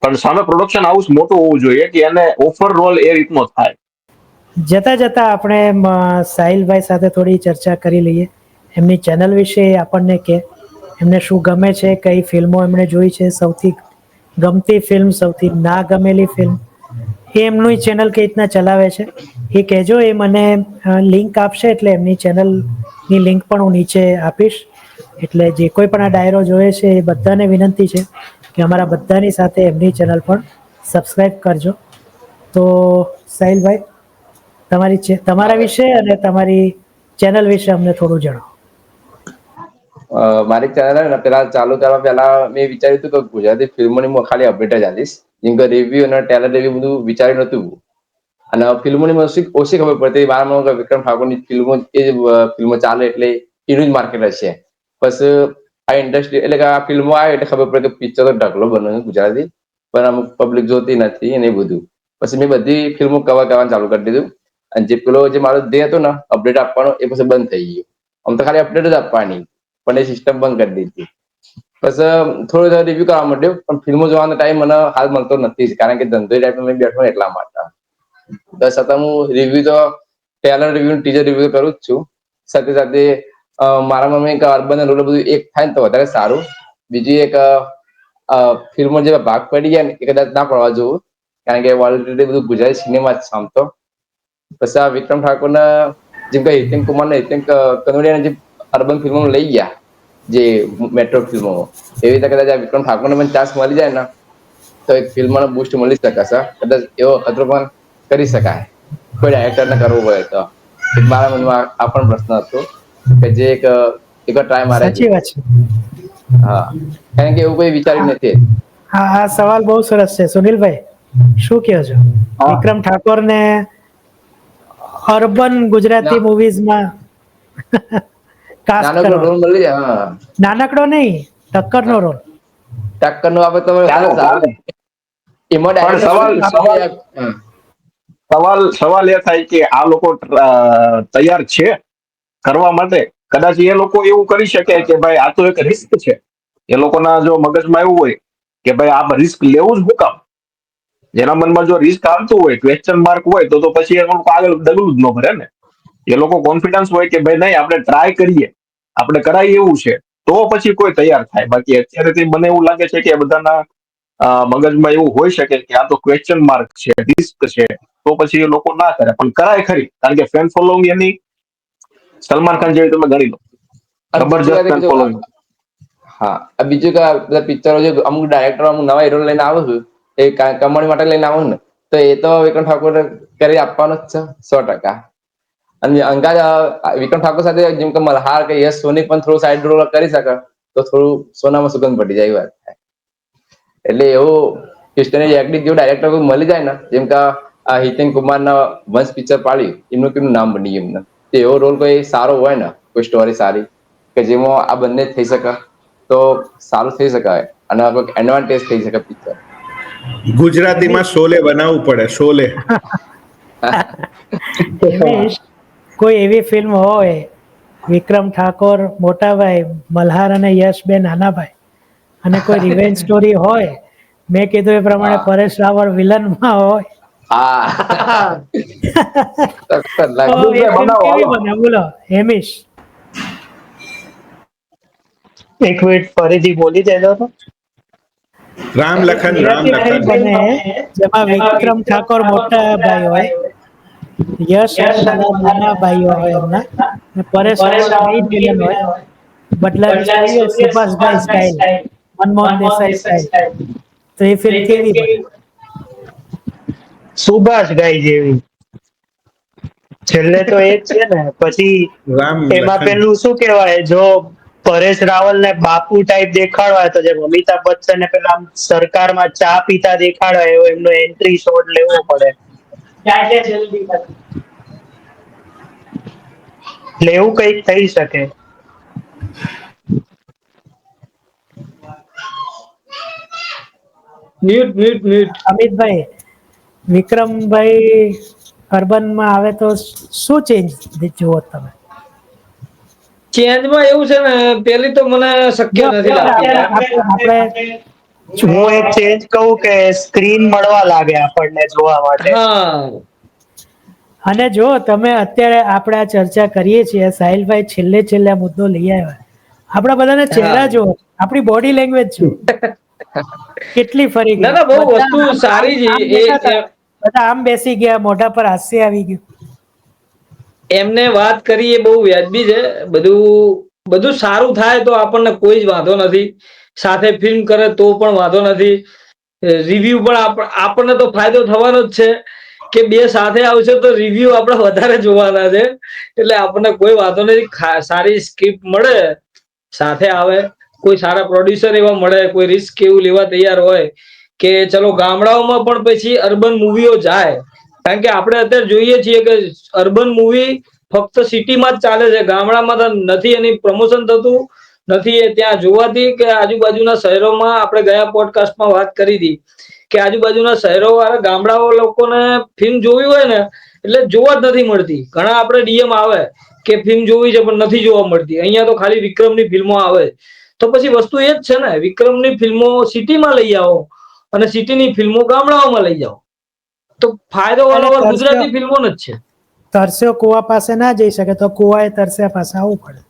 પણ સામે પ્રોડક્શન હાઉસ મોટું હોવું જોઈએ કે એને ઓફર રોલ એ રીતનો થાય. જતા જતા આપણે સાહિલભાઈ સાથે થોડી ચર્ચા કરી લઈએ એમની ચેનલ વિશે. આપણને કે એમને શું ગમે છે, કઈ ફિલ્મો એમણે જોઈ છે, સૌથી ગમતી ફિલ્મ, સૌથી ના ગમેલી ફિલ્મ, એ એમનું ચેનલ કઈ રીતના ચલાવે છે એ કહેજો. એ મને લિંક આપશે એટલે એમની ચેનલની લિંક પણ હું નીચે આપીશ. એટલે જે કોઈ પણ આ ડાયરો જોવે છે એ બધાને વિનંતી છે કે અમારા બધાની સાથે એમની ચેનલ પણ સબસ્ક્રાઈબ કરજો. તો સાહિલભાઈ, તમારા વિશે અને તમારી ચેનલ વિશે અમને થોડું જણાવો. મારી ચેનલ ને પેલા ચાલુ કરવા પહેલા મેં વિચાર્યું હતું કે ગુજરાતી ફિલ્મોની હું ખાલી અપડેટ જ આપીશ, જેમ કે રિવ્યુ અને ટેલર રિવ્યુ બધું વિચાર્યું નતું. અને ફિલ્મોની ઓછી ખબર પડતી. વારમાં વિક્રમ ઠાકોરની ફિલ્મો એ ફિલ્મો ચાલે એટલે એનું જ માર્કેટ હશે. બસ આ ઇન્ડસ્ટ્રી એટલે કે આ ફિલ્મો આવે એટલે ખબર પડે કે પિક્ચર તો ઢગલો બને ગુજરાતી. પણ અમુક પબ્લિક જોતી નથી અને એ બધું. પછી મેં બધી ફિલ્મો કવર કરવાનું ચાલુ કરી દીધું અને જે પેલો જે મારો ધ્યેય હતો ને અપડેટ આપવાનો એ પછી બંધ થઈ ગયો. આમ તો ખાલી અપડેટ જ આપવાની પણ એ સિસ્ટમ બંધ કરી દીધી. પછી થોડો રિવ્યુ કરવા માંડ્યો પણ ફિલ્મો જોવાનો ટાઈમ મને હાલ મળતો નથી કારણ કે ધંધો ટાઈપ મેં બેઠો એટલા માટે. તો છતાં હું રિવ્યુ તો ટ્રેલર રિવ્યુ ટીઝર રિવ્યુ કરું જ છું. સાથે સાથે મારા મમ્મી અર્બન રોલ બધું એક થાય ને તો વધારે સારું. બીજી એક ફિલ્મો જે ભાગ પડી ગયા ને એ કદાચ ના પડવા જોવું કારણ કે ઓલરેડી બધું ગુજરાતી સિનેમા જ આમ તો. પછી આ વિક્રમ ઠાકોરના જેમ કે હિતેન કુમાર ને હિતેન કનોડિયા જે અર્બન ફિલ્મો લઈ ગયા જે મેટ્રો ફિલ્મો એવી રીતે કદાચ વિક્રમ ઠાકોરને પણ ચાન્સ મળી જાય ને તો એક ફિલ્મનો બુસ્ટ મળી શકે છે. કદાચ એવો ખતરો પણ કરી શકાય કોઈ ડાયરેક્ટરને કરવું હોય તો. મારા મનમાં આ પણ પ્રશ્ન હતો કે જે એક ટ્રાય મારે સાચી વાત છે. હા કારણ કે એવું કોઈ વિચાર્યું નથી. આ સવાલ બહુ સરસ છે સુનિલભાઈ, શું કહો છો? વિક્રમ ઠાકોર ને અર્બન ગુજરાતી મૂવીઝમાં કાસ્ટ નાનો કરવા, રોલ મળી જાય. હા નાનકડો નહીં, ટક્કરનો રોલ. ટક્કર નું આપે તમે એમાં પણ સવાલ એ થાય કે આ લોકો તૈયાર છે કરવા માટે? કદાચ એ લોકો એવું કરી શકે કે ભાઈ આ તો એક રિસ્ક છે. એ લોકોના જો મગજમાં એવું હોય કે ભાઈ આ રિસ્ક લેવું જ હું કામ? જેના મનમાં જો રિસ્ક આવતું હોય, ક્વેશ્ચન માર્ક હોય તો પછી એ લોકો આગળ ડગલું જ ન ભરે ને. એ લોકો કોન્ફિડન્સ હોય કે ભાઈ નહીં આપણે ટ્રાય કરીએ, આપણે કરાય એવું છે તો પછી કોઈ તૈયાર થાય. બાકી અત્યારે મને એવું લાગે છે કે બધાના મગજમાં એવું હોઈ શકે કે આ તો ક્વેશ્ચન માર્ક છે, રિસ્ક છે, તો પછી એ લોકો ના કરે. પણ કરાય ખરી કારણ કે ફેન ફોલોઈંગ એની સલમાન ખાન જેવી તમે ગણી લો, જબરજસ્ત ફેન ફોલોઈંગ. હા બીજું કે બધા પિક્ચરો જે અમુક ડાયરેક્ટર અમુક નવા હીરો લઈને આવું છું એ કમાણી માટે લઈને આવું ને તો એ તો વિક્રમ ઠાકોર કરી આપવાનો જ છે 100%. અને અંગાજ વિક્રમ ઠાકોર સાથે જેમ કે મલ્હાર કે યશ સોની પણ થોડું સાઈડ રોલ કરી શકે તો થોડું સોનામાં સુગંધ પડી જાય વાત થાય. એટલે એવું એક્ટિંગ જેવું ડાયરેક્ટર મળી જાય ને જેમ કે હિતેન કુમાર ના વંશ પિક્ચર પાડ્યું એમનું કેમનું નામ બની ગયું એમને. એવો રોલ કોઈ સારો હોય ને કોઈ સ્ટોરી સારી કે જેમાં આ બંને થઈ શકે તો સારું થઈ શકાય અને કોઈક એડવાન્ટેજ થઈ શકે પિક્ચર. ગુજરાતીમાં શોલે બનાવવું પડે, શોલે. હિમેશ, કોઈ એવી ફિલ્મ હોય વિક્રમ ઠાકોર મોટાભાઈ, મલ્હાર અને યશ બે નાના ભાઈ અને કોઈ રિવેન્જ સ્ટોરી હોય, મેં કીધું એ પ્રમાણે હા પરેશ રાવળ વિલનમાં હોય હા તો એ ફિલ્મ બનાવો કેવી હાલો. બને બોલો હિમેશ? એક મિનિટ ફરીથી બોલી દેજો તો. રામ લખન રામ ગુજરાતી ફિલ્મ લખન. બને જેમાં વિક્રમ ઠાકોર મોટા ભાઈ હોય, યશ અને મલ્હાર નાના ભાઈઓ હોય એમના, અને પરેશ રાવળ મેઇન વિલન હોય. બદલાની સ્ટોરી હોય સુભાષભાઈ સ્ટાઇલ, મનમોહન દેસાઈ સ્ટાઇલ. તો એ ફિલ્મ કેવી બને? સુભાષ ગાય જેવી. છેલ્લે તો એ જ છે ને. પછી રામ એમાં લખન. પેલું શું કહેવાય, જો પરેશ રાવલ ને બાપુ ટાઈપ દેખાડવાય તો જેમ અમિતાભ બચ્ચન ને પેલા સરકારમાં ચા પીતા દેખાડવાય એવો એમનો એન્ટ્રી શોટ લેવો પડે. એટલે એવું કઈક થઈ શકે. મ્યુટ. અમિતભાઈ, વિક્રમભાઈ અર્બનમાં આવે તો શું ચેન્જ જુઓ તમે? ચેન્જમાં એવું છે ને, પેલી તો મને શક્ય જો નથી લાગતી. આપણે હું એક ચેન્જ કહું કે સ્ક્રીન મળવા લાગે આપણને જોવા માટે. હા, અને જો તમે અત્યારે આપણે આ ચર્ચા કરીએ છીએ, સાહિલભાઈ છેલ્લે આ મુદ્દો લઈ આવ્યા. આપણા બધાના ચહેરા હા. જુઓ, આપણી બોડી લેંગ્વેજ જુઓ, કેટલી ફરી ના ગઈ. ના બહુ બધા વસ્તુ સારી છે આમ બેઠા હતા, બધા આમ બેસી ગયા, મોઢા પર હાસ્ય આવી ગયું. એમને વાત કરી એ બહુ વ્યાજબી છે. બધું સારું થાય તો આપણને કોઈ જ વાંધો નથી. સાથે ફિલ્મ કરે તો પણ વાંધો નથી. રિવ્યુ પણ આપણને તો ફાયદો થવાનો જ છે કે બે સાથે આવશે તો રિવ્યુ આપણે વધારે જોવાના છે. એટલે આપણને કોઈ વાંધો નથી. સારી સ્ક્રિપ્ટ મળે, સાથે આવે, કોઈ સારા પ્રોડ્યુસર એવા મળે, કોઈ રિસ્ક એવું લેવા તૈયાર હોય કે ચલો ગામડાઓમાં પણ પછી અર્બન મુવીઓ જાય. કારણ કે આપણે અત્યારે જોઈએ છીએ કે અર્બન મૂવી ફક્ત સિટીમાં જ ચાલે છે, ગામડામાં તો નથી એની પ્રમોશન થતું, નથી એ ત્યાં જોવાતી કે આજુબાજુના શહેરોમાં. આપણે ગયા પોડકાસ્ટમાં વાત કરી હતી કે આજુબાજુના શહેરો વાળા ગામડાઓ લોકોને ફિલ્મ જોવી હોય ને એટલે જોવા જ નથી મળતી. ઘણા આપણે ડીએમ આવે કે ફિલ્મ જોવી છે પણ નથી જોવા મળતી. અહીંયા તો ખાલી વિક્રમની ફિલ્મો આવે. તો પછી વસ્તુ એ જ છે ને, વિક્રમની ફિલ્મો સિટીમાં લઈ આવો અને સિટીની ફિલ્મો ગામડાઓમાં લઈ જાઓ, તો ફાયદો અને વાળો ગુજરાતી ફિલ્મો જ છે. તરસ્યો કુવા પાસે ના જઈ શકે તો કુવાએ તરસ્યા પાસે આવવું પડે.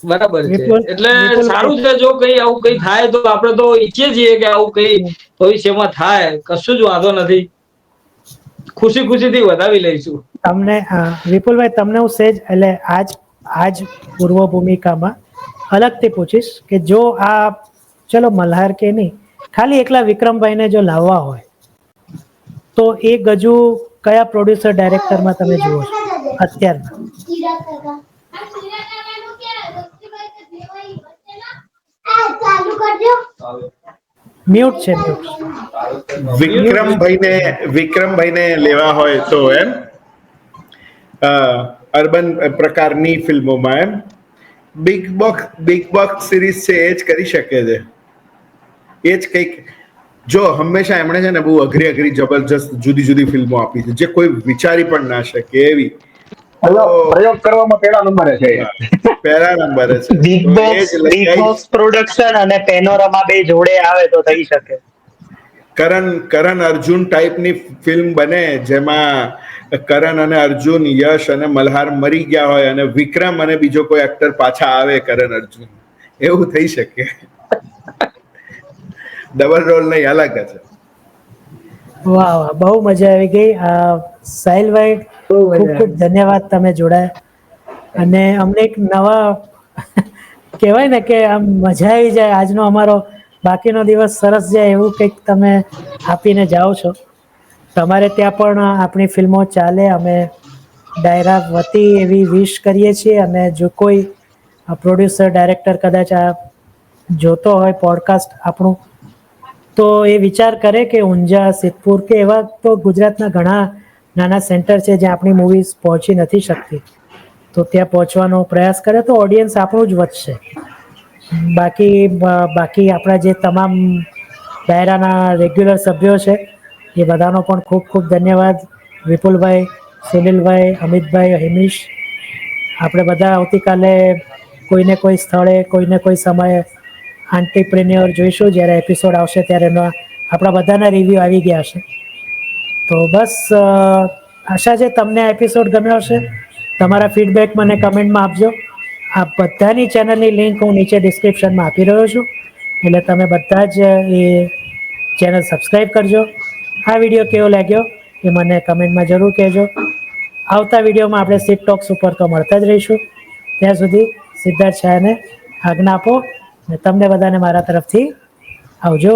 બરાબર છે. એટલે વિપુલ- સારું છે, જો કઈ આવું કઈ થાય તો આપણે તો ઈચ્છીએ છીએ કે આવું કઈ ભવિષ્યમાં થાય. કશું જ વાંધો નથી, ખુશી ખુશીથી વધાવી લઈશું. તમને વિપુલભાઈ, તમને હું સેજ એટલે આજ પૂર્વ ભૂમિકામાં અલગથી પૂછીશ કે જો આ ચલો મલ્હાર કે નહીં, ખાલી એકલા વિક્રમભાઈને જો લાવવા હોય તો એ ગજુ કયા પ્રોડ્યુસર ડાયરેક્ટરમાં તમે જુઓ છો અત્યારના? મ્યુટ છે, મ્યુટ. વિક્રમભાઈને લેવા હોય તો એમ અર્બન પ્રકારની ફિલ્મોમાં એમ બિગ બોક્સ સિરીઝ છે એ જ કરી શકે છે. એ જ કંઈક, જો હંમેશા એમણે છે ને બહુ અઘરી જબરજસ્ત જુદી જુદી ફિલ્મો આપી છે જે કોઈ વિચારી પણ ના શકે એવી. પ્રયોગ કરવામાં પહેલા નંબરે છે. પહેલા નંબરે છે. બિગ બોક્સ પ્રોડક્શન અને પેનોરમા બે જોડે આવે તો થઈ શકે. કરણ અર્જુન ટાઈપની ફિલ્મ બને જેમાં કરણ અને અર્જુન, યશ અને મલ્હાર મરી ગયા હોય અને વિક્રમ અને બીજો કોઈ એક્ટર પાછા આવે કરણ અર્જુન, એવું થઈ શકે. ડબલ રોલ નહીં, અલગ છે. વાહ વાહ, બહુ મજા આવી ગઈ. સાહિલભાઈ, ખૂબ ખૂબ ધન્યવાદ, તમે જોડાયા અને અમને એક નવા કહેવાય ને કે આમ મજા આવી જાય. આજનો અમારો બાકીનો દિવસ સરસ જાય એવું કંઈક તમે આપીને જાઓ છો. તમારે ત્યાં પણ આપણી ફિલ્મો ચાલે, અમે ડાયરા વતી એવી વિશ કરીએ છીએ. અને જો કોઈ પ્રોડ્યુસર ડાયરેક્ટર કદાચ આ જોતો હોય પોડકાસ્ટ આપણું, તો એ વિચાર કરે કે ઊંઝા, સિદ્ધપુર કે એવા તો ગુજરાતના ઘણા નાના સેન્ટર છે જ્યાં આપણી મૂવીઝ પહોંચી નથી શકતી, તો ત્યાં પહોંચવાનો પ્રયાસ કરે તો ઓડિયન્સ આપણું જ વધશે. બાકી આપણા જે તમામ ડાયરાના રેગ્યુલર સભ્યો છે એ બધાનો પણ ખૂબ ખૂબ ધન્યવાદ. વિપુલભાઈ, સુનિલભાઈ, અમિતભાઈ, હિમીશ, આપણે બધા આવતીકાલે કોઈને કોઈ સ્થળે, કોઈને કોઈ સમયે આંટીપ્રિન્યોર જોઈશું. જ્યારે એપિસોડ આવશે ત્યારે આપણા બધાના રિવ્યૂ આવી ગયા હશે. તો બસ આશા છે તમને આ એપિસોડ ગમ્યો હશે. તમારા ફીડબેક મને કમેન્ટમાં આપજો. આ બધાની ચેનલની લિંક હું નીચે ડિસ્ક્રિપ્શનમાં આપી રહ્યો છું, એટલે તમે બધા જ એ ચેનલ સબસ્ક્રાઈબ કરજો. આ વિડીયો કેવો લાગ્યો એ મને કમેન્ટમાં જરૂર કહેજો. આવતા વિડીયોમાં આપણે સીટ ટોક્સ ઉપર તો મળતા જ રહીશું. ત્યાં સુધી સિદ્ધાર્થ શાહને આજ્ઞા આપો. તમને બધાને મારા તરફથી આવજો.